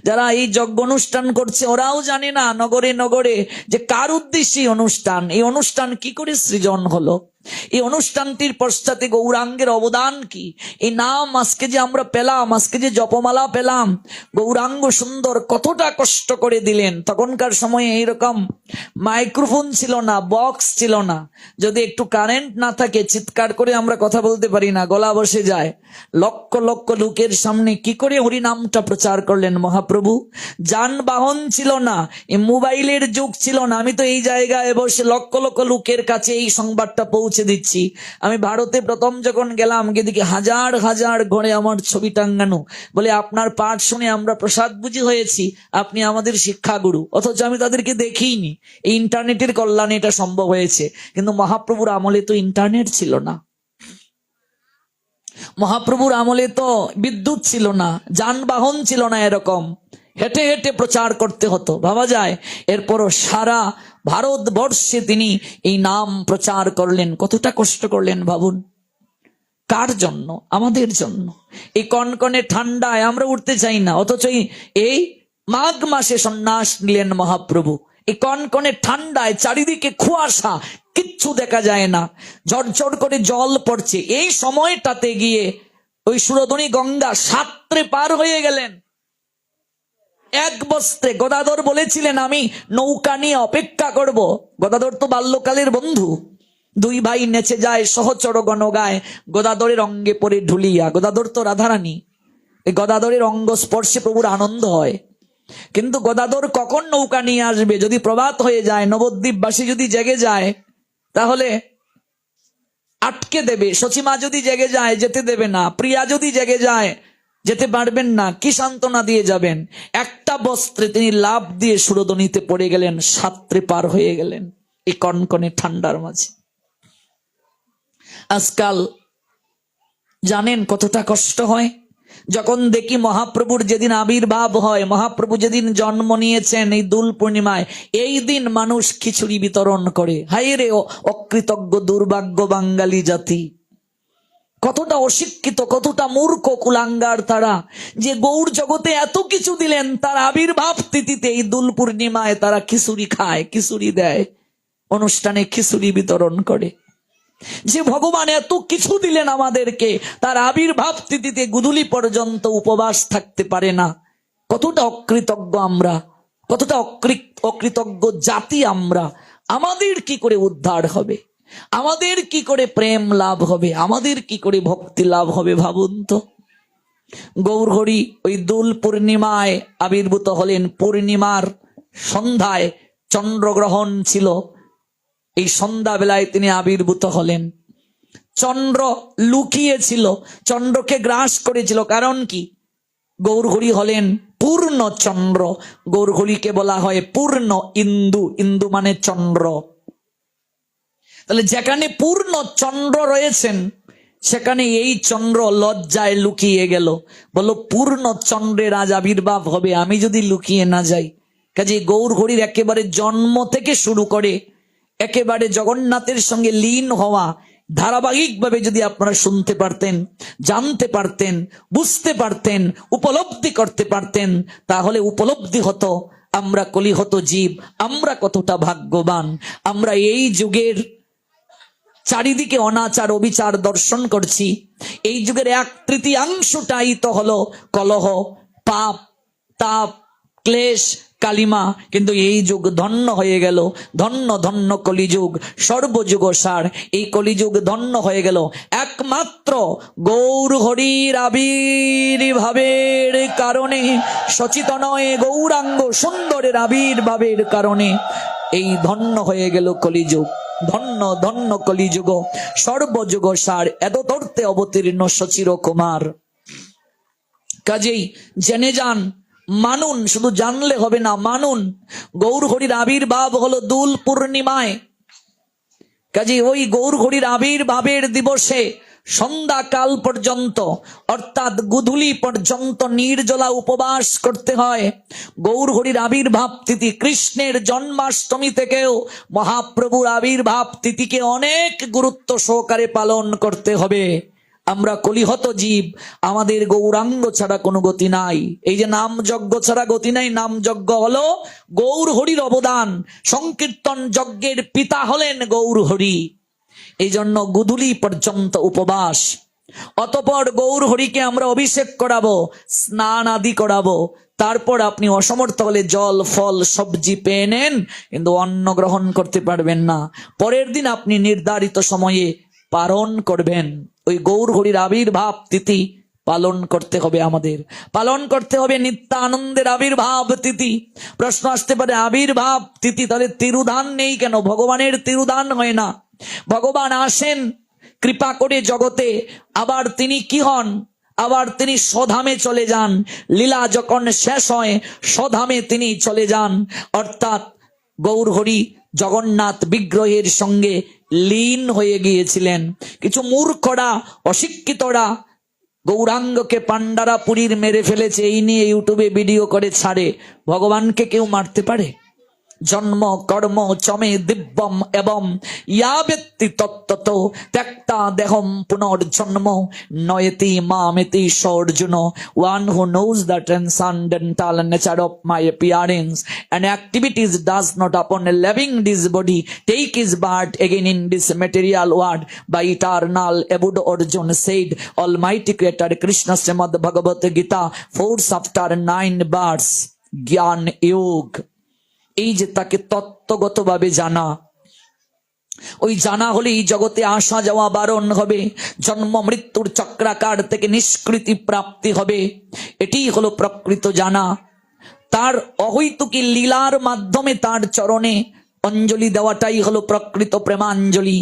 যারা এই যজ্ঞ অনুষ্ঠান করছে ওরাও জানে না নগরে নগরে যে কার উদ্দেশ্যে অনুষ্ঠান, এই অনুষ্ঠান কি করে সৃজন হলো, এই অনুষ্ঠানটির পশ্চাতে গৌরাঙ্গের অবদান কি। এই নাম আজকে যে আমরা পেলাম, আজকে যে জপমালা পেলাম, গৌরাঙ্গ সুন্দর কতটা কষ্ট করে দিলেন। তখনকার সময়ে এইরকম মাইক্রোফোন ছিল না, বক্স ছিল না, যদি একটু কারেন্ট না থাকে চিৎকার করে আমরা কথা বলতে পারি না, গলা বসে যায়। লক্ষ লক্ষ লোকের সামনে কি করে হরিনামটা প্রচার করলেন মহাপ্রভু। যানবাহন ছিল না, এই মোবাইলের যুগ ছিল না। আমি তো এই জায়গায় বসে লক্ষ লক্ষ লোকের কাছে এই সংবাদটা পৌঁছে দিচ্ছি। আমি ভারতে প্রথম যখন গেলাম, গিয়ে দেখি হাজার হাজার ঘরে আমার ছবি টাঙ্গানো, বলে আপনার পাঠ শুনে আমরা প্রসাদ বুঝি হয়েছি, আপনি আমাদের শিক্ষাগুরু। অথচ আমি তাদেরকে দেখিনি। এই ইন্টারনেটের কল্যাণে এটা সম্ভব হয়েছে। কিন্তু মহাপ্রভুর আমলে তো ইন্টারনেট ছিল না, মহাপ্রভুর আমলে তো বিদ্যুৎ ছিল না, যানবাহন ছিল না, এরকম হেঁটে হেঁটে প্রচার করতে হতো। ভাবা যায়, এরপরও সারা ভারতবর্ষে তিনি এই নাম প্রচার করলেন। কতটা কষ্ট করলেন ভাবুন। কার জন্য? আমাদের জন্য। এই কনকনে ঠান্ডায় আমরা উঠতে চাই না, অথচ এই মাঘ মাসে সন্ন্যাস নিলেন মহাপ্রভু। এই কনকনে ঠান্ডায় চারিদিকে কুয়াশা, কিচ্ছু দেখা যায় না, ঝরঝর করে জল পড়ছে। এই সময়টাতে গিয়ে ওই সুরধনী গঙ্গা সাঁতরে পার হয়ে গেলেন এক বস্ত্রে। গদাধর বলেছিলেন আমি নৌকা নিয়ে অপেক্ষা করব। গদাধর তো বাল্যকালের বন্ধু। দুই ভাই নেচে যায়, সহচর গণ গায়, গদাধরের অঙ্গে পড়ে ঢুলিয়া। গদাধর তো রাধারানী, এই গদাধরের অঙ্গ স্পর্শে প্রভুর আনন্দ হয়। কিন্তু গদাধর কখন নৌকা নিয়ে আসবে? যদি প্রভাত হয়ে যায়, নবদ্বীপবাসী যদি জেগে যায়, তাহলে আটকে দেবে। সচিমা যদি জেগে যায়, যেতে দেবে না। প্রিয়া যদি জেগে যায়, যেতে পারবেন না। কি সান্ত্বনা দিয়ে যাবেন? একটা বস্ত্রে তিনি লাফ দিয়ে সুরধনীতে পড়ে গেলেন, সাঁতরে পার হয়ে গেলেন এই কনকনে ঠান্ডার মাঝে। আজকাল জানেন কতটা কষ্ট হয় যখন দেখি মহাপ্রভুর যেদিন আবির্ভাব হয়, মহাপ্রভু যেদিন জন্ম নিয়েছেন এই দোল পূর্ণিমায়, এই দিন মানুষ খিচুড়ি বিতরণ করে। হায় রে অকৃতজ্ঞ দুর্ভাগ্য বাঙালি জাতি, কতটা অশিক্ষিত, কতটা মূর্খ কুলাঙ্গার তারা, যে গৌর জগতে এত কিছু দিলেন, তার আবির্ভাব তিথিতে এই দোল পূর্ণিমায় তারা খিচুড়ি খায়, খিচুড়ি দেয়, অনুষ্ঠানে খিচুড়ি বিতরণ করে। যে ভগবান এত কিছু দিলেন আমাদেরকে, তার আবির্ভাব তিথিতে গুদুলি পর্যন্ত উপবাস থাকতে পারে না। কতটা অকৃতজ্ঞ আমরা, কতটা অকৃতজ্ঞ জাতি আমরা। আমাদের কি করে উদ্ধার হবে? আমাদের কি করে প্রেম লাভ হবে, আমাদের কি করে ভক্তি লাভ হবে ভাবুন তো। গৌরহরি ওই দোল পূর্ণিমায় আবির্ভূত হলেন। পূর্ণিমার সন্ধ্যায় চন্দ্রগ্রহণ ছিল, এই সন্ধ্যা বেলায় তিনি আবির্ভূত হলেন। চন্দ্র লুকিয়েছিল, চন্দ্রকে গ্রাস করেছিল। কারণ কি? গৌরহরি হলেন পূর্ণ চন্দ্র। গৌরহরিকে বলা হয় পূর্ণ ইন্দু, ইন্দু মানে চন্দ্র। তাহলে যেখানে পূর্ণ চন্দ্র রয়েছেন সেখানে এই চন্দ্র লজ্জায় লুকিয়ে গেল। বলো পূর্ণ চন্দ্রের আজ আবির্ভাব হবে, আমি যদি লুকিয়ে না যাই। কাজে গৌরহরির একেবারে জন্ম থেকে শুরু করে একেবারে জগন্নাথের সঙ্গে লীন হওয়া ধারাবাহিকভাবে যদি আপনারা শুনতে পারতেন, জানতে পারতেন, বুঝতে পারতেন, উপলব্ধি করতে পারতেন, তাহলে উপলব্ধি হতো আমরা কলিহত জীব, আমরা কতটা ভাগ্যবান। আমরা এই যুগের চারিদিকে অনাচার অবিচার দর্শন করছি। এই যুগের 1/3 তো হলো কলহ, পাপ, তাপ, ক্লেশ, কালিমা। কিন্তু এই যুগ ধন্য হয়ে গেল, ধন্য ধন্য কলিযুগ, সর্বযুগ সার। এই কলিযুগ ধন্য হয়ে গেল একমাত্র গৌরহরির আবির্ভাবের কারণে, সচিতনয় গৌরাঙ্গ সুন্দরের আবির্ভাবের কারণে এই ধন্য হয়ে গেল কলিযুগ। ধন্য ধন্য কলিযুগ, সর্বযুগ সার, এদতর্তে অবতীর্ণ সচির কুমার। কাজেই জেনে যান, মানুন, শুধু জানলে হবে না, মানুন। গৌরহরির আবির্ভাব হলো দোল পূর্ণিমায়। কাজে ওই গৌরহরির আবির্ভাবের দিবসে সন্ধ্যাকাল পর্যন্ত অর্থাৎ গুধুলি পর্যন্ত নির্জলা উপবাস করতে হয়। গৌরহরির আবির্ভাব তিথি, কৃষ্ণের জন্মাষ্টমী থেকেও মহাপ্রভুর আবির্ভাব তিথিকে অনেক গুরুত্ব সহকারে পালন করতে হবে। আমরা কলিহত জীব, আমাদের গৌরাঙ্গ ছাড়া কোনো গতি নাই। এই যে নাম যজ্ঞ ছাড়া গতি নাই, নাম যজ্ঞ হলো গৌরহরির অবদান। সংকীর্তন যজ্ঞের পিতা হলেন গৌরহরি। এই জন্য গুধুলি পর্যন্ত উপবাস। অতঃপর গৌরহরিকে আমরা অভিষেক করাবো, স্নান আদি করাবো। তারপর আপনি অসমর্থ হলে জল, ফল, সবজি পেয়ে নেন, কিন্তু অন্ন গ্রহণ করতে পারবেন না। পরের দিন আপনি নির্ধারিত সময়ে পালন করবেন। ওই গৌরহরির আবির্ভাব তিথি পালন করতে হবে, আমাদের পালন করতে হবে নিত্যানন্দের আবির্ভাব তিথি। প্রশ্ন আসতে পারে আবির্ভাব তিথি তাহলে তিরুধান নেই কেন? ভগবানের তিরুধান হয় না। ভগবান আসেন কৃপা করে জগতে, আবার তিনি কি হন? আবার তিনি স্বধামে চলে যান। লীলা যখন শেষ হয় স্বধামে তিনি চলে যান। অর্থাৎ গৌরহরি জগন্নাথ বিগ্রহের সঙ্গে লীন হয়ে গিয়েছিলেন। কিছু মূর্খরা, অশিক্ষিতরা গৌরাঙ্গকে পান্ডারা পুরীর মেরে ফেলেছে, এই নিয়ে ইউটিউবে ভিডিও করে ছাড়ে। ভগবানকে কেউ মারতে পারে? জন্ম কর্ম চমে দিব্যম এবং ইয়া ব্যক্তি তত্ত্বত ত্যক্তা দেহম পুনর্জন্ম নয়তি মামেতি সর্জুন। One who knows the transcendental nature of my appearance and activities does not upon living this body take his birth again in this material world by eternal abode. Arjun said, Almighty Creator Krishna Srimad Bhagavad Gita 4 chapter 9 verse Gyan Yog। এই যে তাকে তত্ত্বগতভাবে জানা, ওই জানা হলেই জগতে আসা যাওয়া বারণ হবে, জন্ম মৃত্যুর চক্রাকার থেকে নিষ্কৃতি প্রাপ্তি হবে। এটি হলো প্রকৃত জানা। তার অহৈতুকী লীলার মাধ্যমে তার চরণে অঞ্জলি দেওয়াটাই হলো প্রকৃত প্রেমাঞ্জলি।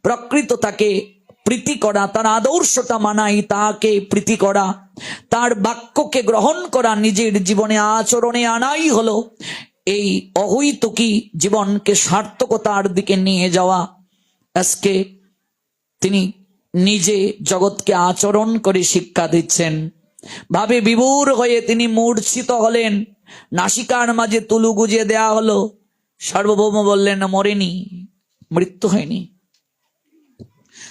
প্রকৃত তাকে প্রীতি করা, তার আদর্শটা মানাই, তাকে প্রীতি করা, তার বাক্যকে গ্রহণ করা, নিজের জীবনে আচরণে আনাই হলো এই অহৈতুকী জীবনকে সার্থকতার দিকে নিয়ে যাওয়া। আজকে তিনি নিজে জগৎকে আচরণ করে শিক্ষা দিচ্ছেন। ভাবে বিভোর হয়ে তিনি মূর্ছিত হলেন, নাসিকার মাঝে তুলু গুজে দেয়া হলো। সার্বভৌম বললেন মরেনি, মৃত্যু হয়নি।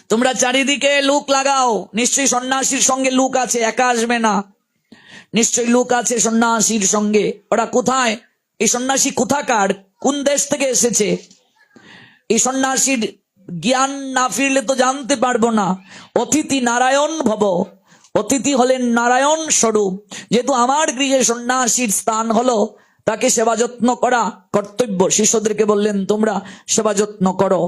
তোমরা চারিদিকে লুক লাগাও, নিশ্চয়ই সন্ন্যাসীর সঙ্গে লুক আছে, একা আসবে না, নিশ্চয়ই লুক আছে সন্ন্যাসীর সঙ্গে। ওরা কোথায়? এই সন্ন্যাসী কোথাকার, কোন দেশ থেকে এসেছে? এই সন্ন্যাসীর জ্ঞান না ফিরলে তো জানতে পারবো না। অতিথি নারায়ণ ভব, অতিথি হলেন নারায়ণ স্বরূপ। যেহেতু আমার গৃহে সন্ন্যাসীর স্থান হলো, তাকে সেবা যত্ন করা কর্তব্য। শিষ্যদেরকে বললেন তোমরা সেবা যত্ন করো।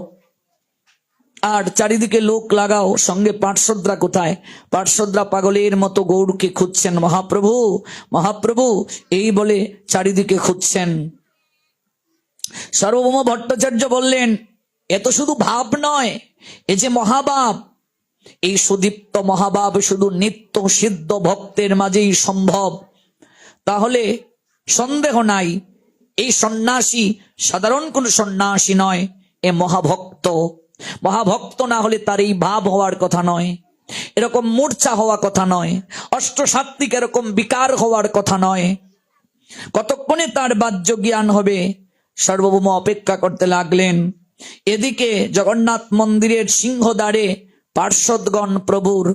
আর চারিদিকে লোক লাগাও, সঙ্গে পার্শ্বদরা কোথায়? পার্শ্বদরা পাগলের মতো গৌরকে খুঁজছেন, মহাপ্রভু মহাপ্রভু এই বলে চারিদিকে খুঁজছেন। সার্বভৌম ভট্টাচার্য বললেন, এ তো শুধু ভাব নয়, এ যে মহাভাব। এই সুদীপ্ত মহাভাব শুধু নিত্য সিদ্ধ ভক্তের মাঝেই সম্ভব। তাহলে সন্দেহ নাই, এই সন্ন্যাসী সাধারণ কোন সন্ন্যাসী নয়, এ মহাভক্ত। মহাভক্ত না হলে তার এই ভাব হওয়ার কথা নয়, এরকম মূর্ছা হওয়া কথা নয়, অষ্টসাত্ত্বিক এরকম বিকার হওয়ার কথা নয়। কতক্ষণে তার বাহ্য জ্ঞান হবে? সার্বভৌম অপেক্ষা করতে লাগলেন। এদিকে জগন্নাথ মন্দিরের সিংহদ্বারে পার্শ্বদগণ প্রভুর,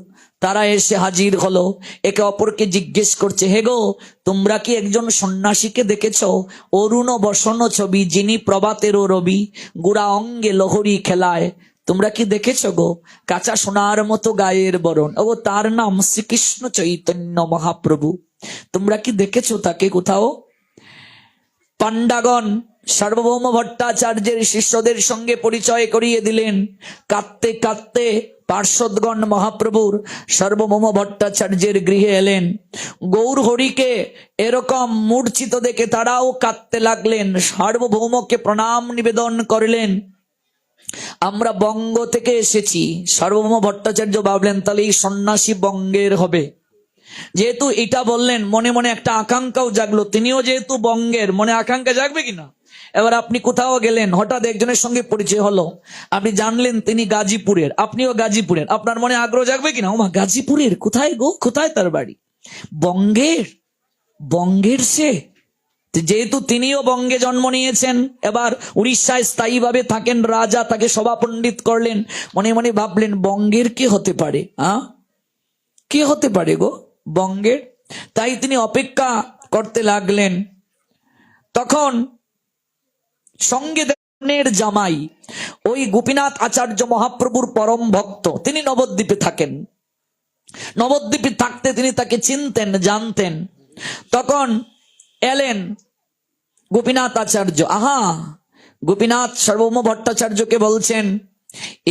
তারা এসে হাজির হলো। একে অপরকে জিজ্ঞেস করছে, হে গো, তোমরা কি একজন সন্ন্যাসীকে দেখেছ? অরুণ বসন ছবি, যিনি প্রভাতেরও রবি, গুড়া অঙ্গে লহরী খেলায়। তোমরা কি দেখেছ গো? কাঁচা সোনার মতো গায়ের বরণ, ও তার নাম শ্রীকৃষ্ণ চৈতন্য মহাপ্রভু। তোমরা কি দেখেছো তাকে কোথাও? পাণ্ডাগণ সার্বভৌম ভট্টাচার্যের শিষ্যদের সঙ্গে পরিচয় করিয়ে দিলেন। কাঁদতে কাঁদতে পার্শ্বদগণ মহাপ্রভুর সার্বভৌম ভট্টাচার্যের গৃহে এলেন। গৌর হরিকে এরকম মূর্ছিত দেখে তারাও কাঁদতে লাগলেন, সার্বভৌমকে প্রণাম নিবেদন করলেন। আমরা বঙ্গ থেকে এসেছি। সার্বভৌম ভট্টাচার্য ভাবলেন, তাহলে এই সন্ন্যাসী বঙ্গের হবে। যেহেতু এটা বললেন, মনে মনে একটা আকাঙ্ক্ষাও জাগলো, তিনিও যেহেতু বঙ্গের, মনে আকাঙ্ক্ষা জাগবে কিনা। এবার আপনি কোথাও গেলেন, হঠাৎ একজনের সঙ্গে পরিচয় হলো, আপনি জানলেন তিনি গাজীপুরের, আপনিও গাজীপুরের, আপনার মনে আগ্রহ জাগবে কিনা, ওমা গাজীপুরের, কোথায় গো, কোথায় তার বাড়ি? বঙ্গের, বঙ্গের সে। যেহেতু তিনিও বঙ্গে জন্ম নিয়েছেন, এবার উড়িষ্যায় স্থায়ীভাবে থাকেন, রাজা তাকে সভা পণ্ডিত করলেন। মনে মনে ভাবলেন, বঙ্গের কে হতে পারে? কে হতে পারে গো বঙ্গের? তাই তিনি অপেক্ষা করতে লাগলেন। তখন সঙ্গে দেনের জামাই, ওই গোপীনাথ আচার্য মহাপ্রভুর পরম ভক্ত, তিনি নবদ্বীপে থাকেন। নবদ্বীপে থাকতে তিনি তাকে চিনতেন, জানতেন। তখন এলেন গোপীনাথ আচার্য। গোপীনাথ সার্বভৌম ভট্টাচার্যকে বলছেন,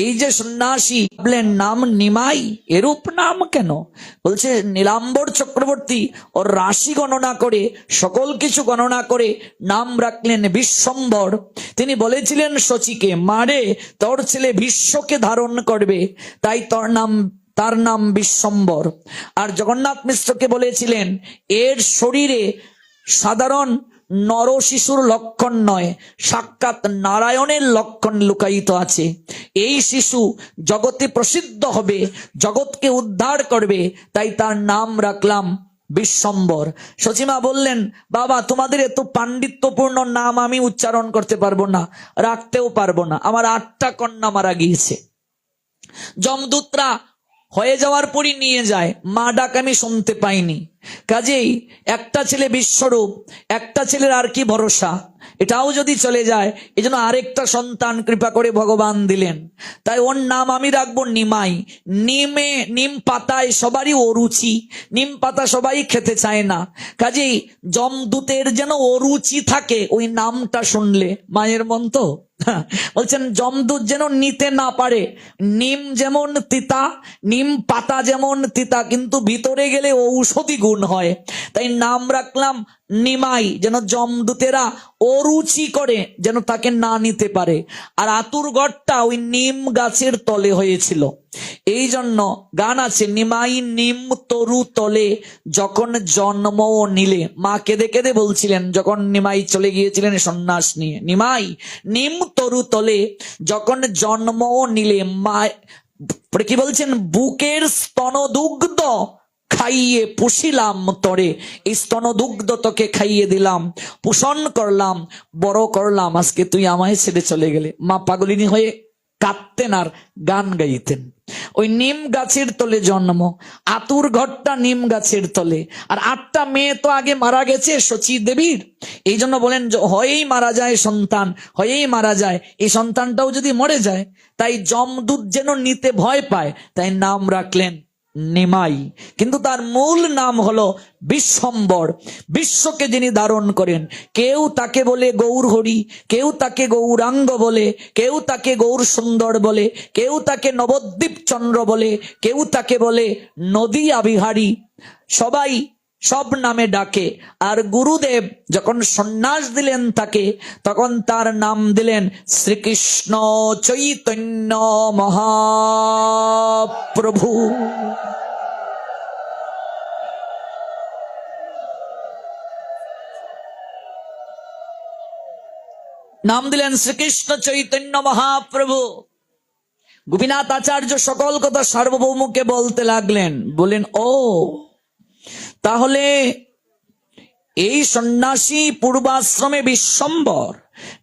এই যে সন্ন্যাসী, বললেন নাম নিমাই, এরূপ নাম কেন? বলছে নীলাম্বর চক্রবর্তী ওর রাশি গণনা করে, সকল কিছু গণনা করে নাম রাখলেন বিশ্বম্বর। তিনি বলেছিলেন শচীকে, মারে তোর ছেলে বিশ্বকে ধারণ করবে, তাই তার নাম বিশ্বম্বর। আর জগন্নাথ মিশ্রকে বলেছিলেন, এর শরীরে সাধারণ নর শিশুর লক্ষণ নয়, সাক্ষাৎ নারায়ণের লক্ষণ লুকায়িত আছে। এই শিশু জগতে প্রসিদ্ধ হবে, জগৎকে উদ্ধার করবে, তাই তার নাম রাখলাম বিশ্বম্বর। সচিমা বললেন, বাবা তোমাদের এত পাণ্ডিত্যপূর্ণ নাম আমি উচ্চারণ করতে পারবো না, রাখতেও পারবো না, আমার 8টা কন্যা মারা গিয়েছে। যমদূতরা হয়ে যাওয়ার পরই নিয়ে যায়, মা ডাক আমি শুনতে পাইনি। কাজেই একটা ছেলে বিশ্বরূপ, একটা ছেলের আর কি ভরসা, এটাও যদি চলে যায়, এজন্য আরেকটা সন্তান কৃপা করে ভগবান দিলেন। তাই ওর নাম আমি রাখবো নিমাই। নিম পাতায় সবারই অরুচি, নিম পাতা সবাই খেতে চায় না। কাজেই যমদূতের যেন অরুচি থাকে ওই নামটা শুনলে। মায়ের মন তো, বলছেন যমদূত যেন নিতে না পারে। নিম যেমন তিতা, নিম পাতা যেমন তিতা, কিন্তু ভিতরে গেলে ঔষধি গুণ হয়। তাই নাম রাখলাম নিমাই, যেন যমদূতেরা অরুচি করে যেন তাকে না নিতে পারে। আর আতুর গড়টা ওই নিম গাছের তলে হয়েছিল, এই জন্য গান আছে, নিমাই নিম তরু তলে যখন জন্ম নিলে। মা কেঁদে কেঁদে বলছিলেন যখন নিমাই চলে গিয়েছিলেন সন্ন্যাস নিয়ে, নিমাই নিম তরু তলে যখন জন্ম নিলে। মা কি বলছেন, বুকের স্তনদুগ্ধ খাইয়ে পুষিলাম তরে, এই স্তনদুগ্ধ তোকে খাইয়ে দিলাম, পোষণ করলাম, বড় করলাম, আজকে তুই আমায় ছেড়ে চলে গেলে। মা পাগলিনী হয়ে কাঁদতেন আর গান গাইতেন। ওই নিম গাছের তলে জন্ম, আতুর ঘরটা নিম গাছের তলে। আর 8টা মেয়ে তো আগে মারা গেছে শচী দেবীর, এই জন্য বলেন হয়েই মারা যায় সন্তান, হয়েই মারা যায়, এই সন্তানটাও যদি মরে যায়, তাই যমদূত যেন নিতে ভয় পায়, তাই নাম রাখলেন নিমাই, কিন্তু তার মূল নাম হলো বিশ্বম্বর। বিশ্বকে যিনি ধারণ করেন, কেউ তাকে বলে গৌর হরি, কেউ তাকে গৌরাঙ্গ বলে, কেউ তাকে গৌর সুন্দর বলে, কেউ তাকে নবদ্বীপ চন্দ্র বলে, কেউ তাকে বলে নদী আবিহারী, সবাই সব নামে ডাকে। আর গুরুদেব যখন সন্ন্যাস দিলেন তাকে, তখন তার নাম দিলেন শ্রীকৃষ্ণ চৈতন্য মহাপ্রভু। নাম দিলেন শ্রীকৃষ্ণ চৈতন্য মহাপ্রভু। গোপীনাথ আচার্য সকল কথা সার্বভৌমকে বলতে লাগলেন, বলেন ও তাহলে এই সন্ন্যাসী পূর্বাশ্রমে বিশ্বম্বর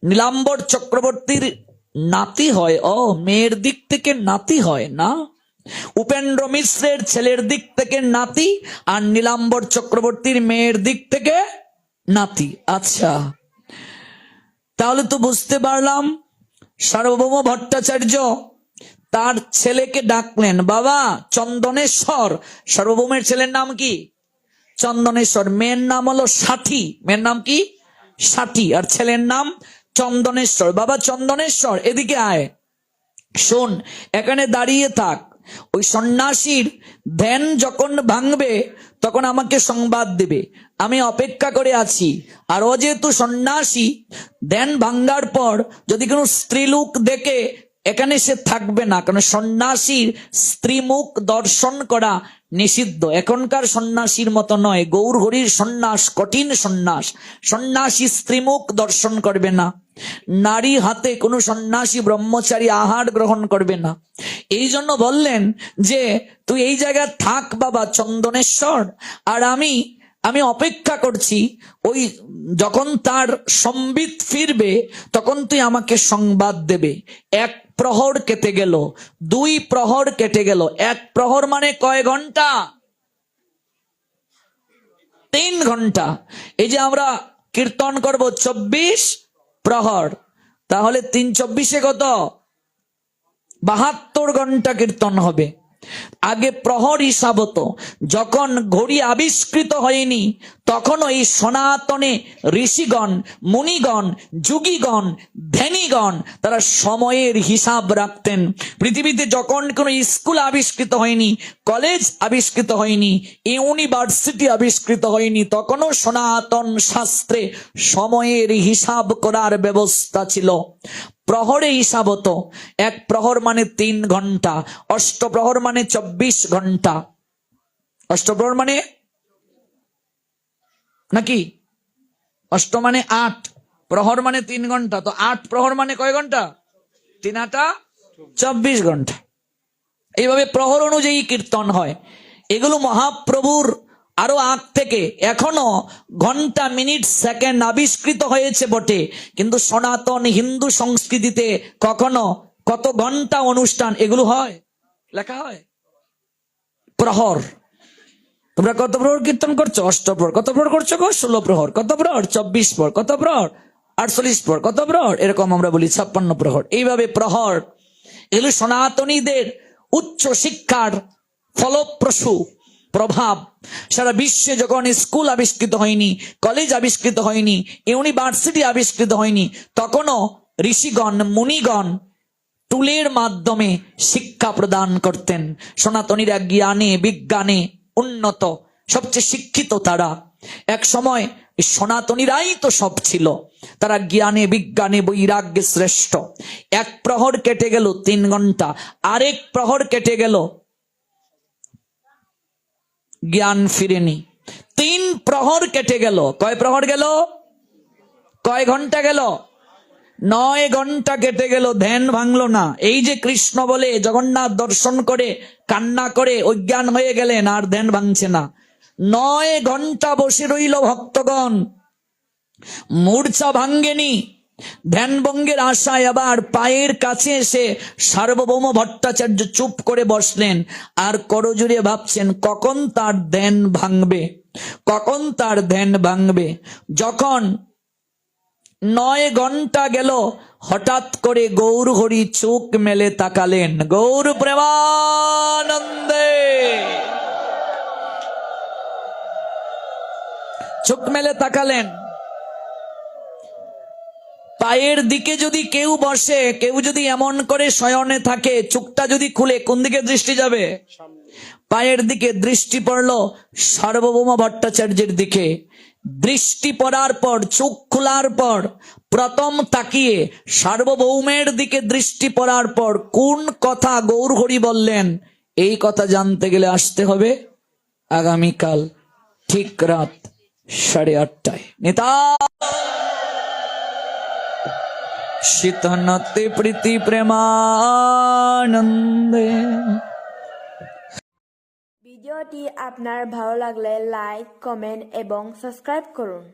নীলাম্বর চক্রবর্তীর নাতি হয়। ও, মেয়ের দিক থেকে নাতি হয় না, উপেন্দ্র মিশ্রের ছেলের দিক থেকে নাতি, আর নীলাম্বর চক্রবর্তীর মেয়ের দিক থেকে নাতি। আচ্ছা, তাহলে তো বুঝতে পারলাম। সার্বভৌম ভট্টাচার্য তার ছেলেকে ডাকলেন, বাবা চন্দনেশ্বর। সার্বভৌমের ছেলের নাম কি? চন্দনেশ্বর। মেয়ের নাম হলো ষাঠি। মেয়ের নাম কি? ষাঠি। আর ছেলের নাম চন্দনেশ্বর। বাবা চন্দনেশ্বর, এদিকে আয়, শোন, এখানে দাঁড়িয়ে থাক। ওই সন্ন্যাসীর ধ্যান যখন ভাঙবে তখন আমাকে সংবাদ দেবে, আমি অপেক্ষা করে আছি। আর ও যেহেতু সন্ন্যাসী, ধ্যান ভাঙ্গার পর যদি কোনো স্ত্রীলোক দেখে এখানে সে থাকবে না, কারণ সন্ন্যাসীর স্ত্রীমুখ দর্শন করা নিষিদ্ধ। এখনকার সন্ন্যাসীর মতো নয়, গৌর হরির সন্ন্যাস কঠিন সন্ন্যাস। সন্ন্যাসী স্ত্রীমুখ দর্শন করবে না, নারী হাতে কোনো সন্ন্যাসী ব্রহ্মচারী আহার গ্রহণ করবে না। এই জন্য বললেন যে তুই এই জায়গায় থাক বাবা চন্দনেশ্বর, আর আমি অপেক্ষা করছি। ওই যখন তার সম্বিত ফিরবে তখন তুই আমাকে সংবাদ দেবে। 1 প্রহর কেটে গেল, 2 প্রহর কেটে গেল। 1 প্রহর মানে কয় ঘন্টা? 3 ঘন্টা। এই যে আমরা কীর্তন করব 24 প্রহর, তাহলে 3 24 কত? 72 ঘন্টা কীর্তন হবে। আগে প্রহর হিসাব হতো। যখন ঘড়ি আবিষ্কৃত হয়নি তখন ওই সনাতনে ঋষিগণ, মুনিগণ, যোগীগণ, ধ্যানীগণ তারা সময়ের হিসাব রাখতেন। পৃথিবীতে যখন কোনো স্কুল আবিষ্কৃত হয়নি, কলেজ আবিষ্কৃত হয়নি, ইউনিভার্সিটি আবিষ্কৃত হয়নি, তখনও সনাতন শাস্ত্রে সময়ের হিসাব করার ব্যবস্থা ছিল। প্রহরে হিসাব হতো। 1 প্রহর মানে 3 ঘন্টা, অষ্টপ্রহর মানে 24 ঘন্টা। অষ্টপ্রহর মানে নাকি? অষ্ট মানে 8, প্রহর মানে 3 ঘন্টা, তো 8 প্রহর মানে কয় ঘন্টা? 3 8 24 ঘন্টা। এইভাবে প্রহর অনুযায়ী কীর্তন হয়। এগুলো মহাপ্রভুর আরো আগ থেকে এখনো ঘন্টা, মিনিট, সেকেন্ড আবিষ্কৃত হয়েছে বটে, কিন্তু সনাতন হিন্দু সংস্কৃতিতে কখনো কত ঘন্টা অনুষ্ঠান এগুলো হয়, লেখা হয় প্রহর। তোমরা কত প্রহর কীর্তন করছো? অষ্টপ্রহর। কত প্রহর করছো গো? 16 প্রহর। কত প্রহর? 24 প্রহর। কত প্রহর? 48 প্রহর। কত প্রহর? এরকম আমরা বলি 56 প্রহর। এইভাবে প্রহর, এগুলো সনাতনীদের উচ্চ শিক্ষার ফলপ্রসূ প্রভাব। সারা বিশ্বে যখন স্কুল আবিষ্কৃত হয়নি, কলেজ আবিষ্কৃত হয়নি, ইউনিভার্সিটি আবিষ্কৃত হয়নি, তখনও ঋষিগণ, মুনিগণ টুলের মাধ্যমে শিক্ষা প্রদান করতেন। সনাতনীরা জ্ঞানে বিজ্ঞানে উন্নত, সবচেয়ে শিক্ষিত তারা। এক সময় সনাতনীরাই তো সব ছিল, তারা জ্ঞানে বিজ্ঞানে বৈরাগ্যে শ্রেষ্ঠ। 1 প্রহর কেটে গেল 3 ঘন্টা, আরেক প্রহর কেটে গেল, জ্ঞান ফিরেনি। 3 প্রহর কেটে গেল। কয় প্রহর গেল? কয় ঘন্টা গেল? 9 ঘন্টা কেটে গেল, ধ্যান ভাঙলো না। এই যে কৃষ্ণ বলে জগন্নাথ দর্শন করে কান্না করে অজ্ঞান হয়ে গেলেন, আর ধ্যান ভাঙছে না। 9 ঘন্টা বসে রইল ভক্তগণ, মূর্ছা ভাঙ্গেনি। ধ্যান ভঙ্গের আশায় আবার পায়ের কাছে এসে সার্বভৌম ভট্টাচার্য চুপ করে বসলেন, আর করজোড়ে ভাবছেন কখন তার ধ্যান ভাঙবে, কখন তার ধ্যান ভাঙবে। যখন 9 ঘন্টা গেল, হঠাৎ করে গৌর হরি চোখ মেলে তাকালেন। গৌর প্রেমানন্দে। চোখ মেলে তাকালেন, পায়ের দিকে যদি কেউ বসে, কেউ যদি এমন করে শয়নে থাকে, চোখটা যদি খুলে কোন দিকে দৃষ্টি যাবে? পায়ের দিকে দৃষ্টি পড়ল সার্বভৌম ভট্টাচার্যের দিকে। দৃষ্টি পড়ার পর, চোখ খোলার পর, প্রথম তাকিয়ে সার্বভৌমের দিকে দৃষ্টি পড়ার পর কোন কথা গৌর হরি বললেন, এই কথা জানতে গেলে আসতে হবে আগামীকাল ঠিক রাত 8:30টায়। নেতা শীতনতে প্রীতি প্রেমানন্দে। ভিডিওটি আপনার ভালো লাগলে লাইক, কমেন্ট এবং সাবস্ক্রাইব করুন।